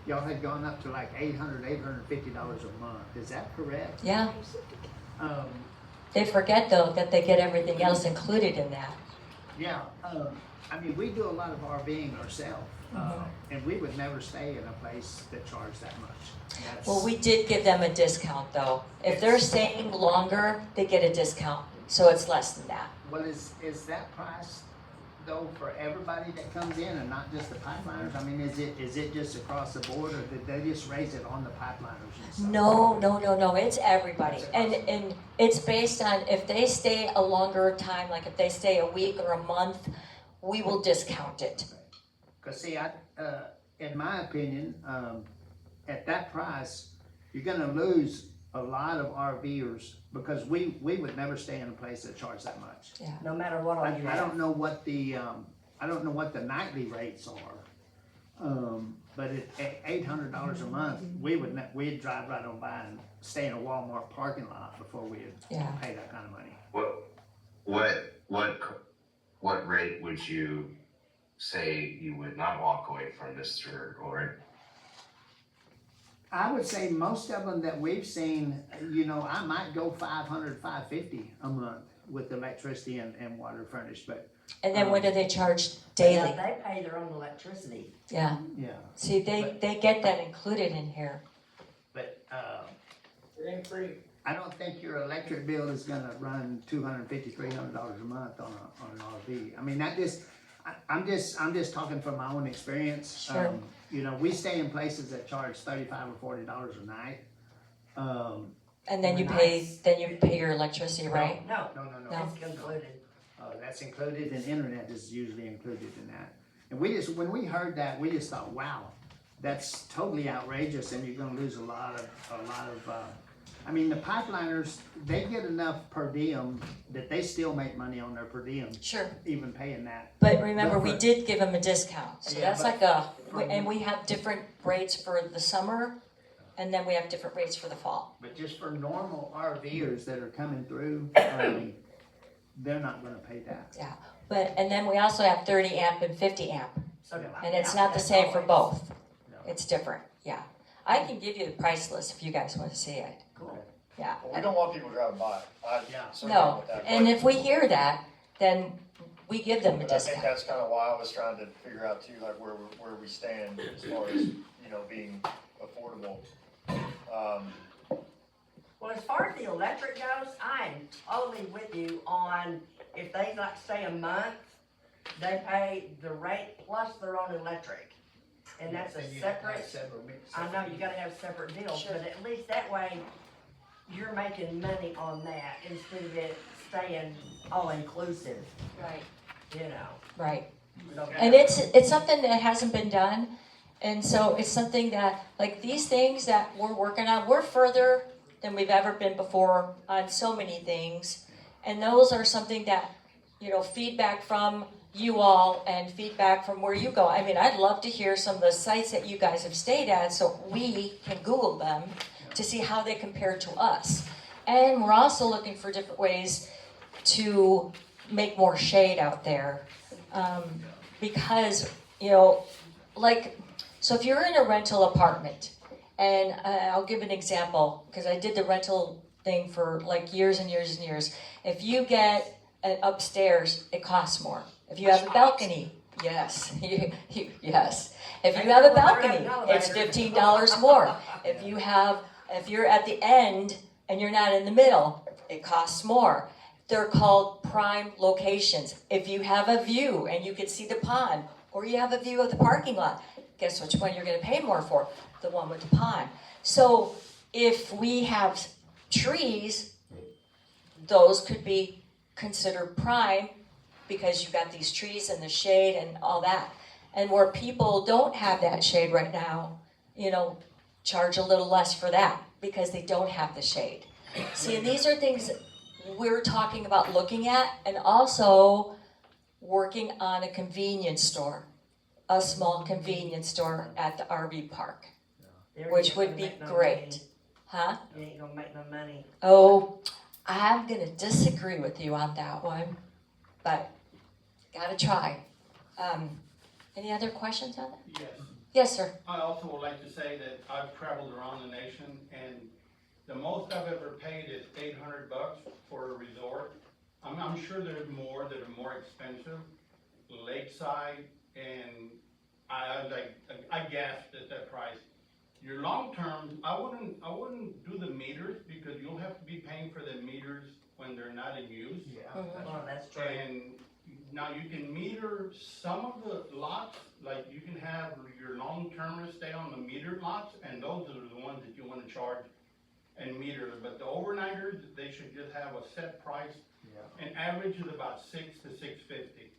T: y'all had gone up to like $850 a month. Is that correct?
H: Yeah. They forget though that they get everything else included in that.
T: Yeah. I mean, we do a lot of RVing ourselves, and we would never stay in a place that charged that much.
H: Well, we did give them a discount though. If they're staying longer, they get a discount. So it's less than that.
T: Well, is that price though for everybody that comes in and not just the pipeliners? I mean, is it just across the board, or did they just raise it on the pipeliners and stuff?
H: No. It's everybody. And it's based on if they stay a longer time, like if they stay a week or a month, we will discount it.
T: Because see, in my opinion, at that price, you're gonna lose a lot of RVers because we would never stay in a place that charged that much.
H: Yeah.
Q: No matter what all you
T: I
Q: have.
T: don't know what the nightly rates are, but at $800 a month, we'd drive right on by and stay in a Walmart parking lot before we'd pay that kind of money.
E: What rate would you say you would not walk away from, Mr. Orr?
T: I would say most of them that we've seen, I might go $500, $550 a month with electricity and water furnished, but.
H: And then what do they charge daily?
Q: Yeah, they pay their own electricity.
H: Yeah.
T: Yeah.
H: See, they get that included in here.
T: But, I don't think your electric bill is gonna run $250, $300 a month on an RV. I mean, I'm just talking from my own experience.
H: Sure.
T: We stay in places that charge $35 or $40 a night.
H: And then you pay your electricity, right?
T: No.
Q: That's included.
T: That's included, and internet is usually included in that. And when we heard that, we just thought, wow, that's totally outrageous, and you're gonna lose a lot of. I mean, the pipeliners, they get enough per diem that they still make money on their per diem.
H: Sure.
T: Even paying that.
H: But remember, we did give them a discount. So that's and we have different rates for the summer, and then we have different rates for the fall.
T: But just for normal RVers that are coming through, they're not gonna pay that.
H: Yeah. And then we also have 30 amp and 50 amp. And it's not the same for both. It's different, yeah. I can give you the price list if you guys want to see it.
C: Cool.
H: Yeah.
C: Well, we don't want people driving by.
H: No, and if we hear that, then we give them a
C: But I think
H: discount.
C: that's kind of why I was trying to figure out too, like where we stand as far as, being affordable.
Q: Well, as far as the electric goes, I am totally with you on, if they like stay a month, they pay the rate plus their own electric. And that's a separate, I know you gotta have separate deals, but at least that way, you're making money on that instead of it staying all inclusive,
H: Right.
Q: Right.
H: And it's something that hasn't been done. And so it's something that, like these things that we're working on, we're further than we've ever been before on so many things. And those are something that, feedback from you all and feedback from where you go. I mean, I'd love to hear some of the sites that you guys have stayed at so we can Google them to see how they compare to us. And we're also looking for different ways to make more shade out there. Because, so if you're in a rental apartment, and I'll give an example, because I did the rental thing for like years and years and years. If you get an upstairs, it costs more. If you have a balcony, yes, yes. If you have a balcony, it's $15 more. If you're at the end and you're not in the middle, it costs more. They're called prime locations. If you have a view and you can see the pond, or you have a view of the parking lot, guess which one you're going to pay more for? The one with the pond. So if we have trees, those could be considered prime because you've got these trees and the shade and all that. And where people don't have that shade right now, charge a little less for that because they don't have the shade. See, and these are things we're talking about looking at, and also working on a convenience store, a small convenience store at the RV park, which would be great. Huh?
Q: You ain't gonna make no money.
H: Oh, I'm gonna disagree with you on that one, but gotta try. Any other questions on that?
I: Yes.
H: Yes, sir.
I: I also would like to say that I've traveled around the nation, and the most I've ever paid is $800 for a resort. I'm sure there's more that are more expensive, lakeside, and I gasped at that price. Your long term, I wouldn't do the meters because you'll have to be paying for the meters when they're not in use.
Q: Yeah, that's true.
I: And now you can meter some of the lots, like you can have your long-termers stay on the metered lots, and those are the ones that you want to charge and meter. But the overnighters, they should just have a set price. An average is about $600 to $650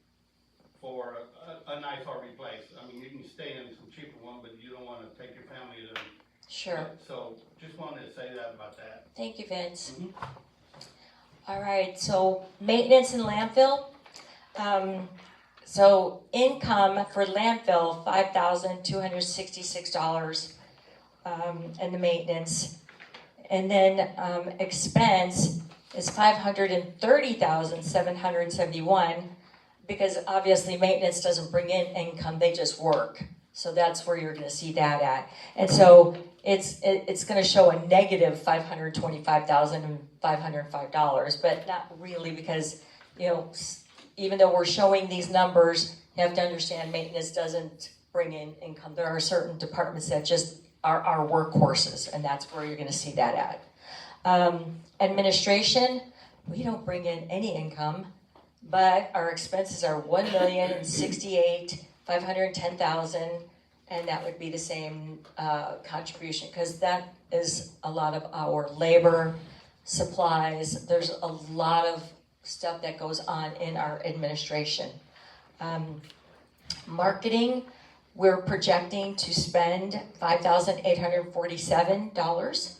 I: for a nice RV place. I mean, you can stay in some cheaper one, but you don't want to take your family to.
H: Sure.
I: So just wanted to say that about that.
H: Thank you, Vince. All right, so maintenance and landfill. So income for landfill, $5,266 in the maintenance. And then expense is $530,771 because obviously maintenance doesn't bring in income, they just work. So that's where you're going to see that at. And so it's going to show a negative $525,505, but not really because, even though we're showing these numbers, you have to understand maintenance doesn't bring in income. There are certain departments that just are our workhorses, and that's where you're going to see that at. Administration, we don't bring in any income, but our expenses are $1,068,510,000, and that would be the same contribution because that is a lot of our labor, supplies. There's a lot of stuff that goes on in our administration. Marketing, we're projecting to spend $5,847.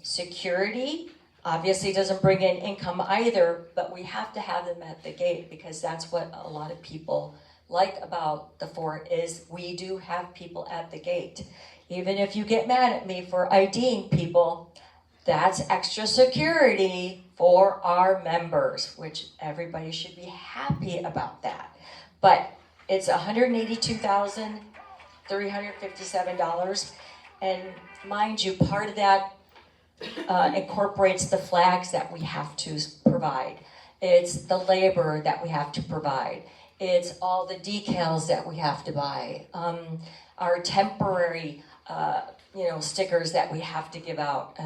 H: Security obviously doesn't bring in income either, but we have to have them at the gate because that's what a lot of people like about the fort is we do have people at the gate. Even if you get mad at me for IDing people, that's extra security for our members, which everybody should be happy about that. But It's $182,357. And mind you, part of that incorporates the flags that we have to provide. It's the labor that we have to provide. It's all the decals that we have to buy. Our temporary, stickers that we have to give out.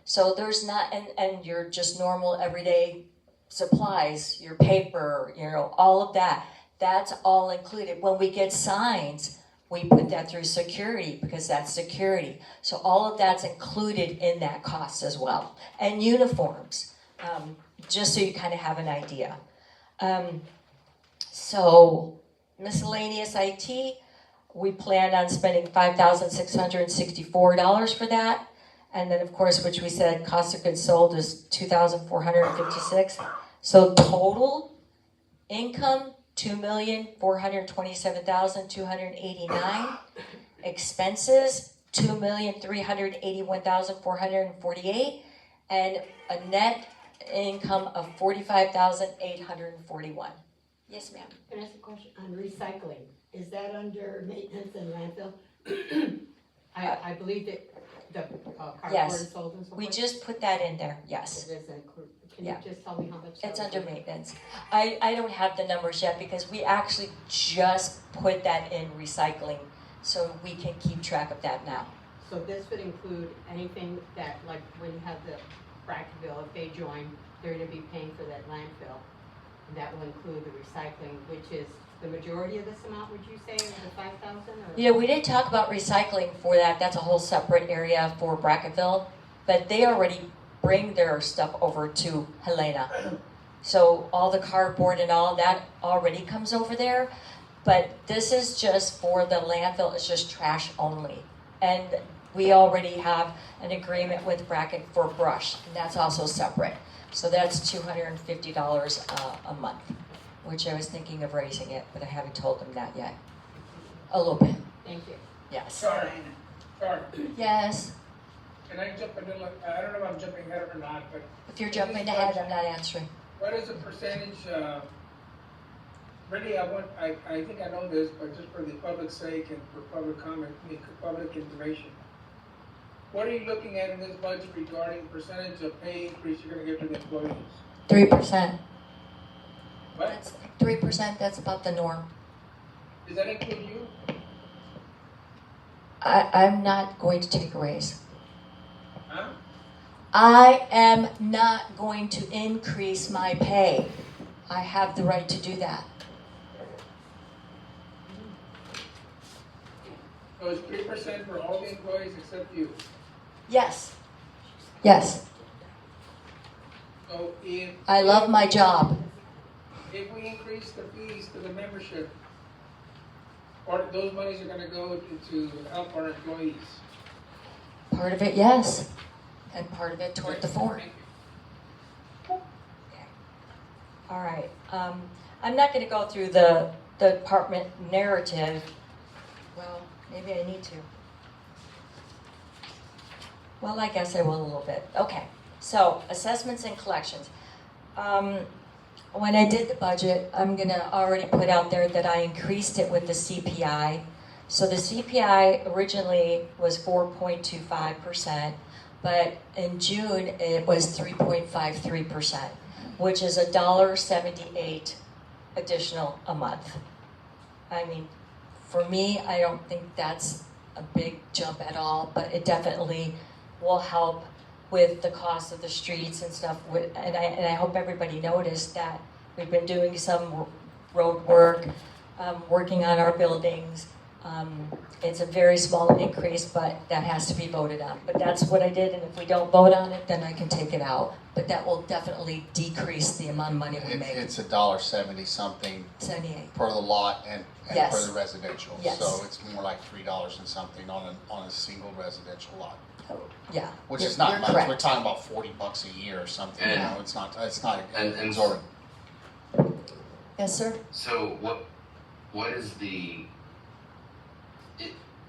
H: So there's not, and your just normal everyday supplies, your paper, all of that. That's all included. When we get signs, we put that through security because that's security. So all of that's included in that cost as well. And uniforms, just so you kind of have an idea. So miscellaneous IT, we plan on spending $5,664 for that. And then of course, which we said cost of goods sold is $2,456. So total income, $2,427,289. Expenses, $2,381,448. And a net income of $45,841. Yes, ma'am.
D: Can I ask a question on recycling? Is that under maintenance and landfill? I believe that the cardboard
H: Yes.
D: is sold and so forth?
H: We just put that in there, yes.
D: It is included. Can
H: Yeah.
D: you just tell me how much?
H: It's
D: that
H: under
D: would be?
H: maintenance. I don't have the numbers yet because we actually just put that in recycling, so we can keep track of that now.
D: So this would include anything that, like when you have the Brackville, if they join, they're gonna be paying for that landfill. And that will include the recycling, which is the majority of this amount, would you say, of the 5,000?
H: Yeah, we didn't talk about recycling for that. That's a whole separate area for Brackettville, but they already bring their stuff over to Helena. So all the cardboard and all that already comes over there. But this is just for the landfill, it's just trash only. And we already have an agreement with Bracket for brush, and that's also separate. So that's $250 a month, which I was thinking of raising it, but I haven't told them that yet. A little bit.
D: Thank you.
H: Yes.
F: Sorry.
H: Yes.
F: Can I jump a little, I don't know if I'm jumping ahead or not, but.
H: If you're jumping ahead, I'm not answering.
F: What is the percentage, really, I think I know this, but just for the public's sake and for public comment, public information. What are you looking at in this budget regarding percentage of pay increase you're gonna give to the employees?
H: 3%.
F: What?
H: That's 3%, that's about the norm.
F: Does that include you?
H: I'm not going to take a raise.
F: Huh?
H: I am not going to increase my pay. I have the right to do that.
F: So it's 3% for all the employees except you?
H: Yes. Yes.
F: So if.
H: I love my job.
F: If we increase the fees to the membership, those monies are gonna go to help our employees.
H: Part of it, yes. And part of it toward the fort. Okay. All right. I'm not going to go through the department narrative. Well, maybe I need to. Well, I guess I will a little bit. Okay. So, assessments and collections. When I did the budget, I'm going to already put out there that I increased it with the CPI. So the CPI originally was 4.25%, but in June it was 3.53%, which is $1.78 additional a month. I mean, for me, I don't think that's a big jump at all, but it definitely will help with the cost of the streets and stuff. And I hope everybody noticed that we've been doing some road work, working on our buildings. It's a very small increase, but that has to be voted on. But that's what I did, and if we don't vote on it, then I can take it out. But that will definitely decrease the amount of money we make.
G: It's $1.70 something
H: 78.
G: per the lot and
H: Yes.
G: per the residential.
H: Yes.
G: So it's more like $3 and something on a single residential lot.
H: Yeah.
G: Which
H: You're-
G: is not
H: you're
G: much.
H: correct.
G: We're talking about $40 a year or something.
E: And-
G: You know, it's not
E: And
G: exorbitant.
H: Yes, sir?
E: So what is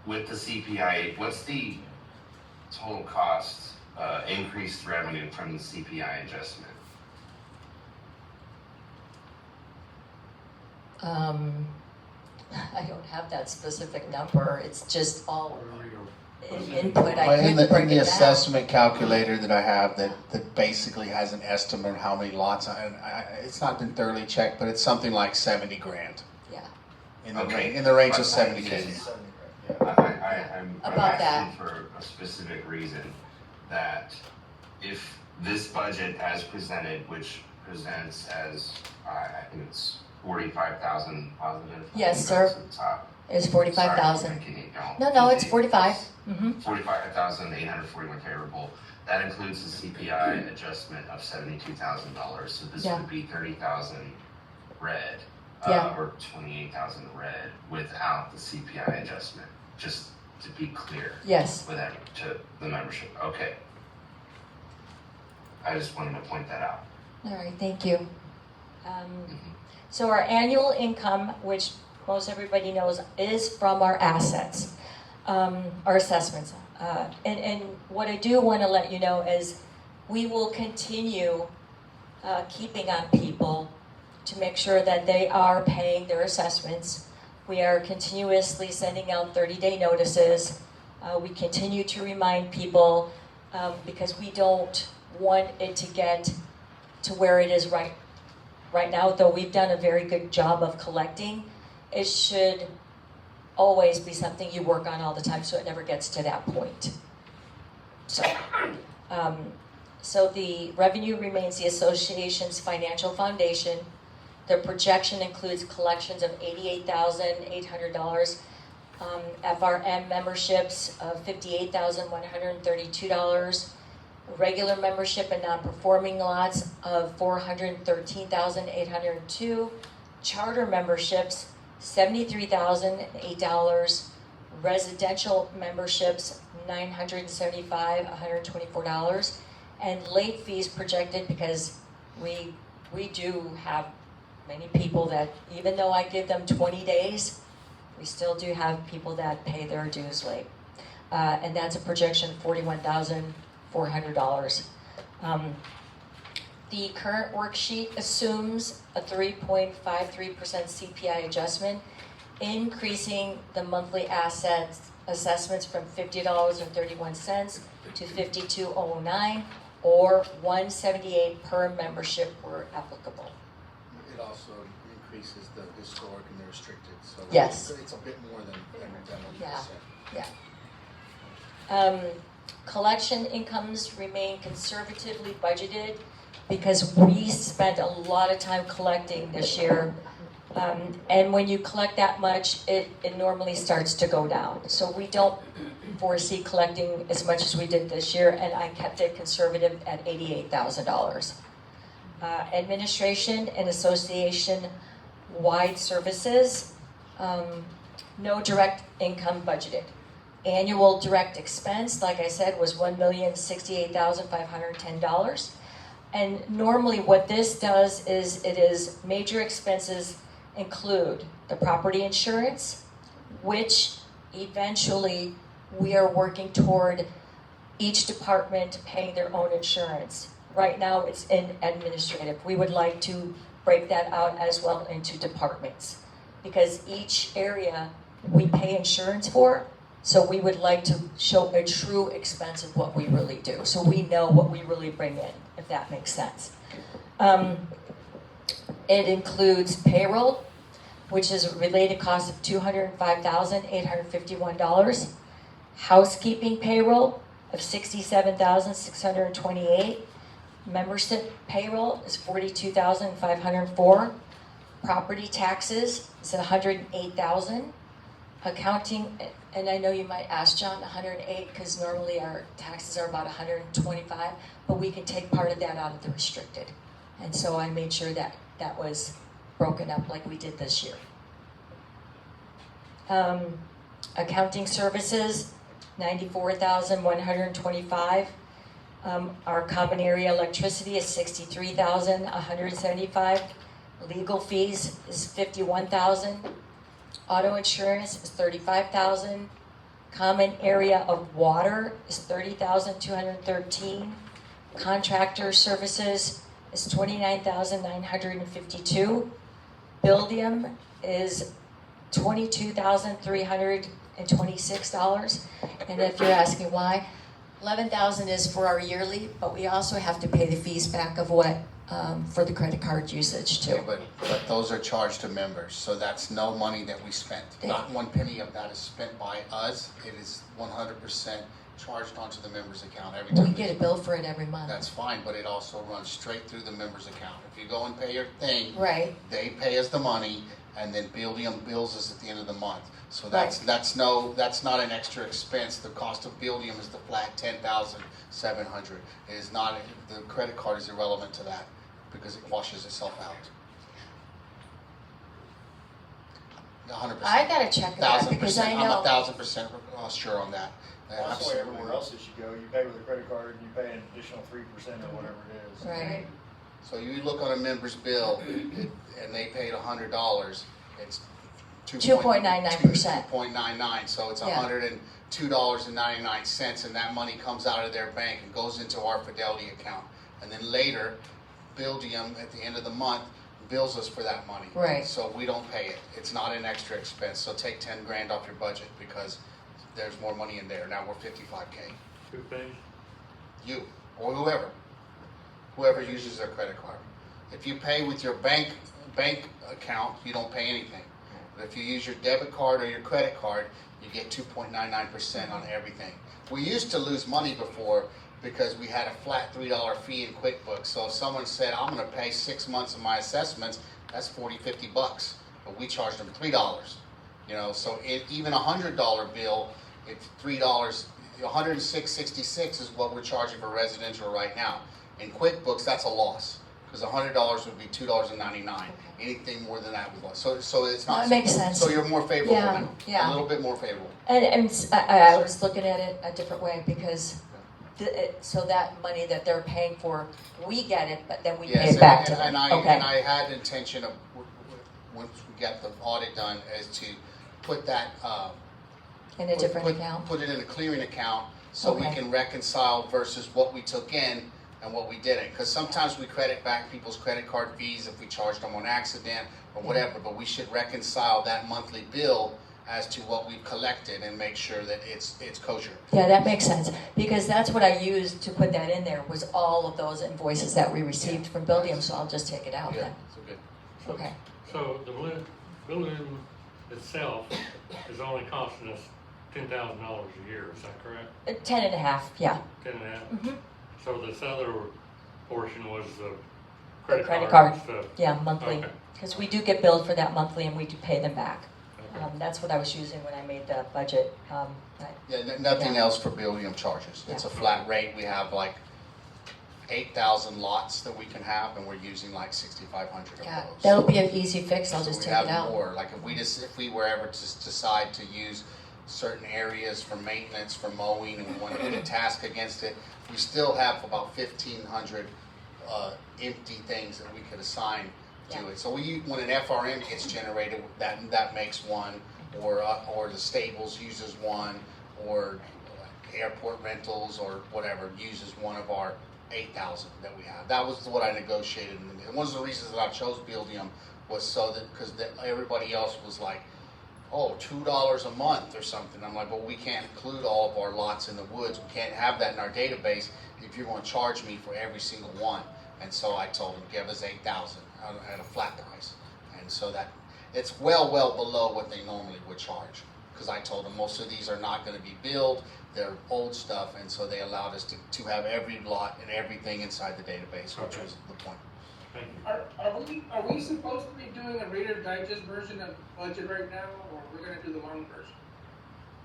E: with the CPI, what's the total cost, increased revenue from the CPI adjustment?
H: I don't have that specific number, it's just all input, I
G: But
H: couldn't
G: in the
H: break it down.
G: assessment calculator that I have, that basically has an estimate of how many lots, it's not been thoroughly checked, but it's something like 70 grand.
H: Yeah.
G: In the range of 70
E: I'm
G: grand.
H: About that.
E: asking for a specific reason that if this budget as presented, which presents as, I think it's 45,000 positive.
H: Yes,
E: I think
H: sir.
E: that's at the top.
H: It's 45,000.
E: Sorry, I'm making it count.
H: No, it's 45. Mm-hmm.
E: 45,841 favorable. That includes the CPI adjustment of $72,000. So this
H: Yeah.
E: would be 30,000 red,
H: Yeah.
E: or 28,000 red without the CPI adjustment. Just to be clear.
H: Yes.
E: With that, to the membership. Okay. I just wanted to point that out.
H: All right, thank you. So our annual income, which most everybody knows, is from our assets, our assessments. And what I do want to let you know is we will continue keeping on people to make sure that they are paying their assessments. We are continuously sending out 30-day notices. We continue to remind people because we don't want it to get to where it is right now, though we've done a very good job of collecting. It should always be something you work on all the time so it never gets to that point. So the revenue remains the association's financial foundation. The projection includes collections of $88,800, FRM memberships of $58,132, regular membership and non-performing lots of $413,802, charter memberships $73,008, residential memberships $975,124, and late fees projected because we do have many people that, even though I give them 20 days, we still do have people that pay their dues late. And that's a projection of $41,400. The current worksheet assumes a 3.53% CPI adjustment, increasing the monthly assessments from $50.31 to $52.09, or $178 per membership where applicable.
G: It also increases the historic and the restricted, so
H: yes.
G: It's a bit more than 1%.
H: Yeah. Collection incomes remain conservatively budgeted because we spent a lot of time collecting this year. And when you collect that much, it normally starts to go down. So we don't foresee collecting as much as we did this year, and I kept it conservative at $88,000. Administration and association-wide services, no direct income budgeted. Annual direct expense, like I said, was $1,068,510. And normally what this does is major expenses include the property insurance, which eventually we are working toward each department paying their own insurance. Right now it's in administrative. We would like to break that out as well into departments because each area we pay insurance for. So we would like to show a true expense of what we really do. So we know what we really bring in, if that makes sense. It includes payroll, which is a related cost of $205,851. Housekeeping payroll of $67,628. Membership payroll is $42,504. Property taxes is $108,000. Accounting, and I know you might ask, John, 108, because normally our taxes are about 125, but we can take part of that out of the restricted. And so I made sure that that was broken up like we did this year. Accounting services, $94,125. Our common area electricity is $63,175. Legal fees is $51,000. Auto insurance is $35,000. Common area of water is $30,213. Contractor services is $29,952. Buildium is $22,326. And if you're asking why, $11,000 is for our yearly, but we also have to pay the fees back of what, for the credit card usage too.
G: Yeah, but those are charged to members, so that's no money that we spent. Not one penny of that is spent by us. It is 100% charged onto the members' account every time.
H: We get a bill for it every month.
G: That's fine, but it also runs straight through the members' account. If you go and pay your thing,
H: Right.
G: they pay us the money, and then Buildium bills us at the end of the month. So that's not an extra expense. The cost of Buildium is the flat $10,700. It is not. The credit card is irrelevant to that because it washes itself out. 100%.
H: I gotta check that because I know.
G: I'm 1,000% sure on that.
C: Also, everywhere else that you go, you pay with a credit card and you pay an additional 3% or whatever it is.
H: Right.
G: So you look on a member's bill and they paid $100, it's
H: 2.99%.
G: 2.99, so it's
H: Yeah.
G: $102.99, and that money comes out of their bank and goes into our Fidelity account. And then later, Buildium at the end of the month bills us for that money.
H: Right.
G: So we don't pay it. It's not an extra expense. So take 10 grand off your budget because there's more money in there. Now we're 55K.
B: Who pays?
G: You or whoever uses their credit card. If you pay with your bank account, you don't pay anything. But if you use your debit card or your credit card, you get 2.99% on everything. We used to lose money before because we had a flat $3 fee in QuickBooks. So if someone said, I'm going to pay 6 months of my assessments, that's $40, $50. But we charged them $3. You know, so even a $100 bill, it's $3. $106.66 is what we're charging for residential right now. In QuickBooks, that's a loss because $100 would be $2.99. Anything more than that would loss. So it's not.
H: That makes sense.
G: So you're more favorable
H: Yeah,
G: now.
H: yeah.
G: A little bit more favorable.
H: And I was looking at it a different way because so that money that they're paying for, we get it, but then we pay it back to them. Okay.
G: And I had intention of once we get the audit done is to put that
H: In a different account?
G: Put it in a clearing account so we
H: Okay.
G: can reconcile versus what we took in and what we didn't. Because sometimes we credit back people's credit card fees if we charged them on accident or whatever, but we should reconcile that monthly bill as to what we've collected and make sure that it's kosher.
H: Yeah, that makes sense, because that's what I used to put that in there, was all of those invoices that we received from Buildium, so I'll just take it out then.
G: So good.
H: Okay.
B: So the building itself is only costing us $10,000 a year, is that correct?
H: 10.5, yeah.
B: 10.5?
H: Mhm.
B: So this other portion was the
H: The
B: credit
H: card,
B: stuff?
H: yeah, monthly,
B: Okay.
H: because we do get billed for that monthly and we do pay them back. That's what I was using when I made the budget.
G: Nothing else for Buildium charges. It's a flat rate. We have like 8,000 lots that we can have, and we're using like 6,500 of
H: Yeah,
G: those.
H: that'll be an easy fix, I'll just
G: we
H: take
G: have
H: it out.
G: more. Like if we were ever to decide to use certain areas for maintenance, for mowing, and we want to put a task against it, we still have about 1,500 empty things that we could assign to it. So when an FRM gets generated, that makes one, or the stables uses one, or airport rentals or whatever uses one of our 8,000 that we have. That was what I negotiated, and one of the reasons that I chose Buildium was so that because everybody else was like, oh, $2 a month or something. I'm like, well, we can't include all of our lots in the woods. We can't have that in our database if you're going to charge me for every single one. And so I told them, give us 8,000 at a flat price. And so that it's well below what they normally would charge. Because I told them most of these are not going to be billed. They're old stuff. And so they allowed us to have every lot and everything inside the database, which was the point.
F: Are we supposed to be doing a Reader Digest version of budget right now, or we're gonna do the long version?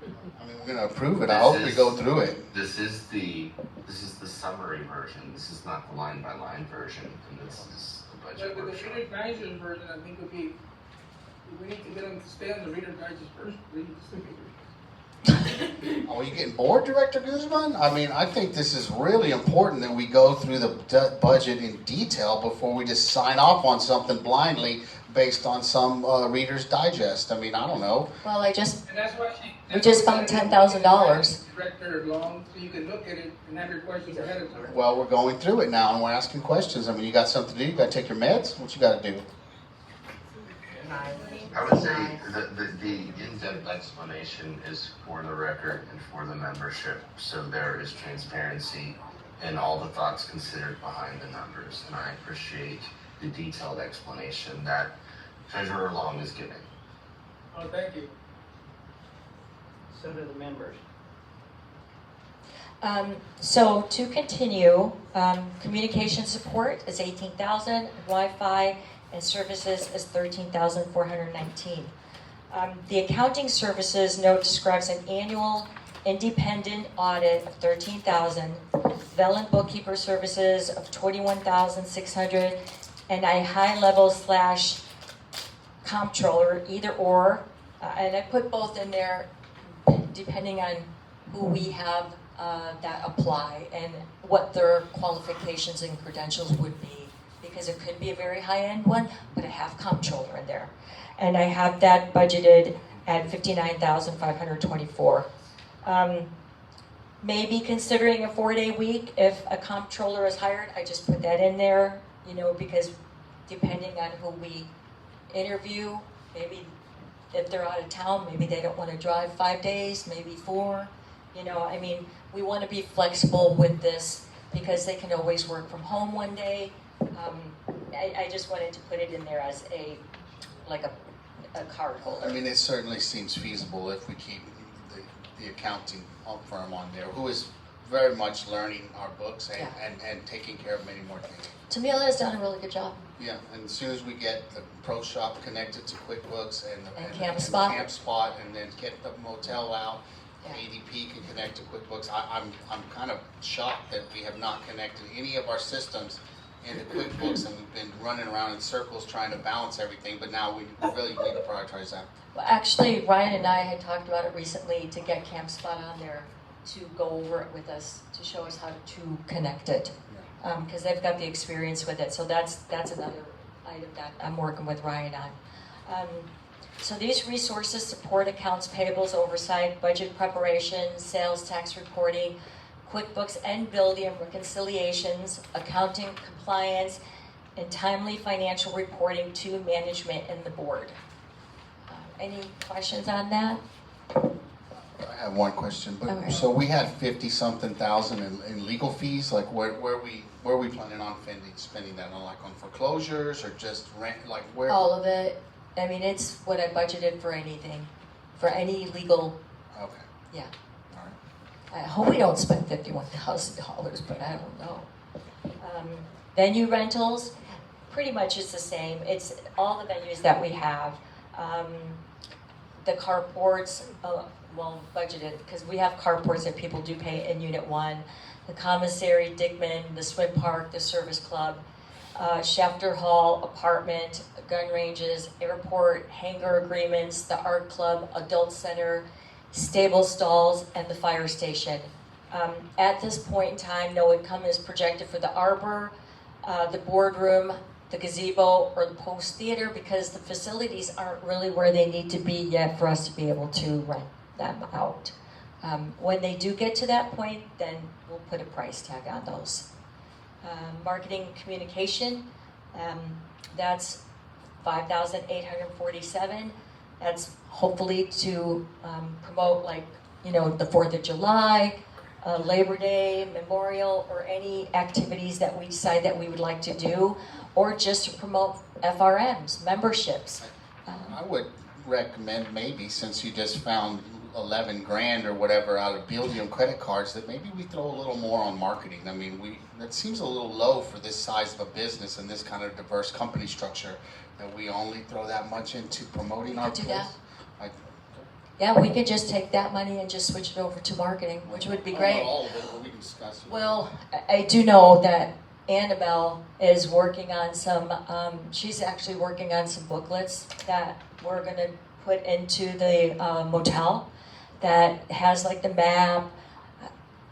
G: I mean, we're going to approve it. I hope we go through it.
E: This is the summary version. This is not the line by line version, and this is the budget
F: But the
E: version.
F: Reader Digest version, I think would be, we need to get them to stay on the Reader Digest version.
G: Oh, are you getting bored, Director Guzman? I mean, I think this is really important that we go through the budget in detail before we just sign off on something blindly based on some Reader's Digest. I mean, I don't know.
H: Well,
F: And that's why
H: we just found $10,000.
F: Director long, so you can look at it and have your questions ahead of time.
G: Well, we're going through it now and we're asking questions. I mean, you got something to do? You got to take your meds? What you got to do?
E: I would say the in-depth explanation is for the record and for the membership, so there is transparency and all the thoughts considered behind the numbers. And I appreciate the detailed explanation that Treasurer Long is giving.
F: Oh, thank you.
A: So do the members.
H: So to continue, communication support is 18,000, Wi-Fi and services is 13,419. The accounting services note describes an annual independent audit of 13,000, Velen bookkeeper services of 21,600, and a high-level / comptroller, either or, and I put both in there depending on who we have that apply and what their qualifications and credentials would be, because it could be a very high-end one, but I have comptroller in there. And I have that budgeted at 59,524. Maybe considering a 4-day week if a comptroller is hired, I just put that in there, you know, because depending on who we interview, maybe if they're out of town, maybe they don't want to drive 5 days, maybe 4. You know, I mean, we want to be flexible with this because they can always work from home one day. I just wanted to put it in there as a card holder.
G: I mean, it certainly seems feasible if we keep the accounting firm on there, who is very much learning our books and taking care of many more things.
H: Tamila has done a really good job.
G: Yeah, and as soon as we get the pro shop connected to QuickBooks and CampSpot, and then get the motel out, ADP can connect to QuickBooks. I'm kind of shocked that we have not connected any of our systems into QuickBooks, and we've been running around in circles trying to balance everything, but now we really need to prioritize that.
H: Well, actually, Ryan and I had talked about it recently to get CampSpot on there to go over it with us, to show us how to connect it, because they've got the experience with it. So that's another item that I'm working with Ryan on. So these resources support accounts payables oversight, budget preparation, sales tax reporting, QuickBooks and building reconciliations, accounting compliance, and timely financial reporting to management and the board. Any questions on that?
G: I have one question, but okay. So we had 50-something thousand in legal fees. Like where are we planning on spending that on? Like on foreclosures or just rent? Like where?
H: All of it. I mean, it's what I budgeted for anything, for any legal.
G: Okay.
H: Yeah. All right. I hope we don't spend $51,000, but I don't know. Venue rentals, pretty much is the same. It's all the venues that we have. The carports, well, budgeted, because we have carports that people do pay in Unit 1. The commissary, Dickman, the swim park, the service club, Shafter Hall, apartment, gun ranges, airport, hangar agreements, the art club, adult center, stable stalls, and the fire station. At this point in time, no income is projected for the arbor, the boardroom, the gazebo, or the post theater, because the facilities aren't really where they need to be yet for us to be able to rent them out. When they do get to that point, then we'll put a price tag on those. Marketing communication, that's 5,847. That's hopefully to promote, like, you know, the 4th of July, Labor Day, Memorial, or any activities that we decide that we would like to do, or just to promote FRMs, memberships.
G: I would recommend maybe, since you just found 11 grand or whatever out of Buildium credit cards, that maybe we throw a little more on marketing. I mean, that seems a little low for this size of a business and this kind of diverse company structure, that we only throw that much into promoting our place.
H: Yeah, we could just take that money and just switch it over to marketing, which would be great.
G: Not all of it, but we can discuss it.
H: Well, I do know that Annabelle is working on some, she's actually working on some booklets that we're going to put into the motel that has like the map,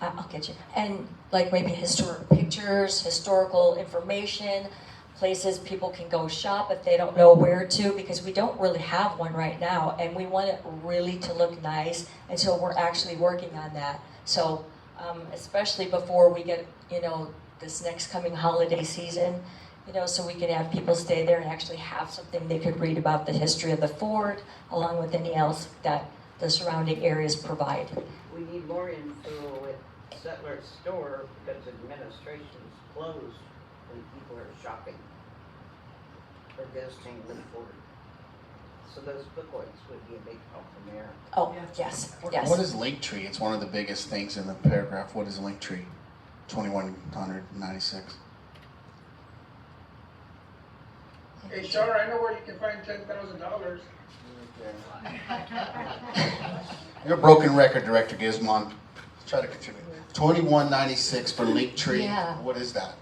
H: I'll get you, and like maybe historic pictures, historical information, places people can go shop if they don't know where to, because we don't really have one right now, and we want it really to look nice, and so we're actually working on that. So especially before we get, you know, this next coming holiday season, you know, so we could have people stay there and actually have something they could read about the history of the fort, along with anything else that the surrounding areas provide.
A: We need more info at Settler's Store because administration's closed when people are shopping or visiting the fort. So those booklets would be a big help from there.
H: Oh, yes, yes.
G: What is Linktree? It's one of the biggest things in the paragraph. What is Linktree? 2196.
F: HR, I know where you can find $10,000.
G: You're a broken record, Director Gizmon. Try to contribute. 2196 for Linktree.
H: Yeah.
G: What is that?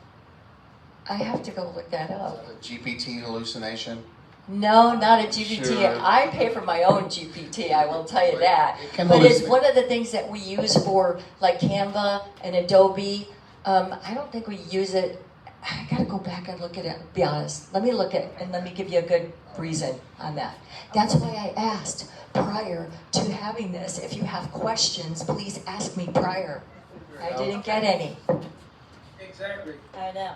H: I have to go look that up.
G: A GPT hallucination?
H: No, not a GPT.
G: Sure.
H: I pay for my own GPT, I will tell you that.
G: It can
H: But it's
G: hallucinate.
H: one of the things that we use for like Canva and Adobe. I don't think we use it. I gotta go back and look at it, be honest. Let me look at and let me give you a good reason on that. That's why I asked prior to having this. If you have questions, please ask me prior. I didn't get any.
F: Exactly.
H: I know.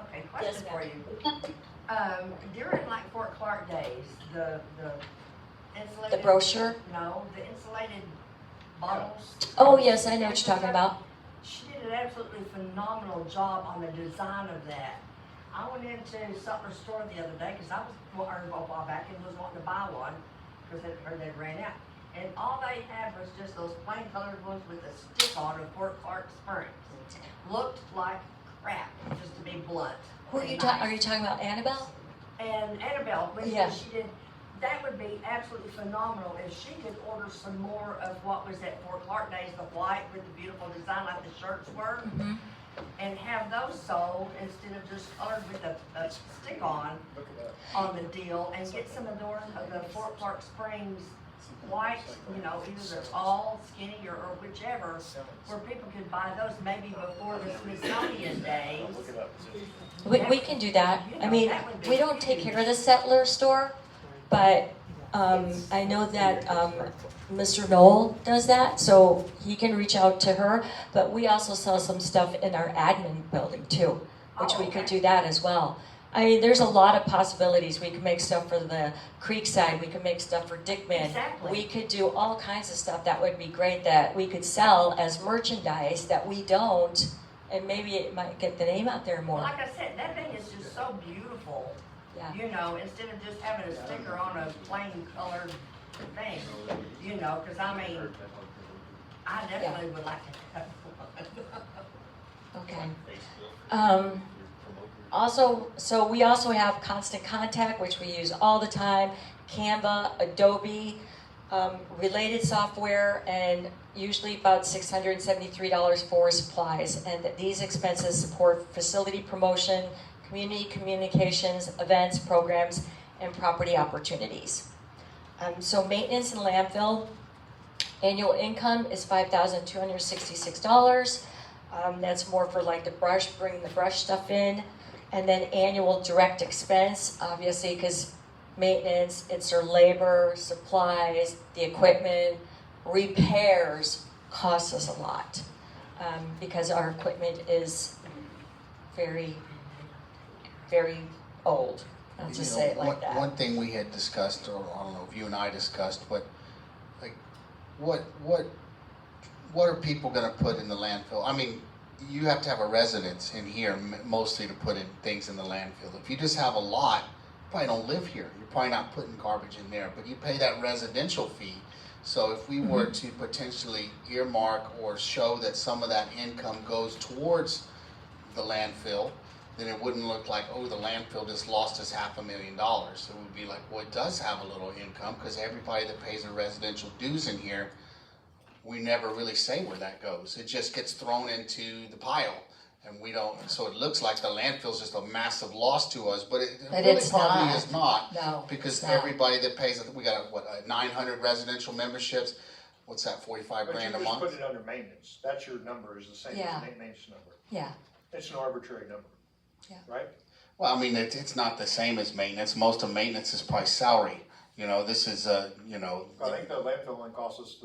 Q: Okay, question for you. During like Fort Clark days, the insulated.
H: The brochure?
Q: No, the insulated bottles.
H: Oh, yes, I know what you're talking about.
Q: She did an absolutely phenomenal job on the design of that. I went into Sutler's store the other day because I was, or a while back, and was wanting to buy one because I heard they'd ran out. And all they had was just those plain colored ones with a stick on of Fort Clark Springs. Looked like crap, just to be blunt.
H: Who are you talking? Are you talking about Annabelle?
Q: And Annabelle, when
H: Yeah.
Q: she did, that would be absolutely phenomenal if she could order some more of what was at Fort Clark days, the white with the beautiful design like the shirts were, and have those sold instead of just colored with a stick on the deal, and get some of the Fort Clark Springs white, you know, either they're all skinny or whichever, where people could buy those maybe before the Smithsonian days.
H: We can do that. I mean, we don't take care of the Settler store, but I know that Mr. Knoll does that, so he can reach out to her. But we also sell some stuff in our admin building too, which we could do that as well. I mean, there's a lot of possibilities. We can make stuff for the Creekside. We can make stuff for Dickman.
Q: Exactly.
H: We could do all kinds of stuff that would be great that we could sell as merchandise that we don't, and maybe it might get the name out there more.
Q: Like I said, that thing is just so beautiful.
H: Yeah.
Q: You know, instead of just having a sticker on a plain colored thing, you know, because I mean, I definitely would like to have one.
H: Okay. Also, so we also have Constant Contact, which we use all the time, Canva, Adobe, related software, and usually about $673 for supplies. And these expenses support facility promotion, community communications, events, programs, and property opportunities. So maintenance and landfill, annual income is $5,266. That's more for like the brush, bringing the brush stuff in. And then annual direct expense, obviously, because maintenance, it's their labor, supplies, the equipment, repairs costs us a lot because our equipment is very, very old. I'll just say it like that.
G: One thing we had discussed, or I don't know if you and I discussed, but like, what are people going to put in the landfill? I mean, you have to have a residence in here mostly to put in things in the landfill. If you just have a lot, you probably don't live here. You're probably not putting garbage in there, but you pay that residential fee. So if we were to potentially earmark or show that some of that income goes towards the landfill, then it wouldn't look like, oh, the landfill just lost us $500,000. It would be like, well, it does have a little income because everybody that pays their residential dues in here, we never really say where that goes. It just gets thrown into the pile, and we don't. So it looks like the landfill's just a massive loss to us, but it really
H: it's
G: probably
H: not.
G: is not.
H: No,
G: because
H: it's not.
G: everybody that pays, we got 900 residential memberships. What's that? 45
J: But
G: grand a
J: you just
G: month.
J: put it under maintenance. That's your number is the same
H: Yeah.
J: as the maintenance number.
H: Yeah.
J: It's an arbitrary number.
H: Yeah.
J: Right?
G: Well, I mean, it's not the same as maintenance. Most of maintenance is probably salary. You know, this is
J: I think the landfill only costs us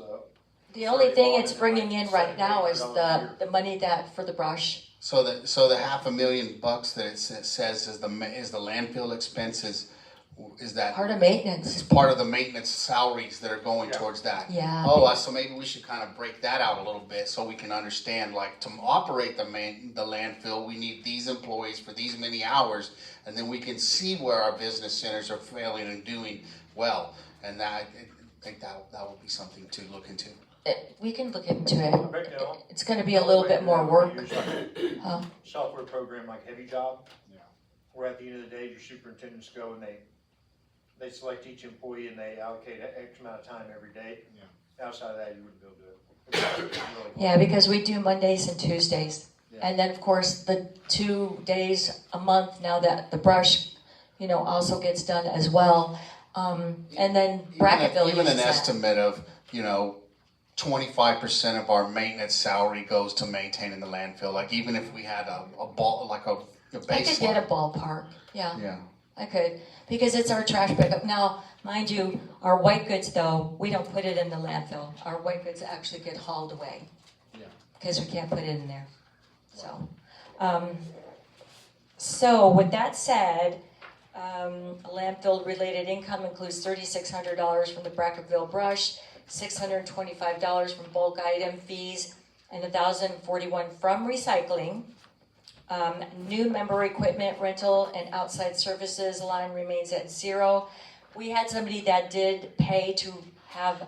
H: The only thing it's bringing in right now is the money that, for the brush.
G: So the $500,000 that it says is the landfill expenses, is that?
H: Part of maintenance.
G: It's part of the maintenance salaries that are going towards that.
H: Yeah.
G: Oh, so maybe we should kind of break that out a little bit so we can understand, like, to operate the landfill, we need these employees for these many hours, and then we can see where our business centers are failing and doing well. And I think that would be something to look into.
H: We can look into it. It's gonna be a little bit more work. Huh?
C: Software program like Heavy Job, where at the end of the day, your superintendents go and they select each employee and they allocate X amount of time every day. Outside of that, you wouldn't be able to do it. Really
H: Yeah, because we do Mondays and Tuesdays. And then, of course, the 2 days a month now that the brush, also gets done as well. And then Brackettville
G: Even an
H: uses that.
G: estimate of, 25% of our maintenance salary goes to maintaining the landfill. Like, even if we had a baseline.
H: I could get a ballpark, yeah.
G: Yeah.
H: I could, because it's our trash pickup. Now, mind you, our white goods though, we don't put it in the landfill. Our white goods actually get hauled away. Because we can't put it in there. So with that said, landfill related income includes $3,600 from the Brackettville brush, $625 from bulk item fees, and $1,041 from recycling. New member equipment rental and outside services line remains at 0. We had somebody that did pay to have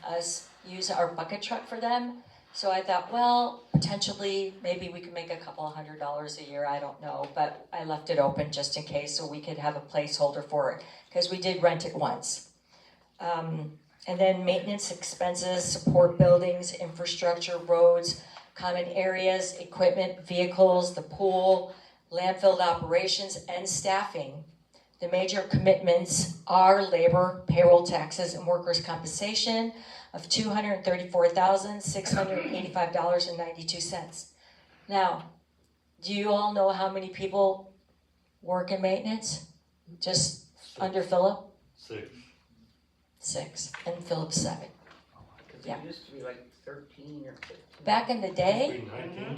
H: us use our bucket truck for them. So I thought, well, potentially maybe we could make a couple of $100 a year. I don't know, but I left it open just in case so we could have a placeholder for it because we did rent it once. And then maintenance expenses, support buildings, infrastructure, roads, common areas, equipment, vehicles, the pool, landfill operations, and staffing. The major commitments are labor, payroll taxes, and workers' compensation of $234,685.92. Now, do you all know how many people work in maintenance? Just under Philip? 6, and Philip 7.
A: It used to be like 13 or 15.
H: Back in the day,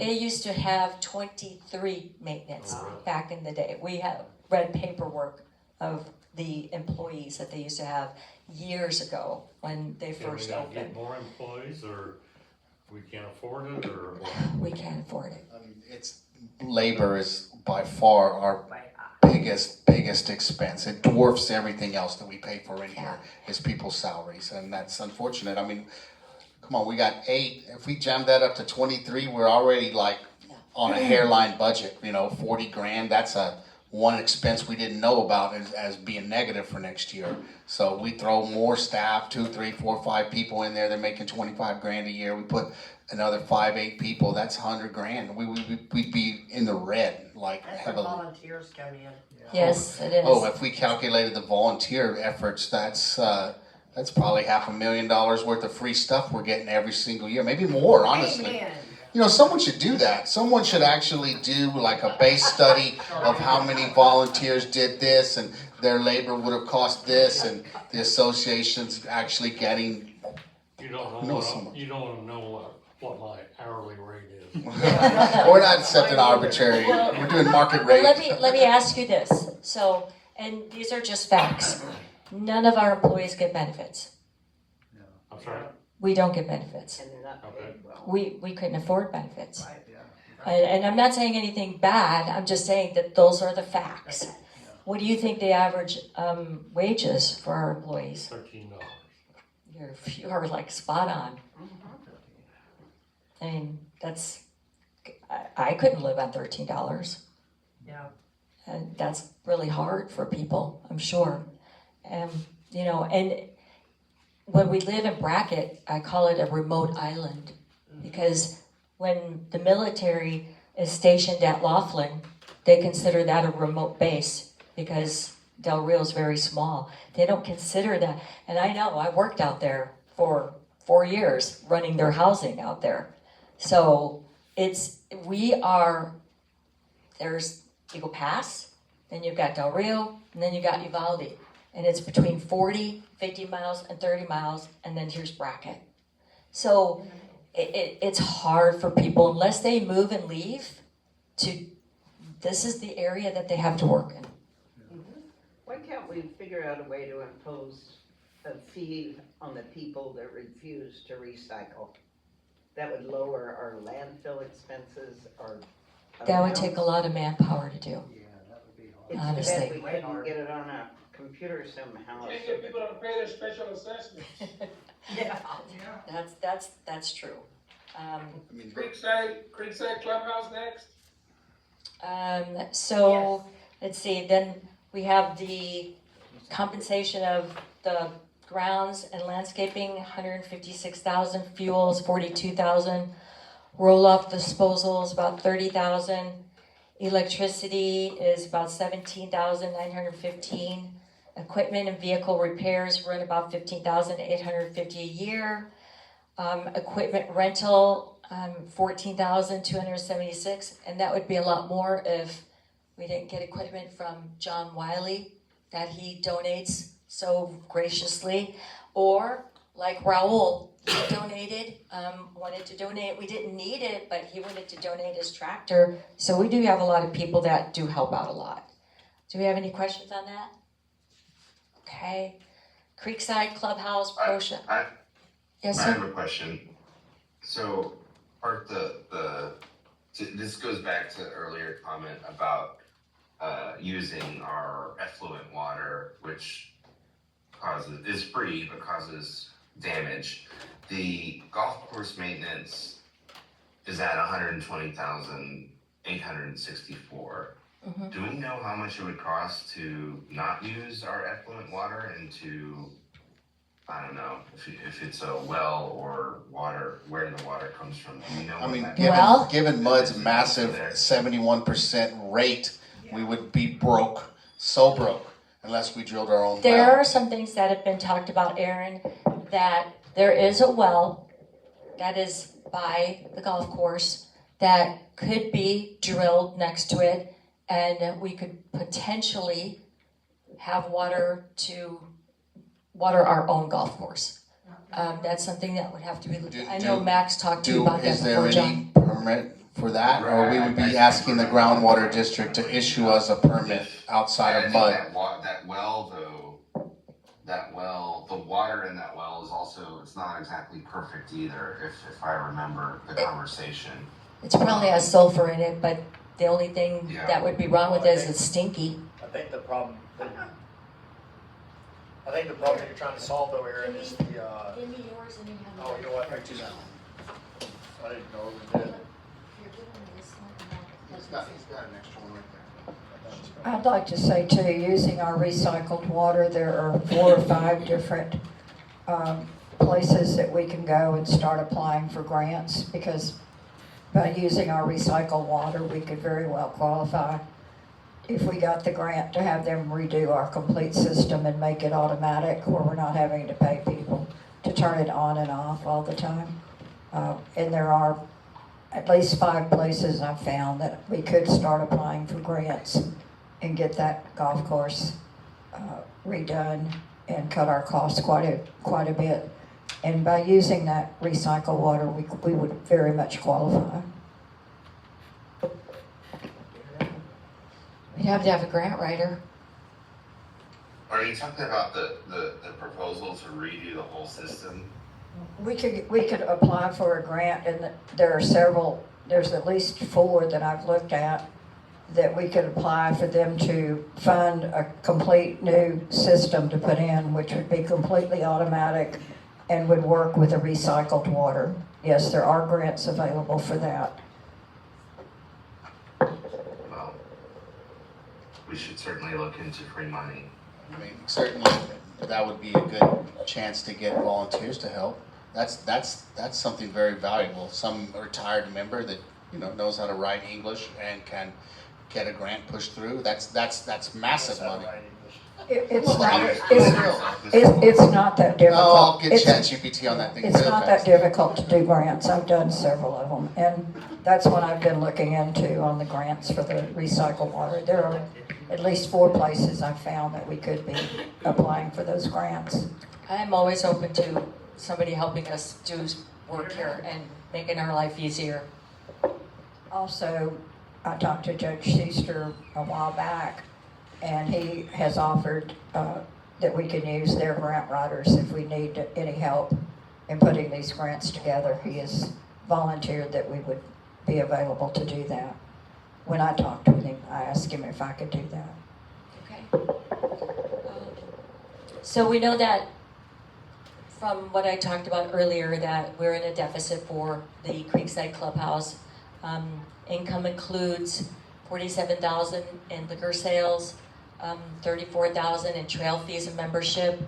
H: it used to have 23 maintenance back in the day. We have read paperwork of the employees that they used to have years ago when they first
B: Can we
H: opened.
B: get more employees, or we can't afford it, or?
H: We can't afford it.
G: Labor is by far our biggest expense. It dwarfs everything else that we pay for in here is people's salaries, and that's unfortunate. I mean, come on, we got 8. If we jam that up to 23, we're already like on a hairline budget. $40,000. That's one expense we didn't know about as being negative for next year. So we throw more staff, 2, 3, 4, 5 people in there. They're making $25,000 a year. We put another 5, 8 people. That's $100,000. We'd be in the red, like
Q: That's
G: heavily.
Q: where volunteers come in.
H: Yes, it is.
G: Oh, if we calculated the volunteer efforts, that's probably $500,000 worth of free stuff we're getting every single year. Maybe more, honestly.
Q: Amen.
G: Someone should do that. Someone should actually do like a base study of how many volunteers did this and their labor would have cost this, and the association's actually getting.
B: You don't want to know what my hourly rate is.
G: We're not setting arbitrary. We're doing market rate.
H: Let me ask you this. So, and these are just facts. None of our employees get benefits.
B: I'm sorry?
H: We don't get benefits.
A: And they're not paid well.
H: We couldn't afford benefits. And I'm not saying anything bad. I'm just saying that those are the facts. What do you think the average wages for our employees?
B: $13.
H: You are like spot on. I mean, I couldn't live on $13.
Q: Yeah.
H: And that's really hard for people, I'm sure. And when we live in Brackett, I call it a remote island because when the military is stationed at Laughlin, they consider that a remote base because Del Rio is very small. They don't consider that. And I know, I worked out there for 4 years running their housing out there. So there's Eagle Pass, then you've got Del Rio, and then you got Uvalde. And it's between 40, 50 miles, and 30 miles, and then here's Brackett. So it's hard for people, unless they move and leave, this is the area that they have to work in.
A: Why can't we figure out a way to impose a fee on the people that refuse to recycle? That would lower our landfill expenses or.
H: That would take a lot of manpower to do.
A: It's
H: honestly.
A: too bad we couldn't get it on a computer somehow.
F: Can't get people to pay their special assessments.
H: Yeah, that's true.
F: Creekside Clubhouse next?
H: So, let's see, then we have the compensation of the grounds and landscaping, 156,000, fuels, 42,000, roll-off disposals, about 30,000, electricity is about 17,915, equipment and vehicle repairs run about 15,850 a year, equipment rental, 14,276, and that would be a lot more if we didn't get equipment from John Wiley that he donates so graciously, or like Raul, he donated, wanted to donate. We didn't need it, but he wanted to donate his tractor. So we do have a lot of people that do help out a lot. Do we have any questions on that? Okay. Creekside Clubhouse, Proscia. Yes,
E: I
H: sir.
E: have a question. So, part this goes back to earlier comment about using our effluent water, which is free but causes damage. The golf course maintenance is at $120,864.
H: Mm-hmm.
E: Do we know how much it would cost to not use our effluent water and to, I don't know, if it's a well or water, where the water comes from? Do we know?
G: I mean,
E: what
G: given Mud's massive 71% rate, we would be broke, so broke, unless we drilled our own well.
H: There are some things that have been talked about, Aaron, that there is a well that is by the golf course that could be drilled next to it, and we could potentially have water to water our own golf course. That's something that would have to be looked at. I know Max talked to you about that
G: Is there
H: before,
G: any
H: John.
G: permit for that, or we would be asking the groundwater district to issue us a permit outside of Mud?
E: That well, though, the water in that well is also, it's not exactly perfect either, if I remember the conversation.
H: It probably has sulfur in it, but the only thing
E: Yeah.
H: that would be wrong with it is it's stinky.
C: I think the problem that you're trying to solve though, Aaron, is the,
H: Give me yours and you have
C: oh, you know what, right to that one. I didn't know we did.
G: He's got an extra one right there.
L: I'd like to say too, using our recycled water, there are 4 or 5 different places that we can go and start applying for grants, because by using our recycled water, we could very well qualify if we got the grant to have them redo our complete system and make it automatic, where we're not having to pay people to turn it on and off all the time. And there are at least 5 places I've found that we could start applying for grants and get that golf course redone and cut our costs quite a bit. And by using that recycled water, we would very much qualify.
H: We'd have to have a grant writer.
E: Are you talking about the proposal to redo the whole system?
L: We could apply for a grant, and there are several, there's at least 4 that I've looked at, that we could apply for them to fund a complete new system to put in, which would be completely automatic and would work with the recycled water. Yes, there are grants available for that.
E: Well, we should certainly look into free money.
G: I mean, certainly that would be a good chance to get volunteers to help. That's something very valuable. Some retired member that knows how to write English and can get a grant pushed through. That's massive money.
L: It's not that difficult.
G: Oh, I'll get ChatGPT on that thing.
L: It's
G: real
L: not
G: fast.
L: that difficult to do grants. I've done several of them, and that's what I've been looking into on the grants for the recycled water. There are at least 4 places I've found that we could be applying for those grants.
H: I'm always open to somebody helping us do work here and making our life easier.
L: Also, I talked to Judge Schuster a while back, and he has offered that we can use their grant writers if we need any help in putting these grants together. He has volunteered that we would be available to do that. When I talked with him, I asked him if I could do that.
H: Okay. So we know that from what I talked about earlier that we're in a deficit for the Creekside Clubhouse. Income includes $47,000 in liquor sales, $34,000 in trail fees and membership,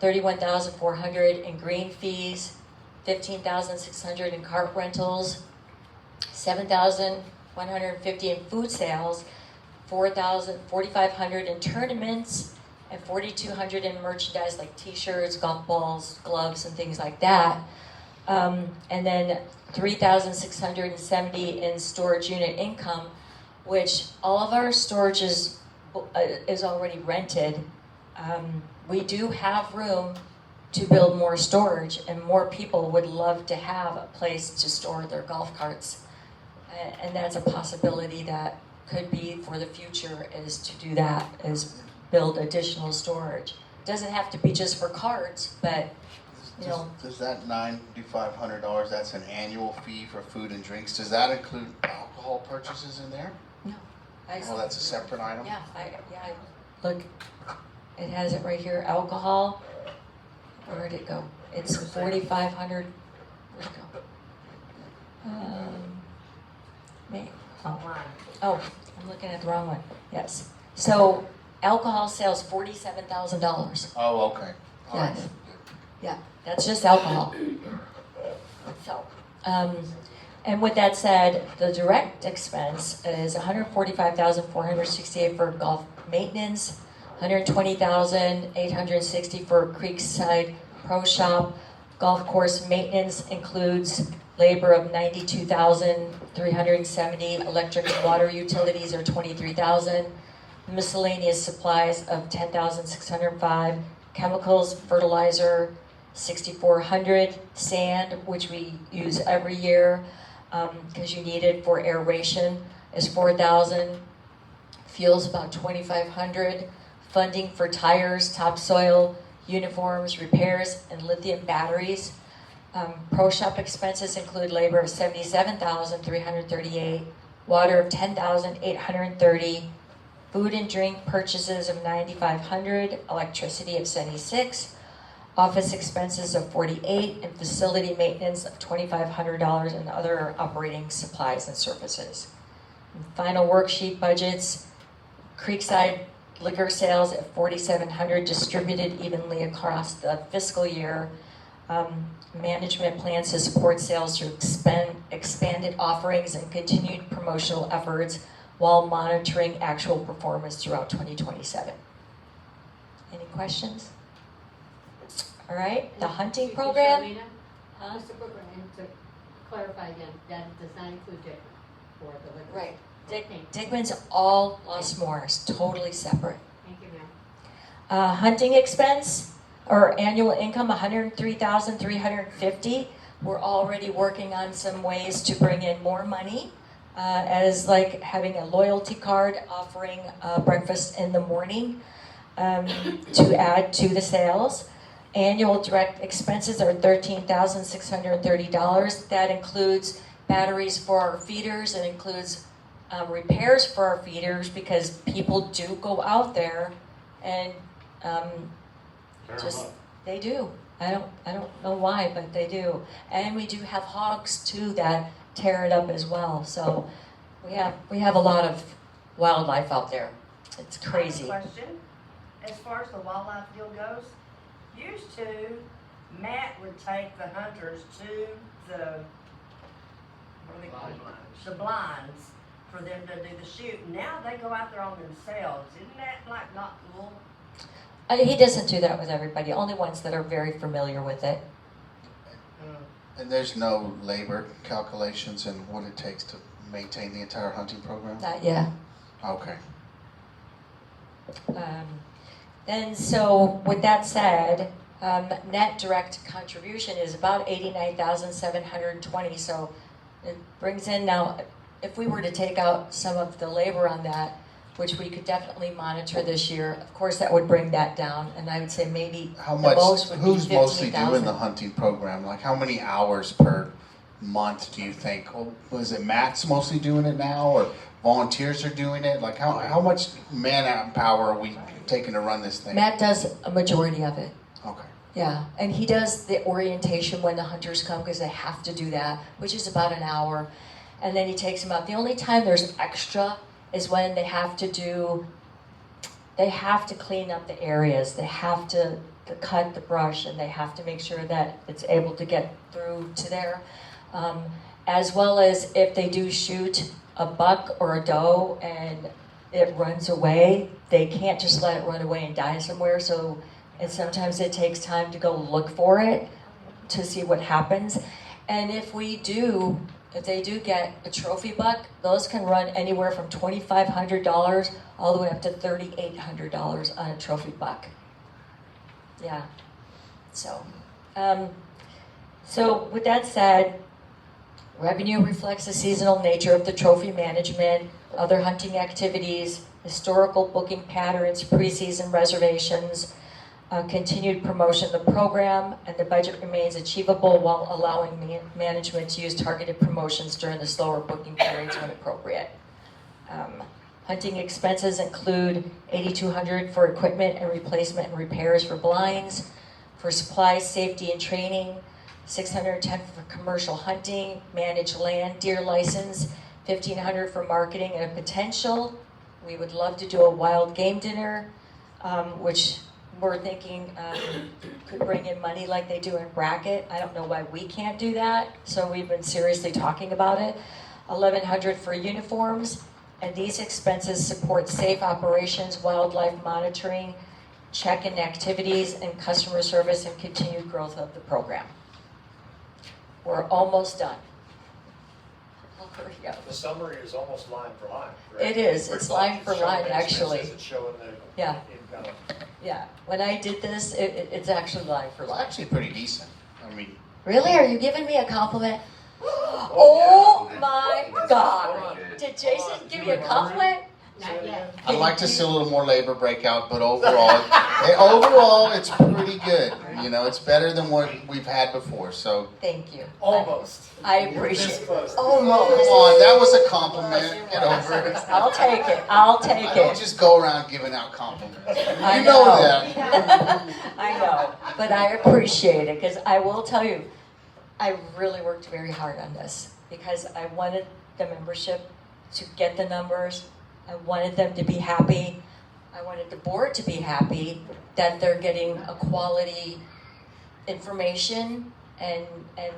H: $31,400 in green fees, $15,600 in cart rentals, $7,150 in food sales, $4,500 in tournaments, and $4,200 in merchandise like T-shirts, golf balls, gloves, and things like that. And then $3,670 in storage unit income, which all of our storage is already rented. We do have room to build more storage, and more people would love to have a place to store their golf carts. And that's a possibility that could be for the future, is to do that, is build additional storage. Doesn't have to be just for carts, but
G: Does that $9,500, that's an annual fee for food and drinks, does that include alcohol purchases in there?
H: No.
G: Oh, that's a separate item?
H: Yeah, look, it has it right here, alcohol. Where'd it go? It's $4,500. Where'd it go? Oh, I'm looking at the wrong one. Yes. So alcohol sales $47,000.
G: Oh, okay. All right.
H: Yes. Yeah, that's just alcohol. So, and with that said, the direct expense is $145,468 for golf maintenance, $120,860 for Creekside Pro Shop. Golf course maintenance includes labor of $92,370. Electric and water utilities are $23,000. Miscellaneous supplies of $10,605. Chemicals, fertilizer, $6,400. Sand, which we use every year because you need it for aeration, is $4,000. Fuel's about $2,500. Funding for tires, topsoil, uniforms, repairs, and lithium batteries. Pro shop expenses include labor of $77,338, water of $10,830, food and drink purchases of $9,500, electricity of $76, office expenses of $48, and facility maintenance of $2,500, and other operating supplies and services. And final worksheet budgets: Creekside liquor sales at $4,700, distributed evenly across the fiscal year. Management plans to support sales through expanded offerings and continued promotional efforts while monitoring actual performance throughout 2027. Any questions? All right, the hunting program.
D: Mr. Booker, and to clarify again, that does not include Dickman for the liquor.
H: Right. Dickman's all Lost Moors, totally separate.
D: Thank you, ma'am.
H: Hunting expense or annual income, $103,350. We're already working on some ways to bring in more money, as like having a loyalty card offering breakfast in the morning to add to the sales. Annual direct expenses are $13,630. That includes batteries for our feeders. It includes repairs for our feeders because people do go out there and they do. I don't know why, but they do. And we do have hogs too that tear it up as well. So we have a lot of wildlife out there. It's crazy.
Q: I have a question. As far as the wildlife deal goes, used to, Matt would take the hunters to the, what do they call it? The blinds for them to do the shoot. Now they go out there on themselves. Isn't that like not cool?
H: He doesn't do that with everybody, only ones that are very familiar with it.
G: And there's no labor calculations in what it takes to maintain the entire hunting program?
H: Not yet.
G: Okay.
H: And so with that said, Net direct contribution is about 89,720, so it brings in now, if we were to take out some of the labor on that, which we could definitely monitor this year, of course that would bring that down, and I would say maybe
G: How
H: the
G: much,
H: most would be
G: who's mostly
H: 15,000.
G: doing the hunting program? Like how many hours per month do you think? Oh, was it Matt's mostly doing it now, or volunteers are doing it? Like how much manpower are we taking to run this thing?
H: Matt does a majority of it.
G: Okay.
H: Yeah, and he does the orientation when the hunters come, because they have to do that, which is about an hour. And then he takes them out. The only time there's extra is when they have to clean up the areas. They have to cut the brush, and they have to make sure that it's able to get through to there. As well as if they do shoot a buck or a doe and it runs away, they can't just let it run away and die somewhere. And sometimes it takes time to go look for it to see what happens. And if they do get a trophy buck, those can run anywhere from $2,500 all the way up to $3,800 on a trophy buck. Yeah. So with that said, revenue reflects the seasonal nature of the trophy management, other hunting activities, historical booking patterns, preseason reservations, continued promotion of the program, and the budget remains achievable while allowing management to use targeted promotions during the slower booking periods when appropriate. Hunting expenses include $8,200 for equipment and replacement and repairs for blinds, for supplies, safety, and training, $610 for commercial hunting, managed land, deer license, $1,500 for marketing and a potential. We would love to do a wild game dinner, which we're thinking could bring in money like they do in Bracket. I don't know why we can't do that, so we've been seriously talking about it. $1,100 for uniforms, and these expenses support safe operations, wildlife monitoring, check-in activities, and customer service and continued growth of the program. We're almost done. Yeah.
J: The summary is almost line for line, right?
H: It is. It's line for line, actually.
J: It's showing the
H: Yeah.
J: income.
H: Yeah. When I did this, it's actually line for
G: It's
H: line.
G: actually pretty decent. I mean,
H: Really? Are you giving me a compliment? Oh my God! Did Jason give you a compliment?
D: Not yet.
G: I'd like to see a little more labor breakout, but overall, it's pretty good. You know, it's better than what we've had before. So
H: Thank you.
J: Almost.
H: I appreciate it.
G: come
H: Almost.
G: on, that was a compliment. Get over it.
H: I'll take it. I'll take
G: I don't
H: it.
G: just go around giving out compliments.
H: I
G: You know that.
H: I know, but I appreciate it, because I will tell you, I really worked very hard on this because I wanted the membership to get the numbers. I wanted them to be happy. I wanted the board to be happy that they're getting a quality information and
G: I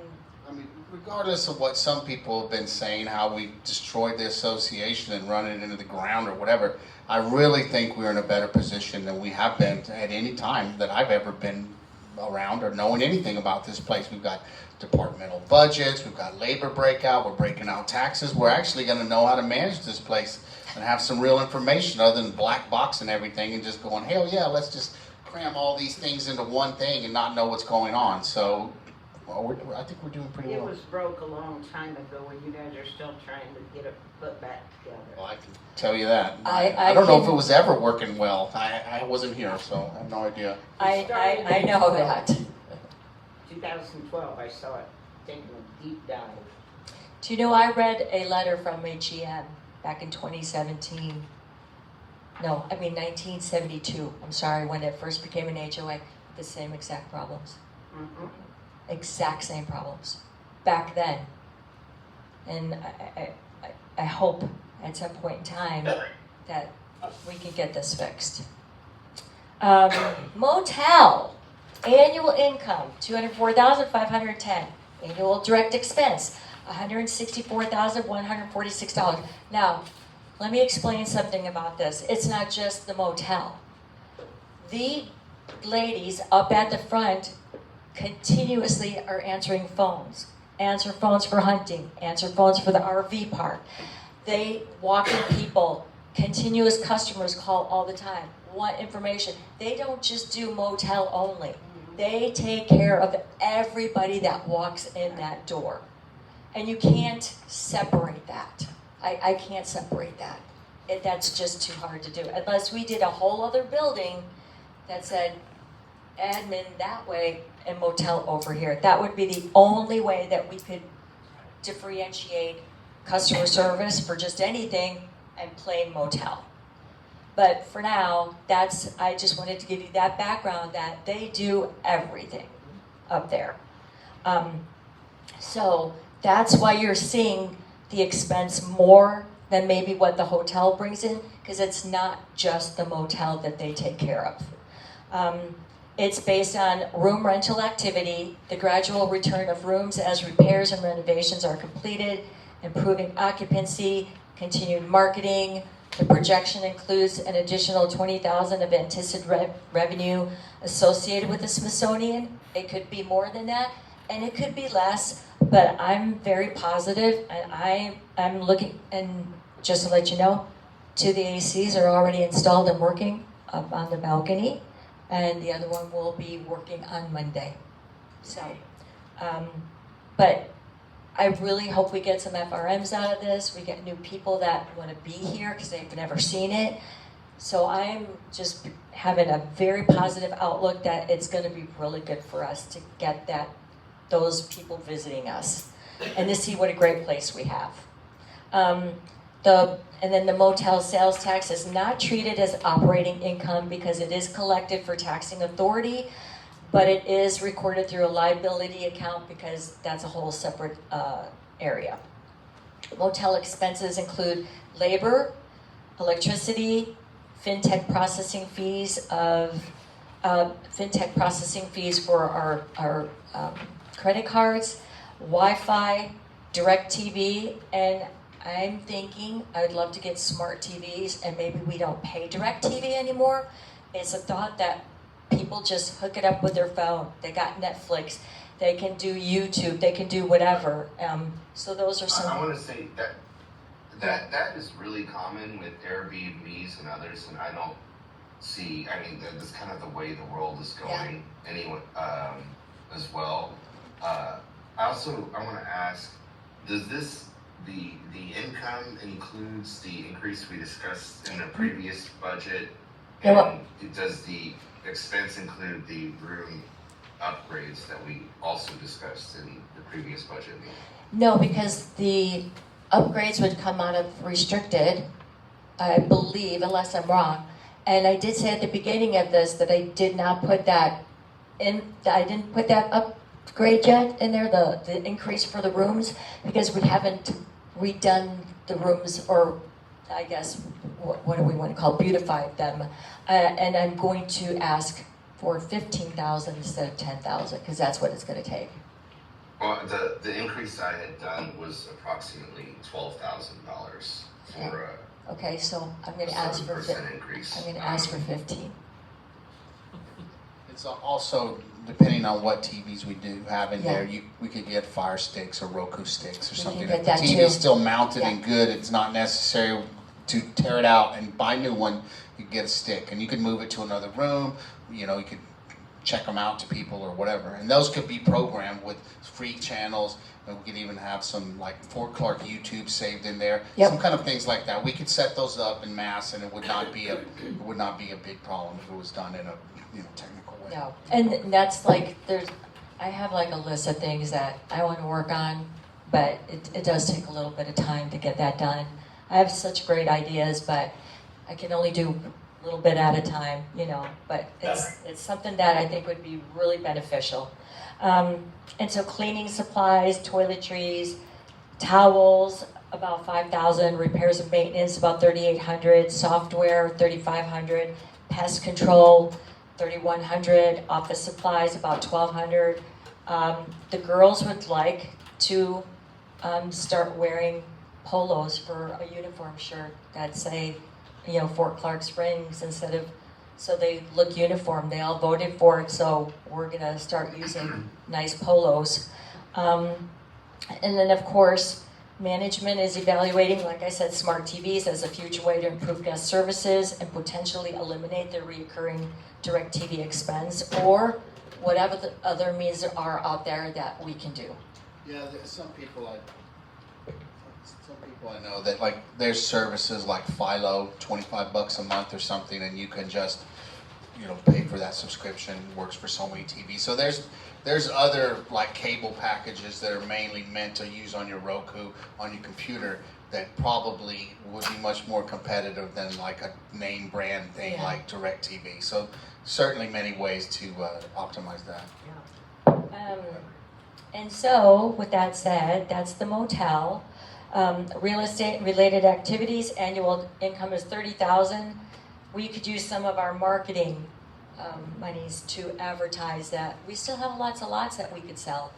G: mean, regardless of what some people have been saying, how we destroyed the association and run it into the ground or whatever, I really think we're in a better position than we have been at any time that I've ever been around or knowing anything about this place. We've got departmental budgets, we've got labor breakout, we're breaking out taxes. We're actually going to know how to manage this place and have some real information other than black box and everything and just going, hell yeah, let's just cram all these things into one thing and not know what's going on. So I think we're doing pretty
A: It
G: well.
A: was broke a long time ago and you guys are still trying to get it put back together.
G: Well, I can tell you that.
H: I
G: don't know if
H: can-
G: it was ever working well. I wasn't here, so I have no idea.
H: I know that.
A: 2012, I saw it, taking a deep dive.
H: Do you know I read a letter from HEM back in 2017? No, I mean 1972. I'm sorry, when it first became an HOA, the same exact problems.
A: Mhm.
H: Exact same problems back then. And I hope at some point in time that we can get this fixed. Motel, annual income, $204,510. Annual direct expense, $164,146. Now, let me explain something about this. It's not just the motel. The ladies up at the front continuously are answering phones. Answer phones for hunting, answer phones for the RV park. They walk in people, continuous customers call all the time, want information. They don't just do motel only. They take care of everybody that walks in that door. And you can't separate that. I can't separate that. That's just too hard to do. Unless we did a whole other building that said admin that way and motel over here. That would be the only way that we could differentiate customer service for just anything and plain motel. But for now, I just wanted to give you that background that they do everything up there. So that's why you're seeing the expense more than maybe what the hotel brings in, because it's not just the motel that they take care of. It's based on room rental activity, the gradual return of rooms as repairs and renovations are completed, improving occupancy, continued marketing. The projection includes an additional $20,000 of anticipated revenue associated with the Smithsonian. It could be more than that, and it could be less, but I'm very positive, and I'm looking, and just to let you know, 2 of the ACs are already installed and working up on the balcony, and the other one will be working on Monday. So, but I really hope we get some FRMs out of this. We get new people that want to be here because they've never seen it. So I'm just having a very positive outlook that it's going to be really good for us to get those people visiting us and to see what a great place we have. And then the motel sales tax is not treated as operating income because it is collected for taxing authority, but it is recorded through a liability account because that's a whole separate area. Motel expenses include labor, electricity, fintech processing fees for our credit cards, Wi-Fi, DirecTV, and I'm thinking I'd love to get smart TVs and maybe we don't pay DirecTV anymore. It's a thought that people just hook it up with their phone. They got Netflix, they can do YouTube, they can do whatever. So those are some.
E: I want to say that is really common with Airbnbs and others, and I don't see. I mean, that's kind of the way the world is going. Anyway, as well. I want to ask: does the income includes the increase we discussed in the previous budget, and does the expense include the room upgrades that we also discussed in the previous budget meeting?
H: No, because the upgrades would come out of restricted, I believe, unless I'm wrong. And I did say at the beginning of this that I did not put that in. I didn't put that upgrade yet in there, the increase for the rooms, because we haven't redone the rooms, or I guess what do we want to call beautified them. And I'm going to ask for $15,000 instead of $10,000 because that's what it's going to take.
E: Well, the increase I had done was approximately $12,000 for
H: okay, so I'm going to ask for
E: increase.
H: I'm going to ask for 15.
G: It's also depending on what TVs we do have in there. We could get Fire Sticks or Roku sticks or something. If the TV's still mounted and good, it's not necessary to tear it out and buy a new one. You get a stick and you can move it to another room. You could check them out to people or whatever. And those could be programmed with free channels. And we could even have some like Fort Clark YouTube saved in there. Some kind of things like that. We could set those up in mass, and it would not be a big problem if it was done in a technical way.
H: No, and that's like I have like a list of things that I want to work on, but it does take a little bit of time to get that done. I have such great ideas, but I can only do a little bit at a time, but it's something that I think would be really beneficial. And so cleaning supplies, toiletries, towels, about $5,000, repairs and maintenance, about $3,800, software, $3,500, pest control, $3,100, office supplies, about $1,200. The girls would like to start wearing polos for a uniform shirt that say, Fort Clark Springs so they look uniform. They all voted for it, so we're gonna start using nice polos. And then of course, management is evaluating, like I said, smart TVs as a future way to improve guest services and potentially eliminate the recurring DirecTV expense or whatever the other means are out there that we can do.
G: Yeah, there's some people I know that, like, there's services like Philo, $25 a month or something, and you can just, you know, pay for that subscription. Works for so many TVs. So there's other like cable packages that are mainly meant to use on your Roku, on your computer, that probably would be much more competitive than like a name brand thing like DirecTV. So certainly many ways to optimize that.
H: And so, with that said, that's the motel. Real estate and related activities, annual income is $30,000. We could use some of our marketing monies to advertise that. We still have lots of lots that we could sell.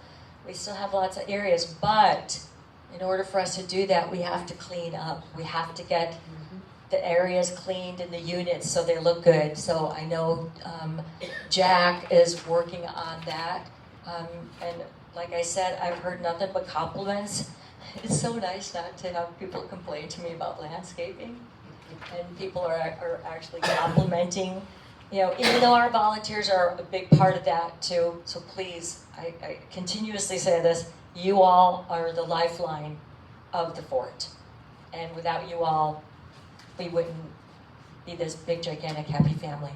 H: We still have lots of areas, but in order for us to do that, we have to clean up. We have to get the areas cleaned and the units so they look good. So I know Jack is working on that. And like I said, I've heard nothing but compliments. It's so nice not to have people complain to me about landscaping. And people are actually complimenting, you know, even though our volunteers are a big part of that too. So please, I continuously say this, you all are the lifeline of the fort. And without you all, we wouldn't be this big, gigantic, happy family.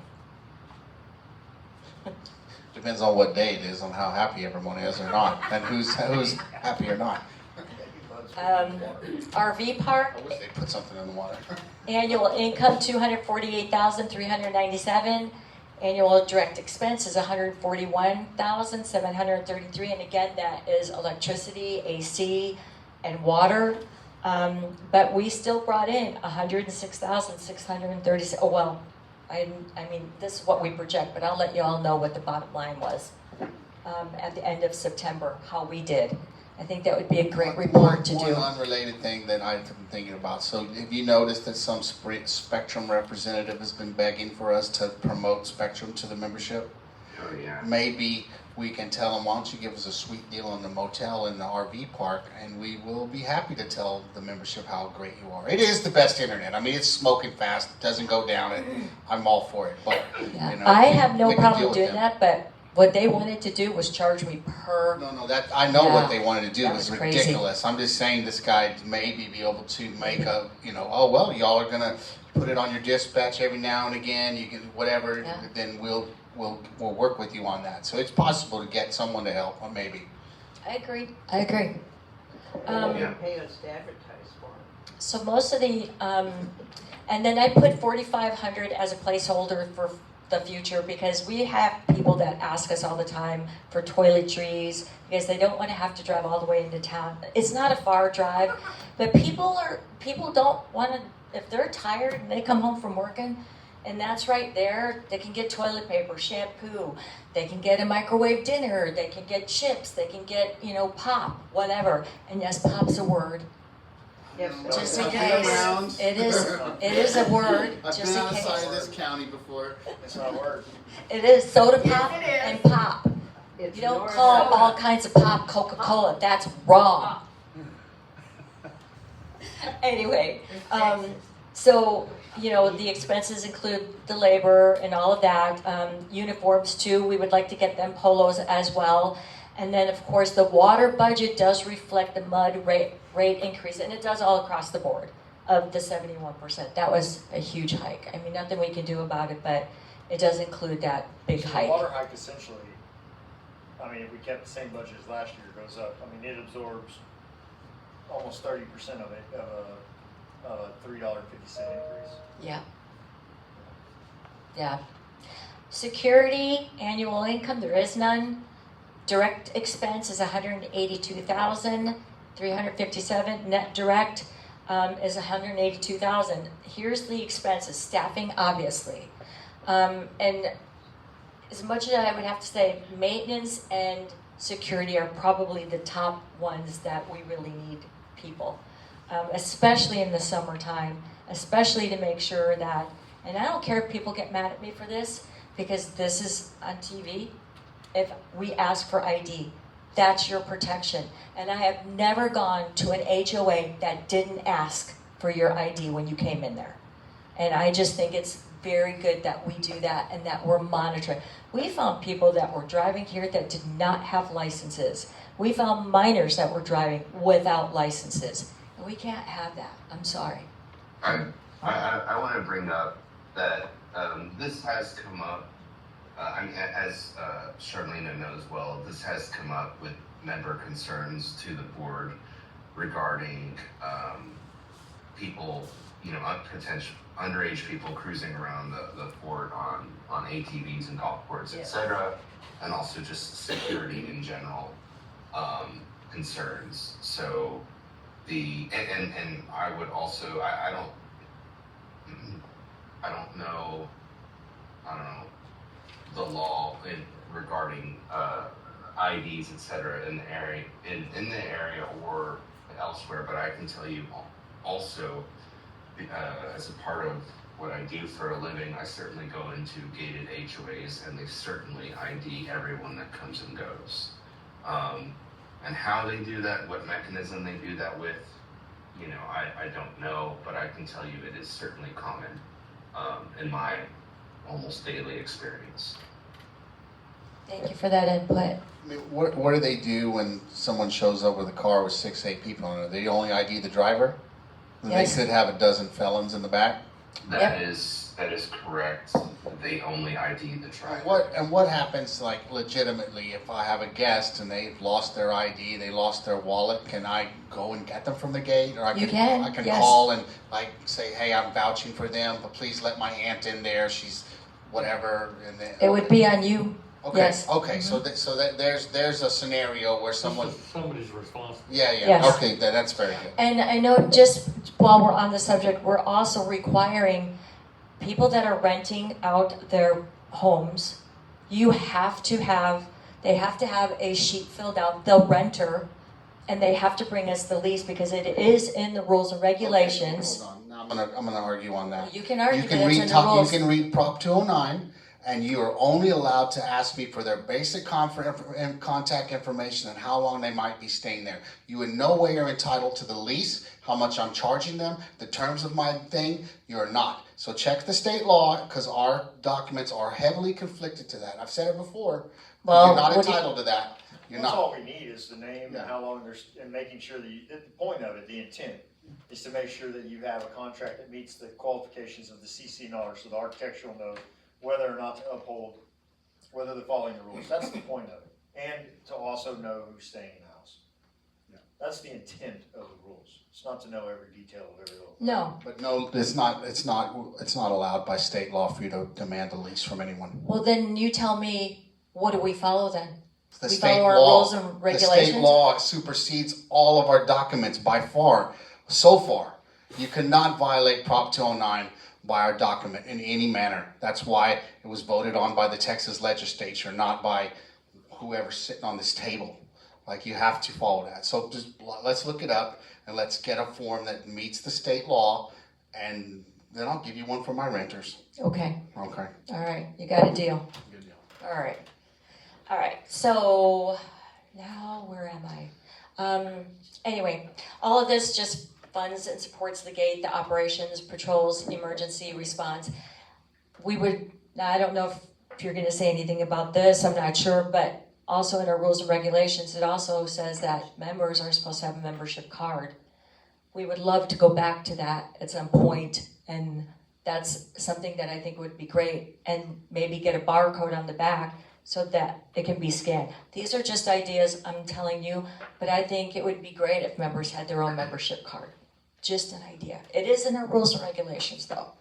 G: Depends on what day it is, on how happy everyone is or not, and who's happy or not.
H: RV park.
G: I wish they put something in the water.
H: Annual income $248,397. Annual direct expense is $141,733, and again that is electricity, AC, and water. But we still brought in $106,636. Oh well, I mean this is what we project, but I'll let you all know what the bottom line was at the end of September, how we did. I think that would be a great report to do.
G: One unrelated thing that I've been thinking about. So have you noticed that some Spectrum representative has been begging for us to promote Spectrum to the membership?
E: Oh, yeah.
G: Maybe we can tell them, why don't you give us a sweet deal on the motel in the RV park, and we will be happy to tell the membership how great you are. It is the best internet. I mean, it's smoking fast. It doesn't go down. I'm all for it. But
H: Yeah.
G: you know,
H: I have no
G: we can
H: problem
G: deal with
H: doing
G: them.
H: that, but what they wanted to do was charge me per.
G: No, that I know
H: Yeah.
G: what they wanted to do
H: That
G: was
H: was crazy.
G: ridiculous. I'm just saying this guy maybe be able to make a, you know, oh well, y'all are gonna put it on your dispatch every now and again. You can whatever.
H: Yeah.
G: Then we'll work with you on that. So it's possible to get someone to help, or maybe.
H: I agree.
A: They pay us to advertise for them.
H: So most of the, and then I put 4,500 as a placeholder for the future because we have people that ask us all the time for toiletries because they don't want to have to drive all the way into town. It's not a far drive, but people don't want to, if they're tired and they come home from working, and that's right there, they can get toilet paper, shampoo, they can get a microwave dinner, they can get chips, they can get, you know, pop, whatever. And yes, pop's a word.
A: Yes,
H: Just in case. It is a word,
G: I've
H: just
G: been
H: in case.
G: outside of this county before. It's not a word.
H: It is soda
A: Yes,
H: pop
A: it is.
H: and pop.
A: It's
H: You don't
A: North
H: call
A: Dakota.
H: all kinds of pop Coca-Cola, that's wrong. Anyway, so, you know, the expenses include the labor and all of that. Uniforms too, we would like to get them polos as well. And then, of course, the water budget does reflect the mud rate increase, and it does all across the board of the 71%. That was a huge hike. I mean, nothing we can do about it, but it does include that big
C: So
H: hike.
C: the water hike essentially, I mean, if we kept the same budget as last year, goes up. I mean, it absorbs almost 30% of it, of a $3.50 increase.
H: Yeah. Yeah. Security, annual income, there is none. Direct expense is $182,357. Net direct is $182,000. Here's the expenses, staffing, obviously. And as much as I would have to say, maintenance and security are probably the top ones that we really need people, especially in the summertime, especially to make sure that, and I don't care if people get mad at me for this, because this is on TV. If we ask for ID, that's your protection. And I have never gone to an HOA that didn't ask for your ID when you came in there. And I just think it's very good that we do that and that we're monitoring. We found people that were driving here that did not have licenses. We found minors that were driving without licenses. And we can't have that. I'm sorry.
E: I want to bring up that this has come up, I mean, as Charlene knows well, this has come up with member concerns to the board regarding people, you know, potential underage people cruising around the fort on ATVs and golf courses, etc., and also just security in general concerns. So and I would also I don't know the law regarding IDs, etc., in the area in the area or elsewhere, but I can tell you also, as a part of what I do for a living, I certainly go into gated HOAs, and they certainly ID everyone that comes and goes. And how they do that, what mechanism they do that with, you know, I don't know, but I can tell you it is certainly common in my almost daily experience.
H: Thank you for that input.
G: I mean, what do they do when someone shows up with a car with 6-8 people in it? They only ID the driver?
H: Yes.
G: They could have a dozen felons in the back?
E: That is correct. They only ID the driver.
G: What happens, like, legitimately, if I have a guest and they've lost their ID, they lost their wallet, can I go and get them from the gate? Or I can
H: yes.
G: call and, like, say, hey, I'm vouching for them, but please let my aunt in there, she's whatever. And then,
H: It would be on you.
G: Okay.
H: Yes.
G: Okay.
H: Mm-hmm.
G: So there's a scenario where someone.
B: Somebody's responsible.
G: Yeah.
H: Yes.
G: Okay. That's very good.
H: And I know, just while we're on the subject, we're also requiring people that are renting out their homes, they have to have a sheet filled out, the renter, and they have to bring us the lease because it is in the rules and regulations.
G: Okay, hold on. Now I'm gonna argue on that.
H: You can argue
G: You can
H: that
G: read
H: it's in the rules.
G: You can read Prop 209, and you are only allowed to ask me for their basic contact information and how long they might be staying there. You in no way are entitled to the lease, how much I'm charging them, the terms of my thing. You're not. So check the state law, because our documents are heavily conflicted to that. I've said it before.
H: Well,
G: you're not entitled to that. You're
C: That's
G: not.
C: all we need is the name and how long there's, and making sure that the point of it, the intent, is to make sure that you have a contract that meets the qualifications of the CCNR, so the architectural know whether or not to uphold, whether they're following the rules. That's the point of it. And to also know who's staying in the house. That's the intent of the rules. It's not to know every detail of every little thing.
H: No.
G: But no, it's not allowed by state law for you to demand a lease from anyone.
H: Well, then you tell me, what do we follow then?
G: The
H: We
G: state
H: follow our
G: law,
H: rules and regulations?
G: The state law supersedes all of our documents by far. So far, you cannot violate Prop 209 by our document in any manner. That's why it was voted on by the Texas legislature, not by whoever's sitting on this table. Like, you have to follow that. So just let's look it up and let's get a form that meets the state law, and then I'll give you one for my renters.
H: Okay.
G: Okay.
H: All right. You got a deal.
G: Good deal.
H: All right. So now where am I? Anyway, all of this just funds and supports the gate, the operations, patrols, emergency response. I don't know if you're going to say anything about this, I'm not sure, but also in our rules and regulations, it also says that members are supposed to have a membership card. We would love to go back to that at some point, and that's something that I think would be great, and maybe get a barcode on the back so that it can be scanned. These are just ideas I'm telling you, but I think it would be great if members had their own membership card. Just an idea. It is in our rules and regulations, though.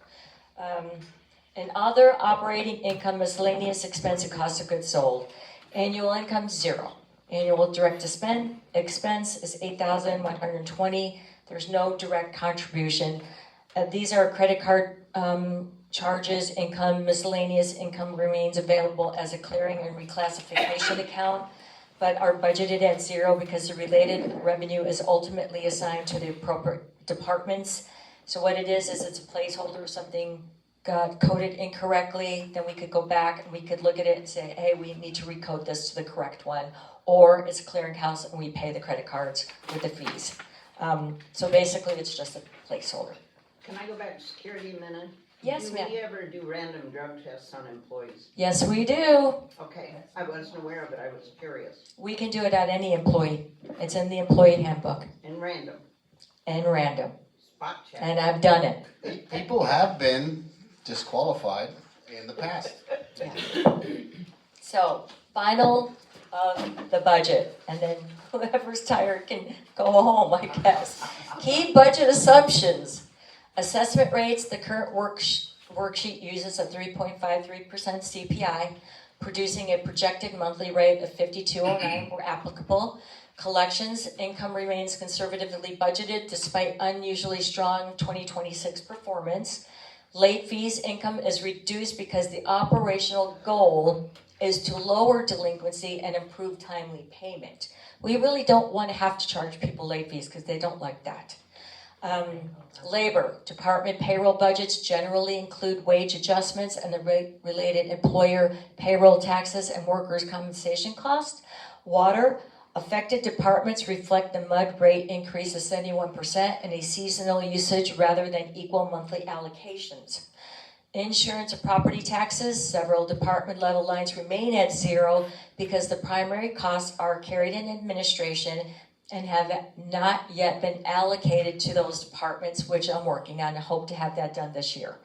H: And other operating income, miscellaneous expense, and cost of goods sold. Annual income, 0. Annual direct expense is $8,120. There's no direct contribution. These are credit card charges, income, miscellaneous income remains available as a clearing and reclassification account, but are budgeted at 0 because the related revenue is ultimately assigned to the appropriate departments. So what it is it's a placeholder, something got coded incorrectly, then we could go back and we could look at it and say, hey, we need to recode this to the correct one. Or it's a clearinghouse and we pay the credit cards with the fees. So basically it's just a placeholder.
A: Can I go back to security a minute?
H: Yes, ma'am.
A: Do we ever do random drug tests on employees?
H: Yes, we do.
A: Okay, I wasn't aware of it, I was curious.
H: We can do it at any employee. It's in the employee handbook.
A: And random,
H: And random.
A: spot check.
H: And I've done it.
G: People have been disqualified in the past.
H: So, final of the budget, and then whoever's tired can go home, I guess. Key budget assumptions. Assessment rates, the current worksheet uses a 3.53% CPI, producing a projected monthly rate of $52.09 where applicable. Collections, income remains conservatively budgeted despite unusually strong 2026 performance. Late fees income is reduced because the operational goal is to lower delinquency and improve timely payment. We really don't want to have to charge people late fees because they don't like that. Labor, department payroll budgets generally include wage adjustments and the related employer payroll taxes and workers' compensation costs. Water, affected departments reflect the MUD rate increase of 71% and a seasonal usage rather than equal monthly allocations. Insurance and property taxes, several department level lines remain at zero because the primary costs are carried in administration and have not yet been allocated to those departments, which I'm working on. I hope to have that done this year.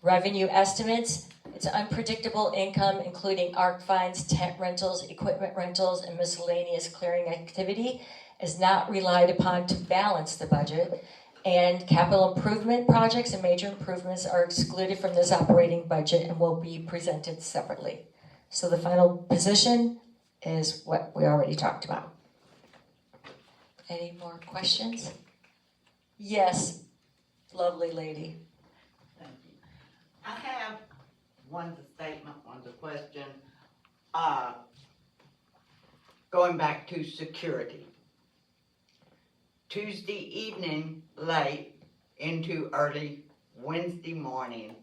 H: Revenue estimates, it's unpredictable income, including ARC fines, tent rentals, equipment rentals, and miscellaneous clearing activity, is not relied upon to balance the budget. And capital improvement projects and major improvements are excluded from this operating budget and will be presented separately. So the final position is what we already talked about. Any more questions? Yes, lovely lady.
A: Thank you. I have, one's a statement, one's a question. Going back to security. Tuesday evening, late into early Wednesday morning,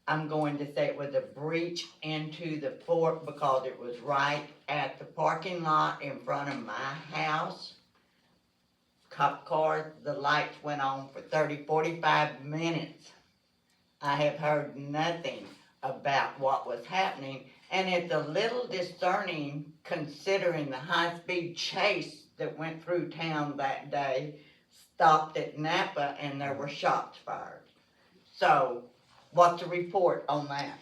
A: I'm going to say it was a breach into the fort because it was right at the parking lot in front of my house. Cop cars, the lights went on for 30, 45 minutes. I have heard nothing about what was happening, and it's a little discerning considering the high-speed chase that went through town that day, stopped at Napa, and there were shots fired. So, what's the report on that?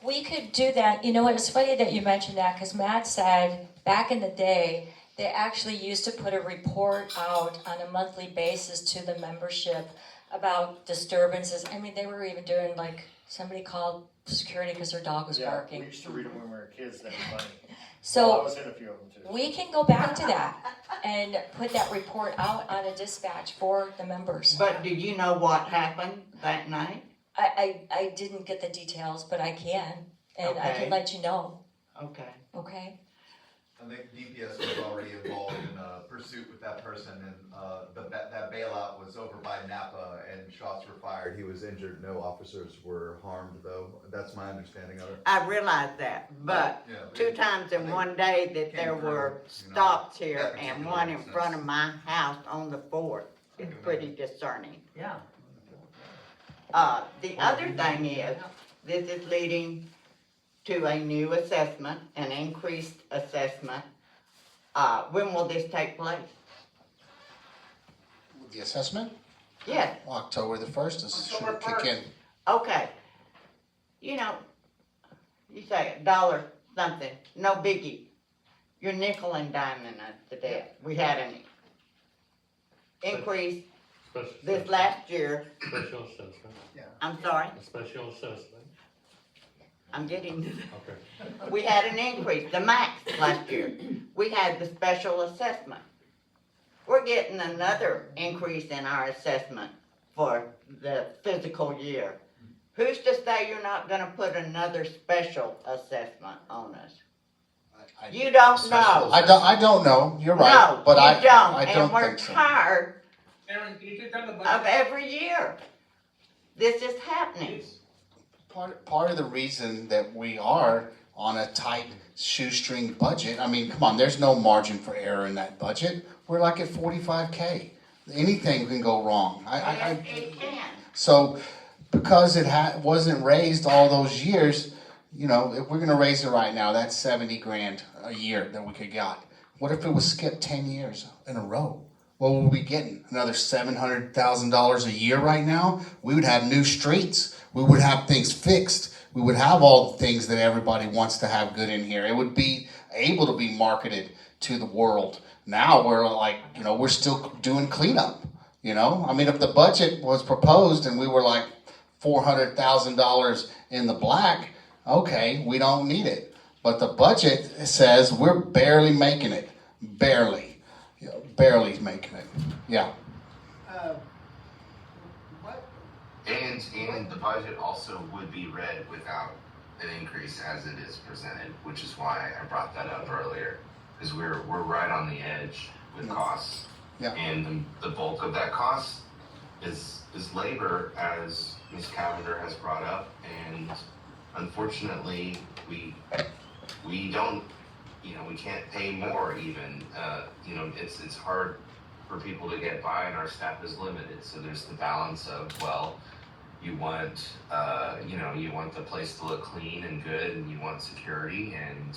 H: We could do that. You know, it's funny that you mentioned that because Matt said back in the day, they actually used to put a report out on a monthly basis to the membership about disturbances. I mean, they were even doing like, somebody called security because their dog was barking.
C: We used to read them when we were kids, that was funny.
H: So
C: I was in a few of them too.
H: we can go back to that and put that report out on a dispatch for the members.
A: But do you know what happened that night?
H: I didn't get the details, but I can, and I
A: Okay.
H: can let you know.
A: Okay.
H: Okay?
T: I think DPS was already involved in a pursuit with that person, and that bailout was over by Napa, and shots were fired. He was injured. No officers were harmed, though. That's my understanding of it.
A: I realize that, but
T: Yeah,
A: two times in one day that there were stops here and one in front of my house on the fort. It's pretty discerning.
T: Yeah.
A: The other thing is, this is leading to a new assessment, an increased assessment. When will this take place?
G: The assessment?
A: Yes.
G: October the 1st is should
A: October
G: kick in.
A: 1st. Okay. You know, you say $1 something, no biggie. You're nickel and diming us to death. We had an increase this last year.
B: Special assessment.
A: I'm sorry?
B: A special assessment.
A: I'm getting to
B: Okay.
A: We had an increase, the max last year. We had the special assessment. We're getting another increase in our assessment for the fiscal year. Who's to say you're not gonna put another special assessment on us? You don't know.
G: I don't know. You're right.
A: No,
G: but
A: you
G: I
A: don't,
G: don't
A: and we're
G: think so.
A: tired
F: Aaron, can you take down the
A: of
F: budget?
A: every year. This is happening.
G: Part of the reason that we are on a tight shoestring budget, I mean, come on, there's no margin for error in that budget. We're like at 45K. Anything can go wrong.
A: Yes, it can.
G: So because it wasn't raised all those years, you know, if we're gonna raise it right now, that's 70 grand a year that we could got. What if it was skipped 10 years in a row? What would we be getting? Another $700,000 a year right now? We would have new streets. We would have things fixed. We would have all the things that everybody wants to have good in here. It would be able to be marketed to the world. Now we're like, you know, we're still doing cleanup, you know? I mean, if the budget was proposed and we were like $400,000 in the black, okay, we don't need it. But the budget says we're barely making it. Barely. You know, barely making it. Yeah.
E: And the budget also would be read without an increase as it is presented, which is why I brought that up earlier, because we're right on the edge with costs.
G: Yeah.
E: And the bulk of that cost is labor, as Ms. Cavender has brought up, and unfortunately we don't, you know, we can't pay more even. You know, it's hard for people to get by, and our staff is limited. So there's the balance of, well, you want, you know, you want the place to look clean and good, and you want security, and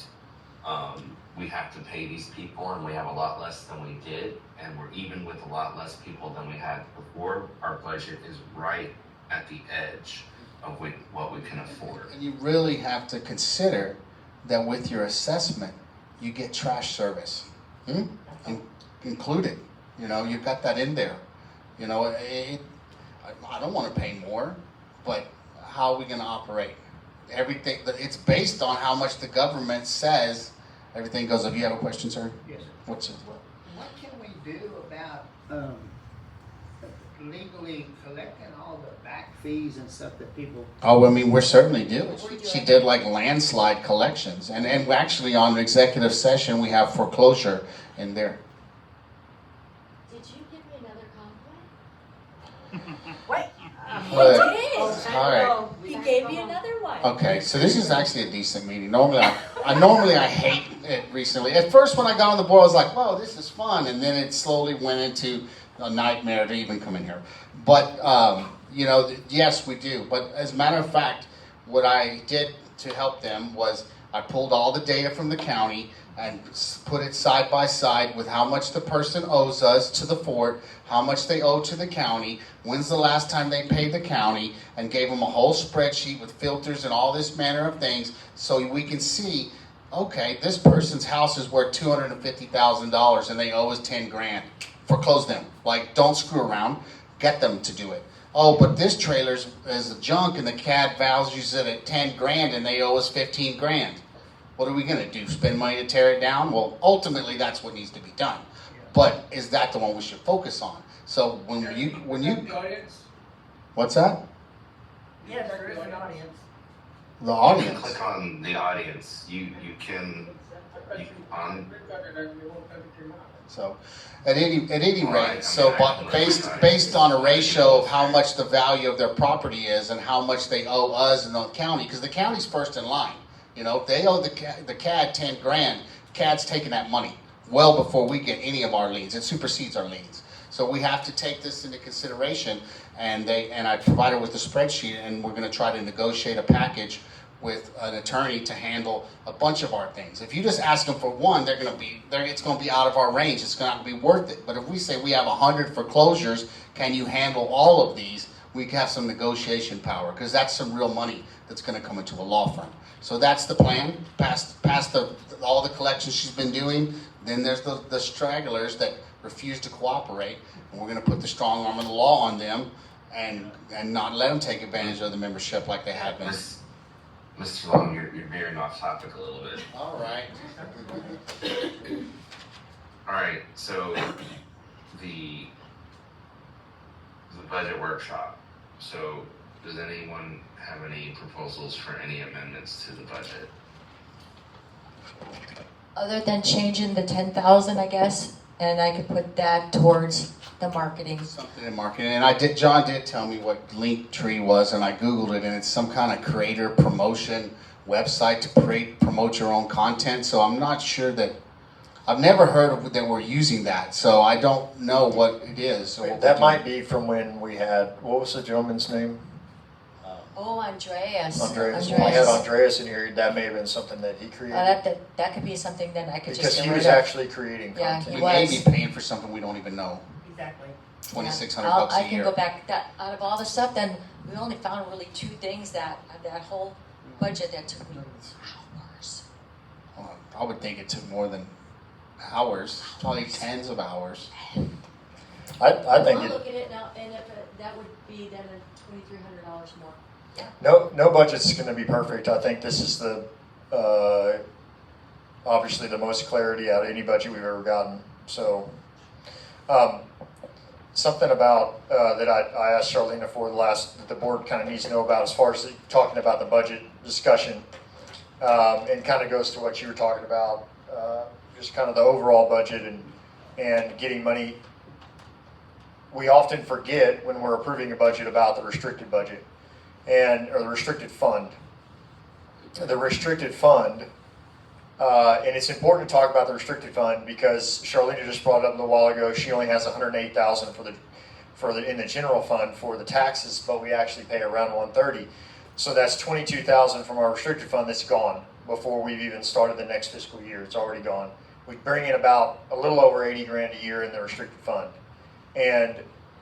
E: we have to pay these people, and we have a lot less than we did, and we're even with a lot less people than we had before. Our budget is right at the edge of what we can afford.
G: And you really have to consider that with your assessment, you get trash service included. You know, you've got that in there. You know, I don't want to pay more, but how are we going to operate? Everything, it's based on how much the government says everything goes up. You have a question, sir?
T: Yes, sir.
G: What's it?
T: What can we do about legally collecting all the back fees and stuff that people?
G: Oh, I mean, we're certainly doing. She did like landslide collections, and actually on the executive session we have foreclosure in there.
H: Did you give me another compliment? Wait.
G: But-
H: He did.
G: all right.
H: He gave me another one.
G: Okay, so this is actually a decent meeting. Normally I hate it recently. At first when I got on the board I was like, whoa, this is fun, and then it slowly went into a nightmare to even come in here. But you know, yes, we do. But as a matter of fact, what I did to help them was I pulled all the data from the county and put it side by side with how much the person owes us to the fort, how much they owe to the county, when's the last time they paid the county, and gave them a whole spreadsheet with filters and all this manner of things so we can see, okay, this person's house is worth $250,000 and they owe us 10 grand. Foreclose them. Like, don't screw around. Get them to do it. Oh, but this trailer is junk and the CAD values it at 10 grand and they owe us 15 grand. What are we going to do? Spend money to tear it down? Well, ultimately, that's what needs to be done. But is that the one we should focus on? So when you,
F: The audience?
G: what's that?
O: Yeah, there is an audience.
G: The
E: You can
G: audience.
E: click on the audience. You can on.
G: So at any rate, so but based on a ratio of how much the value of their property is and how much they owe us in the county, because the county's first in line. You know, if they owe the CAD 10 grand, CAD's taking that money well before we get any of our liens. It supersedes our liens. So we have to take this into consideration, and I provided with the spreadsheet, and we're going to try to negotiate a package with an attorney to handle a bunch of our things. If you just ask them for one, it's going to be out of our range. It's not going to be worth it. But if we say we have 100 foreclosures, can you handle all of these? We have some negotiation power, because that's some real money that's going to come into a law firm. So that's the plan. Past all the collections she's been doing. Then there's the stragglers that refuse to cooperate, and we're going to put the strong arm of the law on them and not let them take advantage of the membership like they have been.
E: Mr. Long, you're veering off topic a little bit.
G: All right.
E: All right, so the budget workshop. So does anyone have any proposals for any amendments to the budget?
H: Other than changing the 10,000, I guess, and I could put that towards the marketing.
G: Something in marketing, and John did tell me what Linktree was, and I Googled it, and it's some kind of creator promotion website to promote your own content. So I'm not sure that I've never heard of that we're using that, so I don't know what it is. Or what
C: That
G: we're
C: might
G: doing.
C: be from when we had, what was the gentleman's name?
H: Oh, Andreas.
C: Andreas. When we had Andreas in here, that may have been something that he created.
H: That could be something that I could just
C: Because
H: get
C: he
H: rid
C: was
H: of.
C: actually creating
H: Yeah,
C: content.
H: he
G: We may
H: was.
G: be paying for something we don't even know.
Q: Exactly.
G: $2,600
H: I
G: a
H: can
G: year.
H: go back, that, out of all the stuff, then we only found really 2 things that whole budget that took me hours.
G: Well, I would think it took more than hours, probably tens of hours.
C: I think
H: I'll
C: it,
H: look at it now, and if that would be then $2,300 more. Yeah.
C: no budget's gonna be perfect. I think this is the, obviously the most clarity out of any budget we've ever gotten. So, something about, that I asked Charlene for that the board kind of needs to know about as far as talking about the budget discussion, and kind of goes to what you were talking about, just kind of the overall budget and getting money. We often forget when we're approving a budget about the restricted budget or the restricted fund. The restricted fund, and it's important to talk about the restricted fund because Charlene just brought it up a little while ago. She only has $108,000 in the general fund for the taxes, but we actually pay around $130,000. So that's $22,000 from our restricted fund that's gone before we've even started the next fiscal year. It's already gone. We bring in about a little over $80,000 a year in the restricted fund. And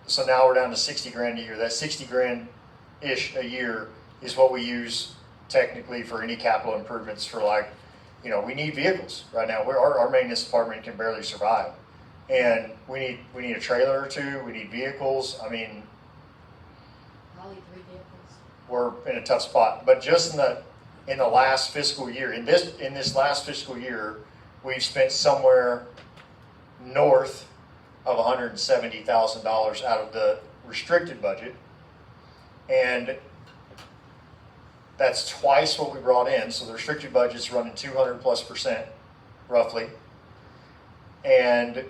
C: so now we're down to $60,000 a year. That $60,000-ish a year is what we use technically for any capital improvements for we need vehicles right now. Our maintenance department can barely survive. And we need a trailer or 2. We need vehicles. I mean,
H: Probably 3 vehicles.
C: we're in a tough spot. But just in the last fiscal year, in this last fiscal year, we've spent somewhere north of $170,000 out of the restricted budget, and that's twice what we brought in. So the restricted budget's running 200+% roughly, and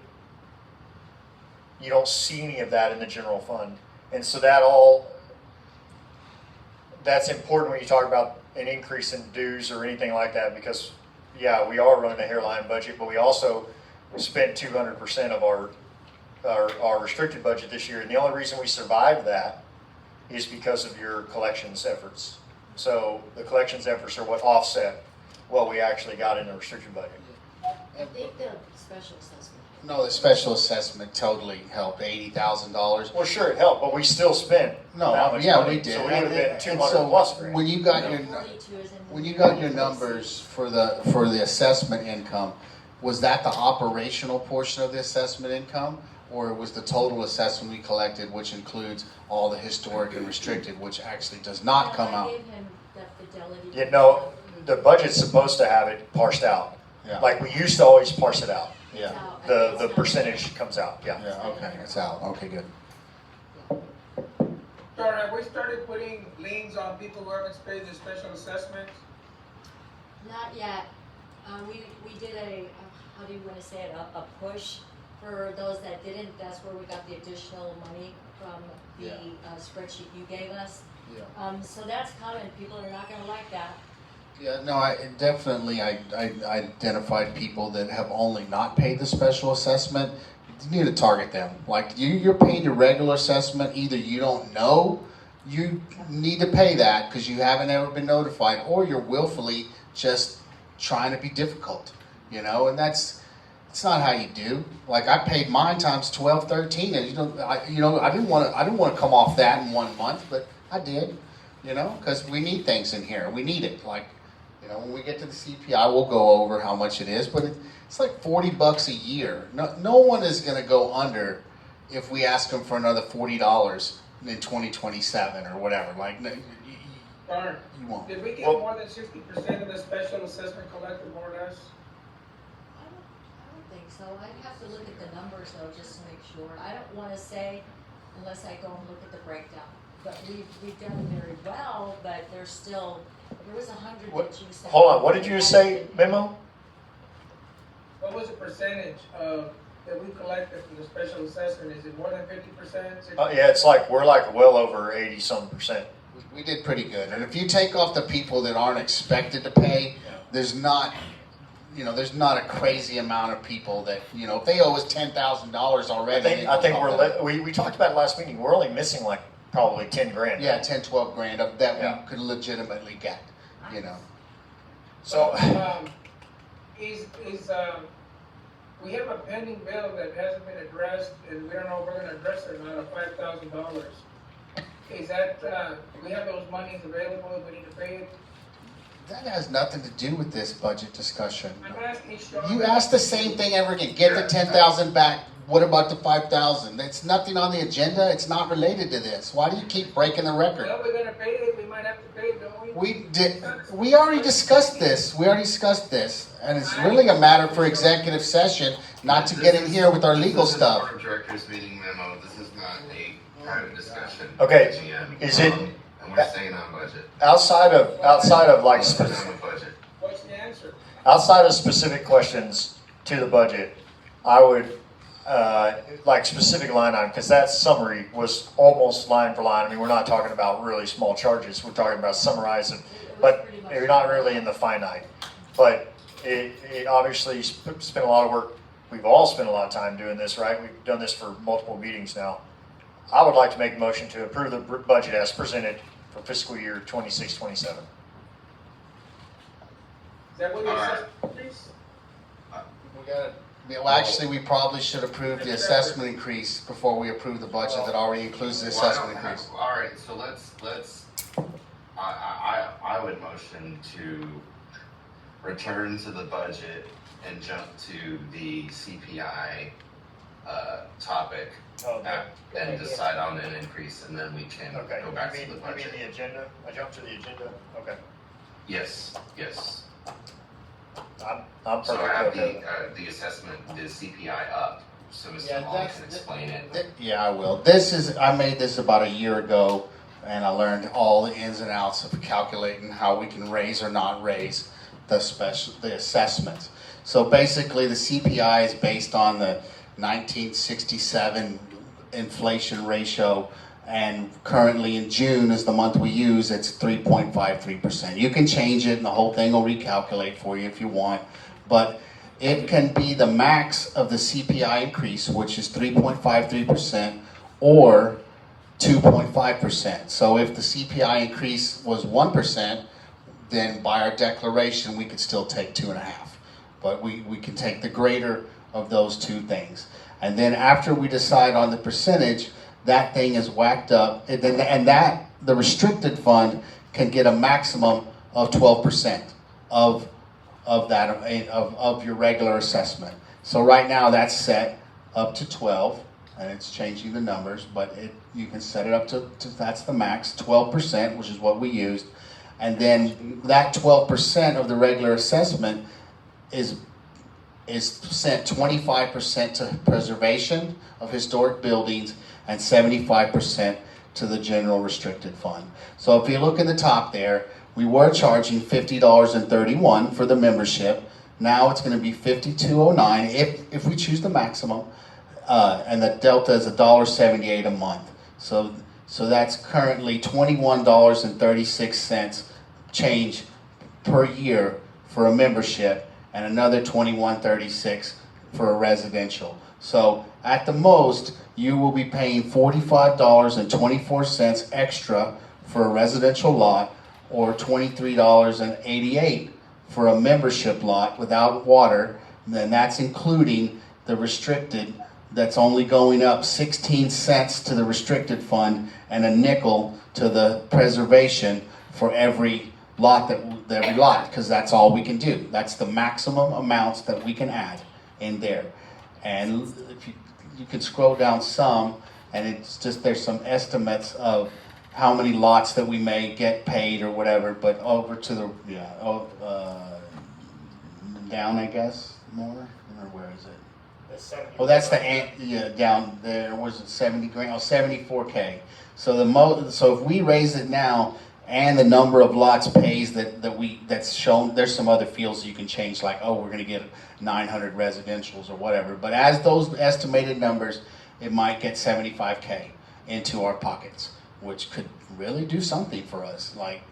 C: you don't see any of that in the general fund. And so that's important when you talk about an increase in dues or anything like that, because yeah, we are running a hairline budget, but we also spent 200% of our restricted budget this year. And the only reason we survived that is because of your collections efforts. So the collections efforts are what offset what we actually got in the restricted budget.
H: I think the special assessment.
G: No, the special assessment totally helped, $80,000.
C: Well, sure, it helped, but we still spent that much money.
G: We did.
C: So we would have been
G: And
C: 200
G: so
C: plus grand.
G: when you got your numbers for the assessment income, was that the operational portion of the assessment income, or was the total assessment we collected, which includes all the historic and restricted, which actually does not come out?
H: I gave him the fidelity.
C: You know, the budget's supposed to have it parsed out.
G: Yeah.
C: Like we used to always parse it out.
G: Yeah.
C: The percentage comes out, yeah.
G: Yeah, okay, it's out. Okay, good.
F: Dora, have we started putting liens on people who haven't paid the special assessment?
H: Not yet. We did how do you want to say it, a push for those that didn't. That's where we got the additional money from the spreadsheet you gave us.
G: Yeah.
H: So that's coming. People are not going to like that.
G: Yeah, no, I identified people that have only not paid the special assessment. You need to target them. Like you're paying your regular assessment. Either you don't know you need to pay that because you haven't ever been notified, or you're willfully just trying to be difficult. And it's not how you do. Like I paid mine times 12, 13, and I didn't want to come off that in 1 month, but I did. Because we need things in here. We need it. Like. When we get to the CPI, we'll go over how much it is, but it's like $40 a year. No one is going to go under if we ask them for another $40 in 2027 or whatever. Like, you won't.
F: Did we get more than 60% of the special assessment collected, more or less?
H: I don't think so. I'd have to look at the numbers though, just to make sure. I don't want to say unless I go and look at the breakdown. But we've done very well, but there was 100 that you said.
C: Hold on, what did you just say, Memo?
F: What was the percentage that we collected from the special assessment? Is it more than 50%?
C: Yeah, it's like we're like well over 80-some%.
G: We did pretty good. And if you take off the people that aren't expected to pay, there's not there's not a crazy amount of people that, if they owe us $10,000 already.
C: I think we talked about it last meeting, we're only missing like probably 10 grand.
G: Yeah, 10, 12 grand of that
C: Yeah.
G: we could legitimately get,
C: So,
F: We have a pending bill that hasn't been addressed, and we don't know if we're gonna address it or not, of $5,000. Is that, we have those monies available if we need to pay it?
G: that has nothing to do with this budget discussion.
F: I'm asking Sean.
G: You ask the same thing ever again. Get the 10,000 back. What about the 5,000? It's nothing on the agenda. It's not related to this. Why do you keep breaking the record?
F: Well, we're gonna pay it, we might have to pay it, don't we?
G: We already discussed this. And it's really a matter for executive session, not to get in here with our legal
E: This is
G: stuff.
E: Board of Directors meeting memo. This is not a private discussion.
C: Okay,
E: GM.
C: is it-
E: And we're staying on budget.
C: outside of like,
E: We're staying on the budget.
F: What's the answer?
C: outside of specific questions to the budget, I would, like specific line item, because that summary was almost line for line. I mean, we're not talking about really small charges, we're talking about summarizing, but you're not really in the finite. But it obviously spent a lot of work, we've all spent a lot of time doing this, right? We've done this for multiple meetings now. I would like to make a motion to approve the budget as presented for fiscal year 26-27.
F: Is that what you said, please?
G: Well, actually, we probably should approve the assessment increase before we approve the budget that already includes the
E: Well, I
G: assessment
E: don't have-
G: increase.
E: All right, so let's, I would motion to return to the budget and jump to the CPI, topic. And decide on an increase, and then we can
C: Okay,
E: go back to the
C: you mean
E: budget.
C: the agenda? I jumped to the agenda? Okay.
E: Yes.
C: I'm
E: So I
C: perfectly
E: have
C: okay with
E: the assessment, the CPI up, so Mr.
G: Yeah,
E: Long can explain it.
G: Yeah, I will. I made this about a year ago, and I learned all the ins and outs of calculating how we can raise or not raise the assessments. So basically, the CPI is based on the 1967 inflation ratio, and currently in June is the month we use, it's 3.53%. You can change it and the whole thing will recalculate for you if you want, but it can be the max of the CPI increase, which is 3.53%, or 2.5%. So if the CPI increase was 1%, then by our declaration, we could still take 2.5%. But we can take the greater of those two things. And then after we decide on the percentage, that thing is whacked up, and the restricted fund can get a maximum of 12% of your regular assessment. So right now that's set up to 12, and it's changing the numbers, but you can set it up to that's the max, 12%, which is what we used, and then that 12% of the regular assessment is sent 25% to preservation of historic buildings and 75% to the general restricted fund. So if you look in the top there, we were charging $50.31 for the membership. Now it's going to be $52.09 if we choose the maximum, and the delta is $1.78 a month. So that's currently $21.36 change per year for a membership, and another $21.36 for a residential. So at the most, you will be paying $45.24 extra for a residential lot, or $23.88 for a membership lot without water. And then that's including the restricted, that's only going up 16 cents to the restricted fund and a nickel to the preservation for every lot, because that's all we can do. That's the maximum amounts that we can add in there. And if you can scroll down some, and it's just, there's some estimates of how many lots that we may get paid or whatever, but over to the, down, I guess, more, or where is it? Oh, that's down there, was it 70 grand? Oh, 74K. So if we raise it now, and the number of lots pays that's shown, there's some other fields you can change, like, oh, we're gonna get 900 residentials or whatever. But as those estimated numbers, it might get 75K into our pockets, which could really do something for us, like,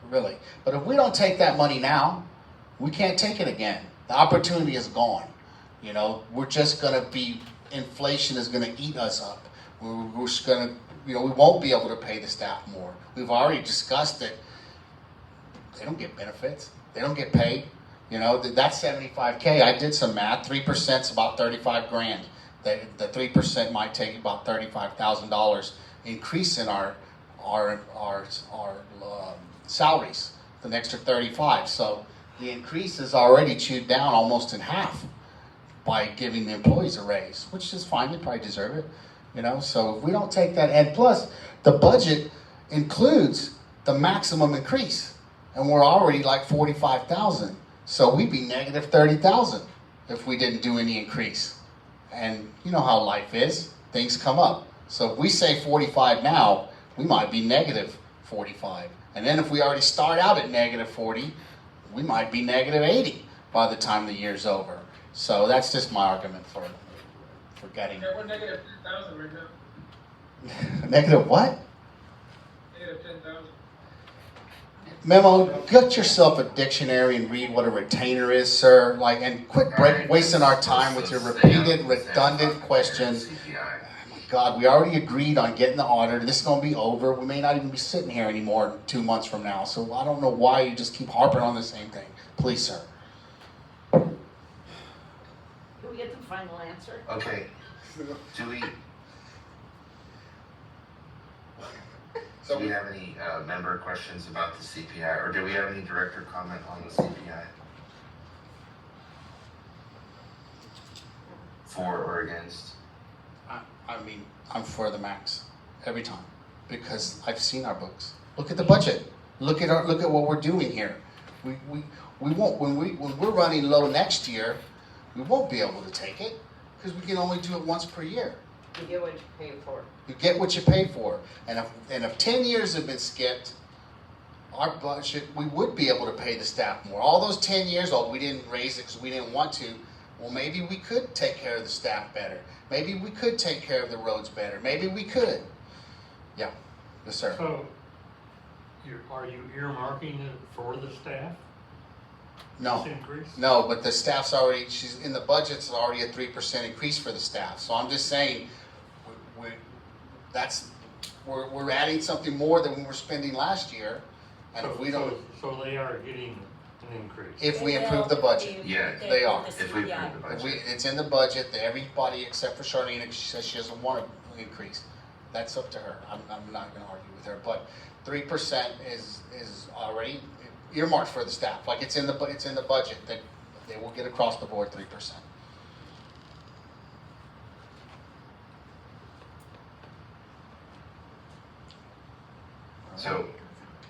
G: really. But if we don't take that money now, we can't take it again. The opportunity is gone. You know, we're just gonna be, inflation is gonna eat us up. We're just gonna, you know, we won't be able to pay the staff more. We've already discussed it. They don't get benefits. They don't get paid. You know, that's $75K. I did some math. 3% is about 35 grand. The 3% might take about $35,000 increase in our salaries. An extra 35. So the increase is already chewed down almost in half by giving the employees a raise, which is fine. They probably deserve it. You know, so if we don't take that, and plus the budget includes the maximum increase, and we're already like 45,000. So we'd be negative 30,000 if we didn't do any increase. And you know how life is, things come up. So if we say 45 now, we might be negative 45. And then if we already start out at negative 40, we might be negative 80 by the time the year's over. So that's just my argument for getting.
F: Yeah, we're negative 10,000 right now.
G: Negative what?
F: Negative 10,000.
G: Memo, get yourself a dictionary and read what a retainer is, sir. Like, and quit wasting our time with your repeated, redundant questions. Oh my God, we already agreed on getting the auditor. This is going to be over. We may not even be sitting here anymore 2 months from now. So I don't know why you just keep harping on the same thing. Please, sir.
A: Can we get the final answer?
E: Okay, do we have any member questions about the CPI, or do we have any director comment on the CPI? For or against?
G: I mean, I'm for the max every time because I've seen our books. Look at the budget. Look at what we're doing here. We won't, when we're running low next year, we won't be able to take it because we can only do it once per year.
A: You get what you pay for.
G: You get what you pay for. And if 10 years have been skipped, our budget, we would be able to pay the staff more. All those 10 years, we didn't raise it because we didn't want to. Well, maybe we could take care of the staff better. Maybe we could take care of the roads better. Maybe we could. Yeah. Yes, sir.
B: So, are you earmarking it for the staff?
G: No.
B: This increase?
G: No, but the staff's already, she's in the budget's already a 3% increase for the staff. So I'm just saying, we're adding something more than we were spending last year. And if we don't.
B: So they are getting an increase.
G: If we improve the budget.
E: Yeah,
G: They are.
E: if we approve the budget.
G: It's in the budget, that everybody except for Charlene, she says she doesn't want an increase. That's up to her. I'm not gonna argue with her, but 3% is already earmarked for the staff. Like it's in the budget that they will get across the board 3%.
E: So,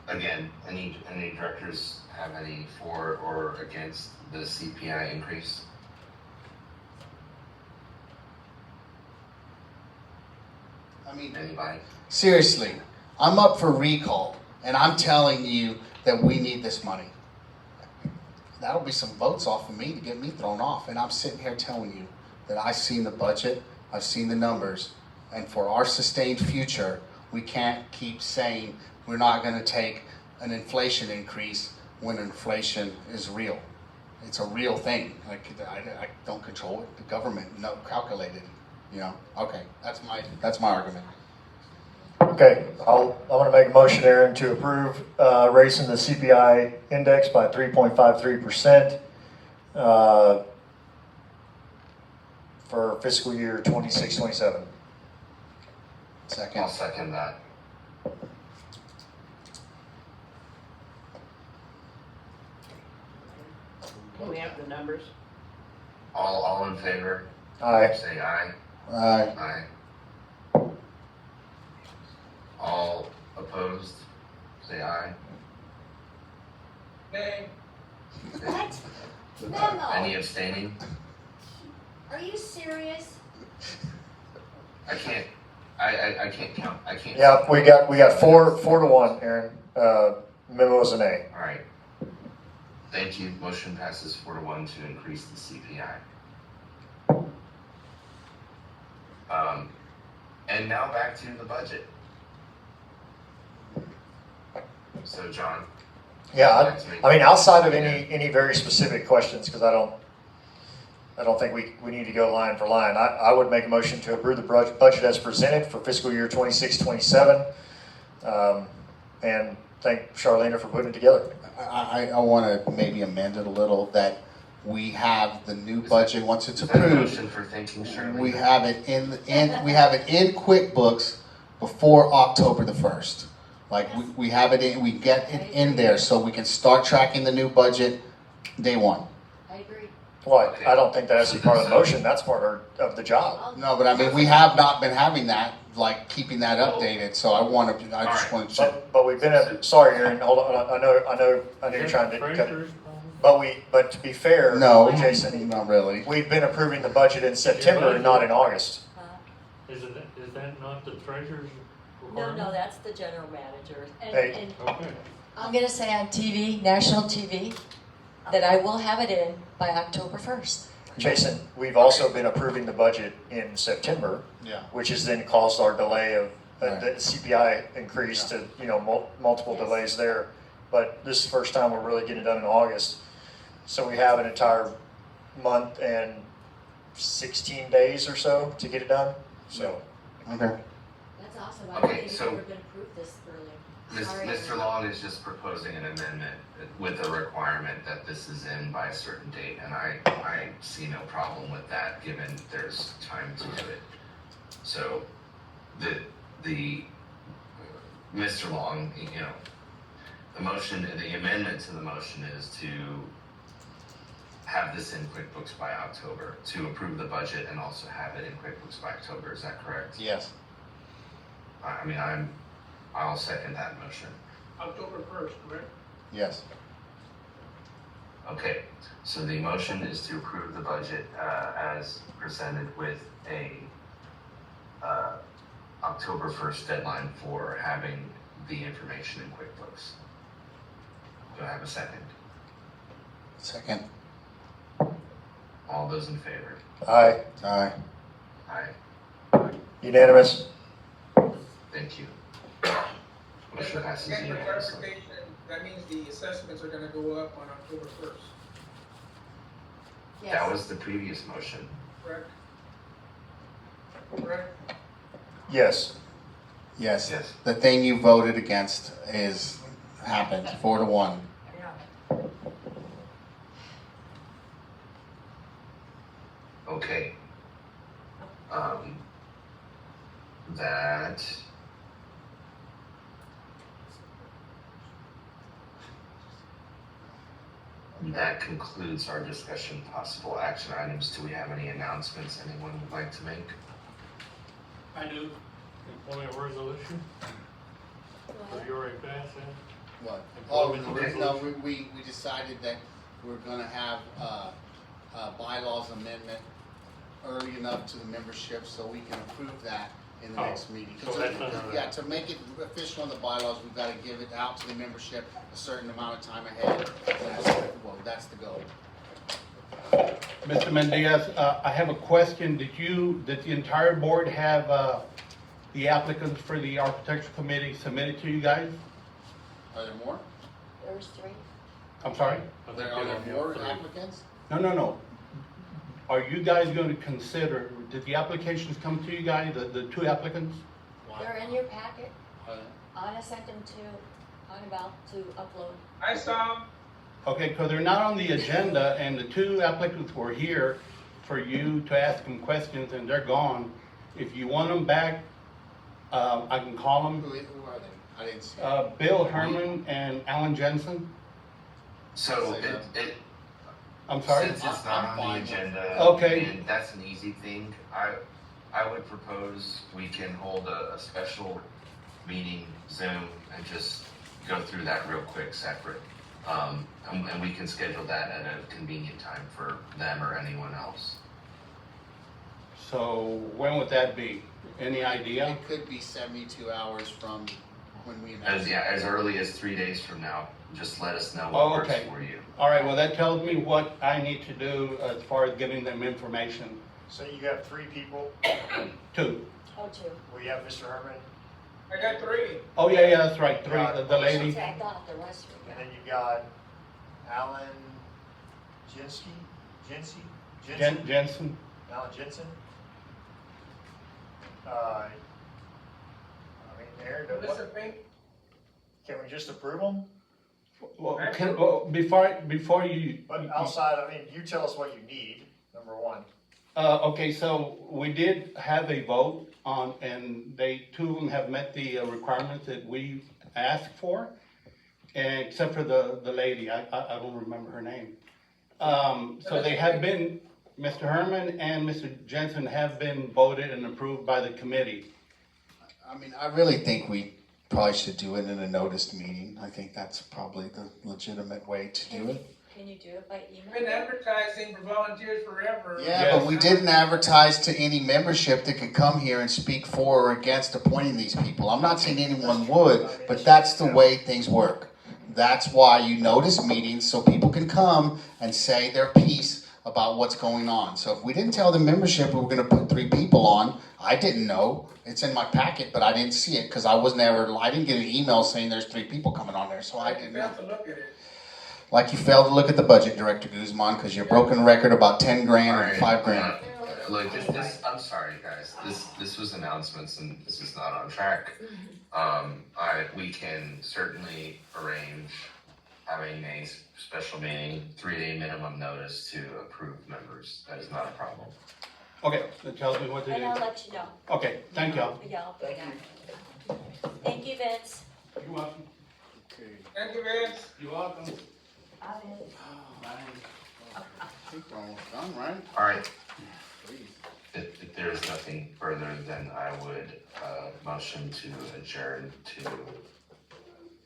E: again, any directors have any for or against the CPI increase?
G: I mean,
E: Anybody?
G: seriously, I'm up for recall, and I'm telling you that we need this money. That'll be some votes off of me to get me thrown off, and I'm sitting here telling you that I've seen the budget, I've seen the numbers, and for our sustained future, we can't keep saying we're not going to take an inflation increase when inflation is real. It's a real thing. Like I don't control it. The government calculated it. You know. Okay, that's my argument.
C: Okay, I'm going to make a motion, Aaron, to approve raising the CPI index by 3.53% for fiscal year 26-27.
G: Second.
E: I'll second that.
A: Can we have the numbers?
E: All in favor?
C: Aye.
E: Say aye.
G: Aye.
E: Aye. All opposed? Say aye.
F: Nay.
Q: What? Memo.
E: Any abstaining?
Q: Are you serious?
E: I can't count. I can't.
C: Yeah, we got 4-1, Aaron. Memo is an A.
E: All right. Thank you. Motion passes 4-1 to increase the CPI. And now back to the budget. So, John.
C: Yeah, I mean, outside of any very specific questions, because I don't I don't think we need to go line for line. I would make a motion to approve the budget as presented for fiscal year 26-27. And thank Charlene for putting it together.
G: I want to maybe amend it a little, that we have the new budget, once it's
E: Is that a
G: approved,
E: motion for thanking Shirley?
G: we have it in QuickBooks before October the 1st. Like, we have it in, we get it in there so we can start tracking the new budget day one.
H: I agree.
C: Well, I don't think that has to be part of the motion. That's part of the job.
G: No, but I mean, we have not been having that, like, keeping that updated, so I just want to.
C: But we've been, sorry, Aaron, hold on, I know you're trying to cut it. But to be fair,
G: No,
C: Jason,
G: not really.
C: we've been approving the budget in September and not in August.
B: Is that not the treasurer's
H: No,
B: requirement?
H: that's the general manager.
C: Hey.
B: Okay.
H: I'm gonna say on TV, national TV, that I will have it in by October 1st.
C: Jason, we've also been approving the budget in September,
G: Yeah.
C: which has then caused our delay of
G: Right.
C: the CPI increase to, multiple delays there. But this is the first time we're really getting it done in August. So we have an entire month and 16 days or so to get it done, so.
G: Okay.
H: That's awesome. I
E: Okay,
H: didn't think
E: so-
H: we were gonna prove this early. Sorry.
E: Mr. Long is just proposing an amendment with a requirement that this is in by a certain date, and I see no problem with that, given there's time to do it. So, Mr. Long, the amendment to the motion is to have this in QuickBooks by October, to approve the budget and also have it in QuickBooks by October, is that correct?
G: Yes.
E: I'll second that motion.
F: October 1st, correct?
G: Yes.
E: Okay, so the motion is to approve the budget as presented with a October 1st deadline for having the information in QuickBooks. Do I have a second?
G: Second.
E: All those in favor?
C: Aye.
G: Aye.
E: Aye.
C: Unanimous.
E: Thank you. Motion passes
F: And for
E: unanimously.
F: clarification, that means the assessments are gonna go up on October 1st,
E: That was the previous motion.
F: correct? Correct?
C: Yes.
G: Yes.
E: Yes.
G: The thing you voted against happened, 4-1.
E: Okay. That concludes our discussion, possible action items. Do we have any announcements anyone would like to make?
B: I do. Employment resolution? Or you already passed that?
G: What?
B: Employment
G: No,
B: resolution?
G: we decided that we're gonna have a bylaws amendment early enough to the membership so we can approve that in the
B: Oh,
G: next meeting.
B: so that's not on
G: Yeah,
B: there.
G: to make it official on the bylaws, we've gotta give it out to the membership a certain amount of time ahead. Well, that's the goal.
I: Mr. Mendias, I have a question. Did the entire board have the applicants for the architecture committee submitted to you guys?
G: Are there more?
H: There's 3.
I: I'm sorry?
G: Are there more applicants?
I: No. Are you guys going to consider, did the applications come to you guys, the 2 applicants?
H: They're in your packet.
G: Are there?
H: Anna sent them about to upload.
F: I saw,
I: Okay, because they're not on the agenda, and the 2 applicants were here for you to ask them questions, and they're gone. If you want them back, I can call them.
G: Who are they? I didn't see.
I: Bill Herman and Alan Jensen.
E: So
I: I'm sorry?
E: Since it's not on the agenda.
I: Okay.
E: And that's an easy thing, I would propose we can hold a special meeting, Zoom, and just go through that real quick, separate. And we can schedule that at a convenient time for them or anyone else.
I: So when would that be? Any idea?
G: It could be 72 hours from when we announce.
E: As early as 3 days from now, just let us know
I: Oh,
E: what works
I: okay.
E: for you.
I: All right, well, that tells me what I need to do as far as giving them information.
C: So you got 3 people.
I: 2.
H: Oh, 2.
C: We have Mr. Herman,
F: I got 3.
I: Oh, yeah, that's right, 3, the lady.
H: I thought the rest were.
C: and then you got Alan Jensen,
I: Jensen.
C: Alan Jensen. I mean, Aaron,
F: Melissa Fink?
C: can we just approve them?
I: Well, before you.
C: But outside, I mean, you tell us what you need, number one.
I: Okay, so we did have a vote on, and two of them have met the requirements that we asked for, and except for the lady, I don't remember her name. So they have been, Mr. Herman and Mr. Jensen have been voted and approved by the committee.
G: I mean, I really think we probably should do it in a noticed meeting. I think that's probably the legitimate way to do it.
H: Can you do it by email?
F: Been advertising for volunteers forever.
G: Yeah, but we didn't advertise to any membership that could come here and speak for or against appointing these people. I'm not saying anyone would, but that's the way things work. That's why you notice meetings, so people can come and say their piece about what's going on. So if we didn't tell the membership we were gonna put 3 people on, I didn't know. It's in my packet, but I didn't see it because I didn't get an email saying there's 3 people coming on there, so I didn't know.
F: To look at it.
G: Like you failed to look at the budget, Director Guzman, because your broken record about 10 grand or 5 grand.
E: Look, I'm sorry, guys, this was announcements and this is not on track. We can certainly arrange having a special meeting, 3-day minimum notice to approve members. That is not a problem.
I: Okay, that tells me what to do.
H: And I'll let you know.
I: Okay, thank y'all.
H: Yeah, I'll put that. Thank you, Vince.
I: You're welcome.
F: Thank you, Vince.
I: You're welcome.
G: I think we're almost done, right?
E: All right. If there is nothing further, then I would motion to adjourn to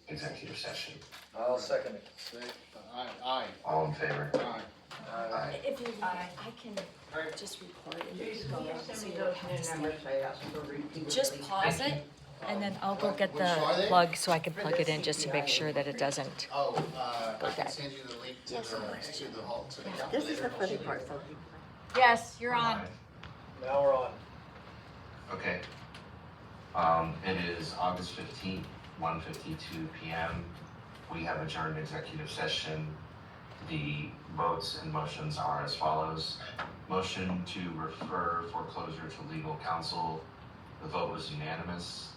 E: executive session.
C: I'll second it.
G: Aye.
E: All in favor?
G: Aye.
H: If you like, I can just record and you can go out so you don't have to stay. Just pause it, and then I'll go get the plug so I can plug it in just to make sure that it doesn't.
G: Oh, I can send you the link to the hall, to the calculator.
H: This is the funny part, so. Yes, you're on.
C: Now we're on.
E: Okay. It is August 15th, 1:52 p.m. We have adjourned executive session. The votes and motions are as follows. Motion to refer foreclosure to legal counsel. The vote was unanimous.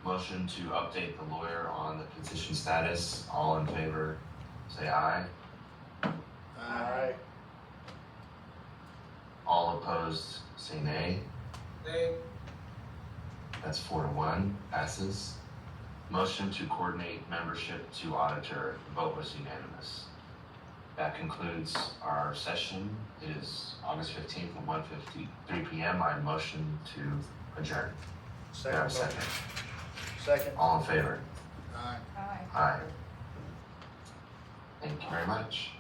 E: Motion to update the lawyer on the petition status. All in favor, say aye.
C: Aye.
E: All opposed, say nay.
F: Nay.
E: That's 4-1, passes. Motion to coordinate membership to auditor. The vote was unanimous. That concludes our session. It is August 15th at 1:53 p.m. I motion to adjourn. Do I have a second?
C: Second.
E: All in favor?
G: Aye.
E: Aye. Thank you very much.